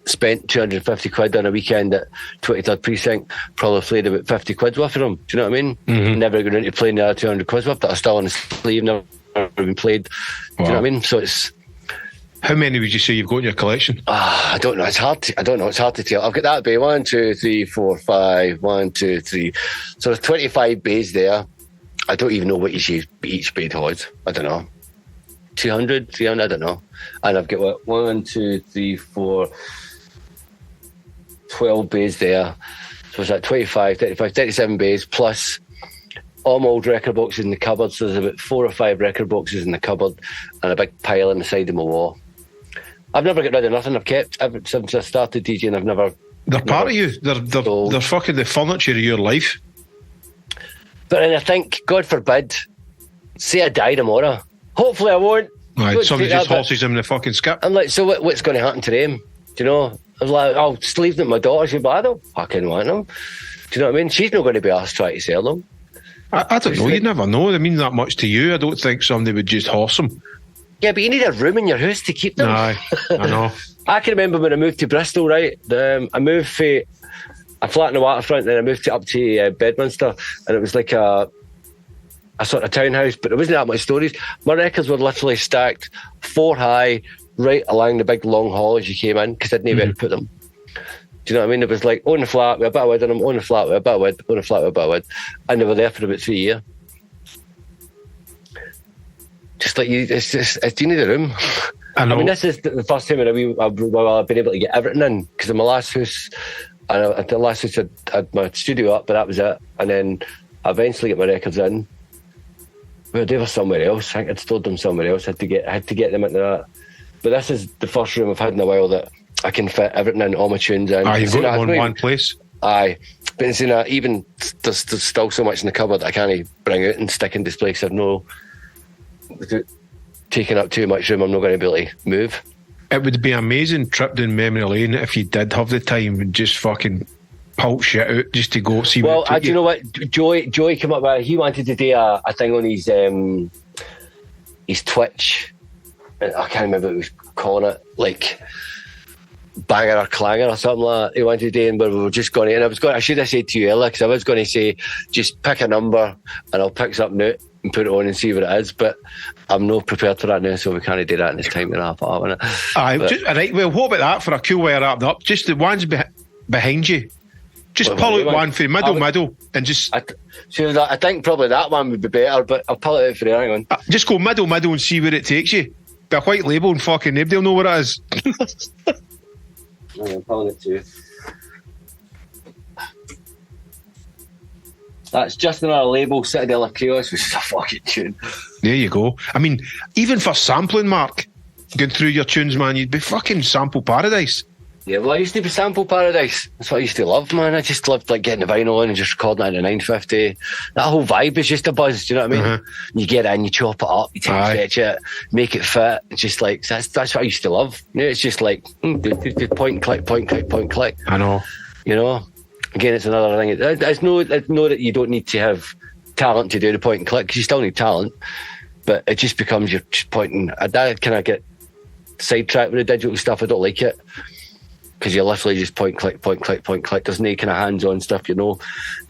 spent 250 quid on a weekend at 23rd Precinct, probably played about 50 quid worth of them. Do you know what I mean? Mm-hmm. Never going into playing the other 200 quid worth that are still on the sleeve, never been played. Do you know what I mean? So it's... How many would you say you've got in your collection? I don't know. It's hard to tell. I've got that bay. 1, 2, 3, 4, 5. 1, 2, 3. So there's 25 bays there. I don't even know what each bay holds. I don't know. 200, 300, I don't know. And I've got 1, 2, 3, 4... 12 bays there, so it's like 25, 35, 37 bays, plus all my old record boxes in the cupboard. So there's about 4 or 5 record boxes in the cupboard and a big pile on the side of my wall. I've never got rid of nothing. I've kept since I started DJing. I've never... They're part of you. They're fucking the furniture of your life. But then I think, God forbid, say I die tomorrow. Hopefully I won't. Right, somebody just horses them in the fucking skip. I'm like, so what's going to happen to them? Do you know? I was like, I'll just leave them at my daughter. She'd be like, I don't fucking want them. Do you know what I mean? She's not going to be asked trying to sell them. I don't know. You never know. They mean that much to you. I don't think somebody would just horse them. Yeah, but you need a room in your house to keep them. Aye, I know. I can remember when I moved to Bristol, right? I moved for a flat in the waterfront, and then I moved up to Bedminster, and it was like a sort of townhouse, but there wasn't that much stories. My records were literally stacked 4 high, right along the big long hall as you came in, because I didn't know where to put them. Do you know what I mean? It was like on the flat with a bit of wood on them, on the flat with a bit of wood, on the flat with a bit of wood, and they were there for about 3 years. Just like you, do you need a room? I mean, this is the first time I've been able to get everything in, because in my last house, at the last house I had my studio up, but that was it. And then I eventually get my records in. Well, they were somewhere else. I think I'd stored them somewhere else. I had to get them into that. But this is the first room I've had in a while that I can fit everything in, all my tunes in. You've got them on one place? Aye. But it's even there's still so much in the cupboard I can't bring out and stick in display, because I've no... taking up too much room, I'm not going to be able to move. It would be an amazing trip down memory lane if you did have the time and just fucking pulp shit out just to go see. Well, do you know what? Joey came up with, he wanted to do a thing on his Twitch. I can't remember what he was calling it, like Banger or Clanger or something like that. He wanted to do, and we were just going to, and I should have said to you earlier, because I was going to say, just pick a number and I'll pick something out, and put it on and see what it is. But I'm not prepared for that now, so we can't do that in this time to wrap it up. Right. Well, what about that for a cool way of wrapping up? Just the ones behind you. Just pull out one for the middle, and just. I think probably that one would be better, but I'll pull it out for you. Hang on. Just go middle, and see where it takes you. Be a white label and fucking nobody will know what it is. I'm pulling it too. That's just another label, Citadel of Chaos, which is a fucking tune. There you go. I mean, even for sampling, Mark, going through your tunes, man, you'd be fucking sample paradise. Yeah, well, I used to be sample paradise. That's what I used to love, man. I just loved like getting the vinyl on and just recording it in a 950. That whole vibe is just a buzz. Do you know what I mean? You get it in, you chop it up, you fetch it, make it fit. It's just like that's what I used to love. You know, it's just like point and click, point click, point click. I know. You know. Again, it's another thing. It's no that you don't need to have talent to do the point and click, because you still need talent, but it just becomes you're just pointing. I kind of get sidetracked with the digital stuff. I don't like it, because you're literally just point click, point click, point click. There's no kind of hands-on stuff, you know,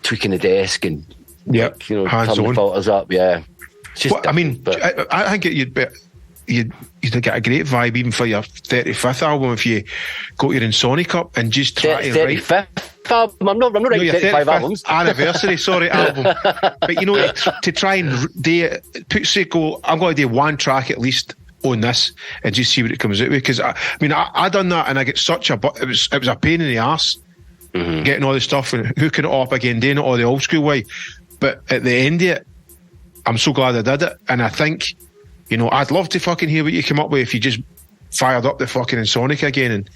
tweaking the desk and like, you know, hands-on. turning the filters up. Yeah, it's just I mean, I think you'd get a great vibe even for your 35th album if you go to your Insonic up and just try to write. 35th album? I'm not writing 35 albums. Anniversary, sorry, album. But you know, to try and go, I'm going to do one track at least on this and just see what it comes out with. Because I done that and I get such it was a pain in the arse getting all the stuff and hooking it up again, doing it all the old school way. But at the end of it, I'm so glad I did it. And I think, you know, I'd love to fucking hear what you come up with if you just fired up the fucking Insonic again and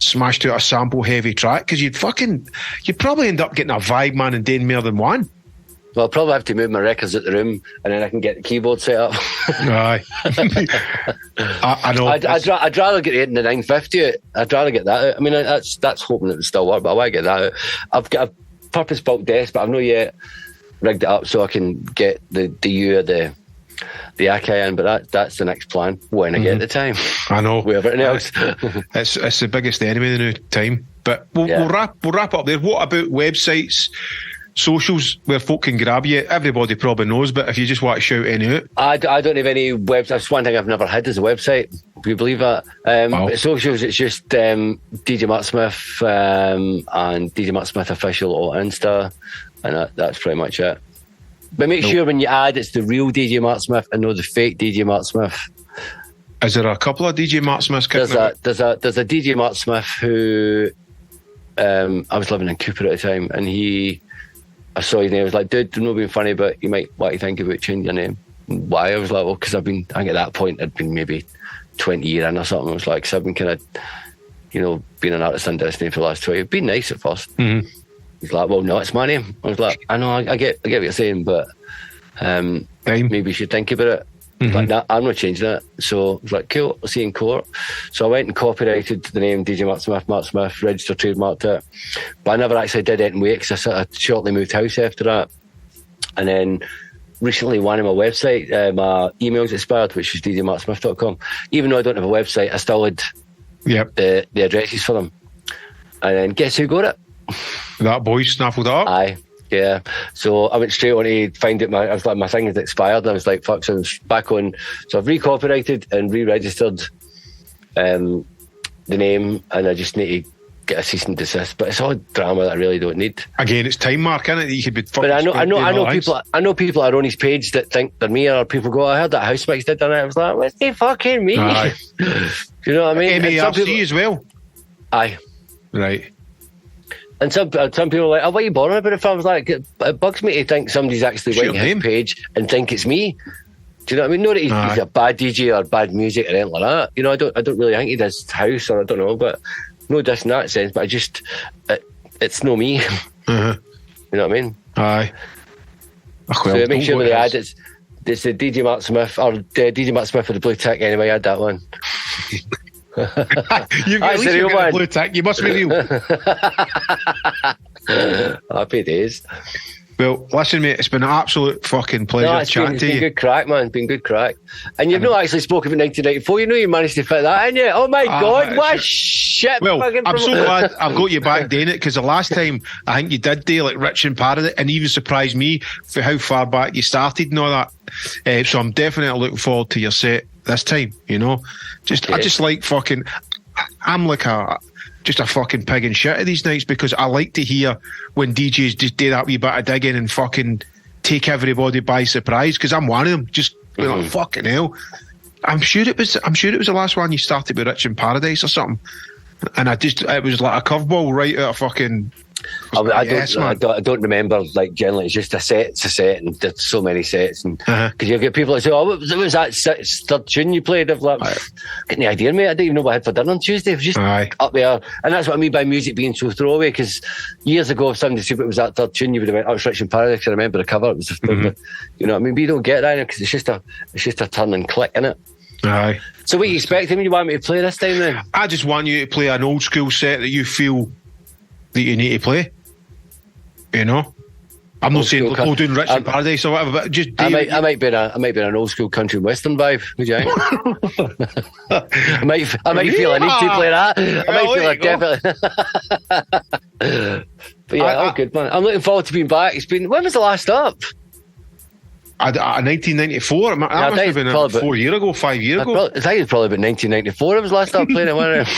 smashed out a sample heavy track, because you'd probably end up getting a vibe, man, and doing more than one. Well, I'll probably have to move my records out the room and then I can get the keyboard set up. Aye. I know. I'd rather get it in the 950 out. I'd rather get that out. I mean, that's hoping it would still work, but I want to get that out. I've got a purpose-built desk, but I've not yet rigged it up so I can get the U or the Akai in, but that's the next plan when I get the time. I know. With everything else. It's the biggest enemy of the new time. But we'll wrap up there. What about websites, socials where folk can grab you? Everybody probably knows, but if you just want to shout any out. I don't have any website. That's one thing I've never had is a website. Do you believe that? Socials, it's just DJ Marc Smith and DJ Marc Smith Official on Insta, and that's pretty much it. But make sure when you add, it's the real DJ Marc Smith and not the fake DJ Marc Smith. Is there a couple of DJ Marc Smiths? There's a DJ Marc Smith who I was living in Cooper at the time, and I saw his name. I was like, dude, I'm not being funny, but you might want to think about changing your name. Why? I was like, well, because I think at that point I'd been maybe 20 years in or something. I was like, because I've been kind of, you know, being an artist in Destiny for the last 20 years. Been nice at first. He's like, well, no, it's my name. I was like, I know, I get what you're saying, but maybe you should think about it. Like, nah, I'm not changing it. So I was like, cool, I'll see you in court. So I went and copyrighted the name DJ Marc Smith, registered, trademarked it. But I never actually did anything with it because I sort of shortly moved house after that. And then recently, one of my website, my emails expired, which was djmarcsmith.com. Even though I don't have a website, I still had the addresses for them. And then guess who got it? That boy snaffled it up. Aye, yeah. So I went straight on to find it. I was like, my thing had expired. And I was like, fuck. So I was back on. So I've recopyrighted and re-registered the name, and I just need to get a cease and desist. But it's all drama that I really don't need. Again, it's time, Mark, isn't it? You could be. But I know people are on his page that think they're me, or people go, I heard that House Mix did that. I was like, what's they fucking me? Aye. You know what I mean? MARC as well. Aye. Right. And some people are like, oh, what are you bothering about it for? I was like, it bugs me to think somebody's actually writing his page and think it's me. Do you know what I mean? Not that he's a bad DJ or bad music or anything like that. You know, I don't really think he does house, or I don't know, but no diss in that sense. But I just, it's no me. You know what I mean? Aye. So make sure when they add it's the DJ Marc Smith, or DJ Marc Smith with the blue tick anyway, add that one. You've got a blue tick. You must be real. Happy days. Well, listen, mate, it's been an absolute fucking pleasure chatting to you. It's been good crack, man. Been good crack. And you've not actually spoken about 1994. You know you managed to fit that in, you? Oh, my God, what a shit. Well, I'm so glad I've got you back doing it, because the last time I think you did do like Rich in Paradise, and even surprised me for how far back you started and all that. So I'm definitely looking forward to your set this time, you know? I just like fucking... I'm like just a fucking pig in shit at these nights, because I like to hear when DJs just do that wee bit of digging and fucking take everybody by surprise, because I'm one of them. Just like, fucking hell. I'm sure it was the last one you started with Rich in Paradise or something, and it was like a curveball right out of fucking... I don't remember, like, generally it's just it's a set, and there's so many sets, and because you get people that say, oh, what was that third tune you played? I've like, getting the idea, mate. I didn't even know what I had for dinner on Tuesday. It was just up there, and that's what I mean by music being so throwaway, because years ago if somebody said it was that third tune, you would have went, oh, it's Rich in Paradise. I remember the cover, it was the you know what I mean? But you don't get that, because it's just a turn and click, innit? Aye. So what are you expecting? You want me to play this time then? I just want you to play an old school set that you feel that you need to play, you know. I'm not saying we'll do Rich in Paradise or whatever, but just I might be an old school country western vibe. Would you? I might feel I need to play that. I might feel definitely. But yeah, good man. I'm looking forward to being back. When was the last up? 1994. That must have been 4 years ago, 5 years ago. I think it's probably about 1994. I was last up playing it. Wasn't it?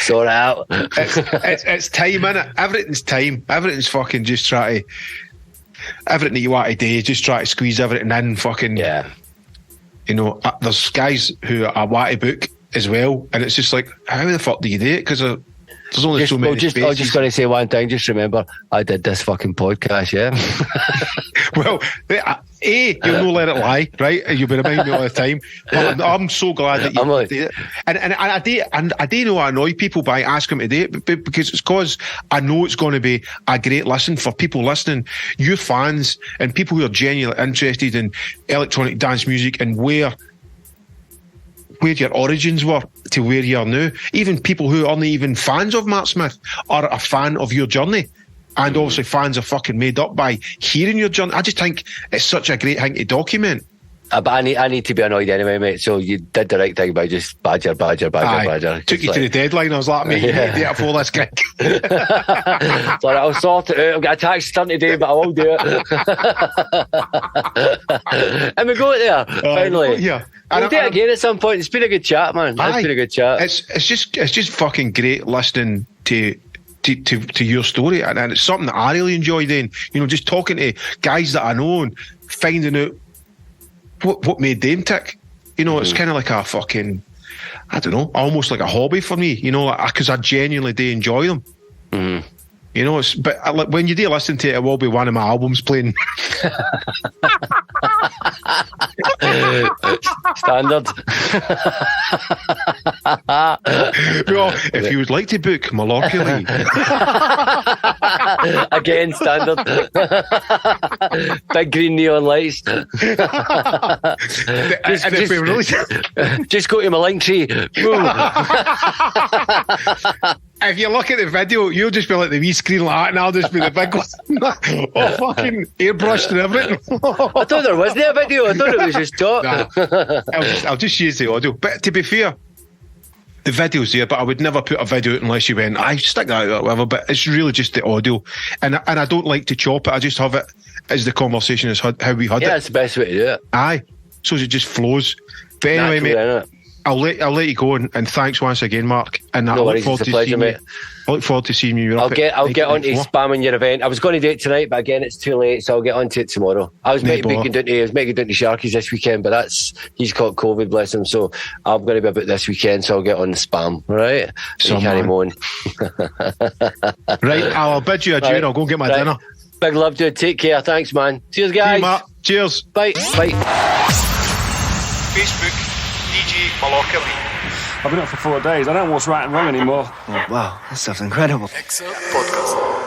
Sort out. It's time, innit? Everything's time. Everything's fucking just try to... Everything that you want to do, just try to squeeze everything in. Fucking... Yeah. You know, there's guys who I want to book as well, and it's just like, how the fuck do you do it? Because there's only so many spaces. I was just going to say one thing. Just remember, I did this fucking podcast, yeah? Well, you'll not let it lie, right? You'll be reminding me all the time. But I'm so glad that you did it. And I do know I annoy people by asking them to do it, because it's because I know it's going to be a great listen for people listening, you fans, and people who are genuinely interested in electronic dance music and where your origins were to where you are now. Even people who aren't even fans of Marc Smith are a fan of your journey, and obviously fans are fucking made up by hearing your journey. I just think it's such a great thing to document. But I need to be annoyed anyway, mate. So you did the right thing by just badger. Took you to the deadline. I was like, mate, you need to get for this gig. So I'll sort it out. I've got a tax done today, but I will do it. And we go there finally. Yeah, we'll do it again at some point. It's been a good chat, man. It's been a good chat. It's just fucking great listening to your story, and it's something that I really enjoy doing. You know, just talking to guys that I know and finding out what made them tick. You know, it's kind of like a fucking, I don't know, almost like a hobby for me, you know, because I genuinely do enjoy them. You know, but when you do listen to it, it will be one of my albums playing. Standard. Well, if you would like to book Mallorca League. Again, standard. Big green neon lights. Just go to my link tree. If you look at the video, you'll just be like the wee screen like that, and I'll just be the big one. Oh, fucking airbrushed and everything. I thought there wasn't a video. I thought it was just talk. Nah, I'll just use the audio. But to be fair, the video's there, but I would never put a video out unless you went, I stick that out or whatever. But it's really just the audio, and I don't like to chop it. I just have it as the conversation is how we had it. Yeah, it's the best way to do it. Aye, so it just flows. But anyway, mate, I'll let you go, and thanks once again, Mark. And I look forward to seeing you. I look forward to seeing you. I'll get onto spamming your event. I was going to do it tonight, but again, it's too late, so I'll get onto it tomorrow. I was making down to Sharkies this weekend, but he's caught COVID, bless him. So I'm going to be about this weekend, so I'll get on the spam. Right? So you can't moan. Right, I'll bid you adieu. I'll go and get my dinner. Big love, dude. Take care. Thanks, man. Cheers, guys. See you, Mark. Cheers. Bye. Facebook, DJ Mallorca League. I've been up for 4 days. I don't know what's right and wrong anymore. Oh, wow, that stuff's incredible. XL Podcast.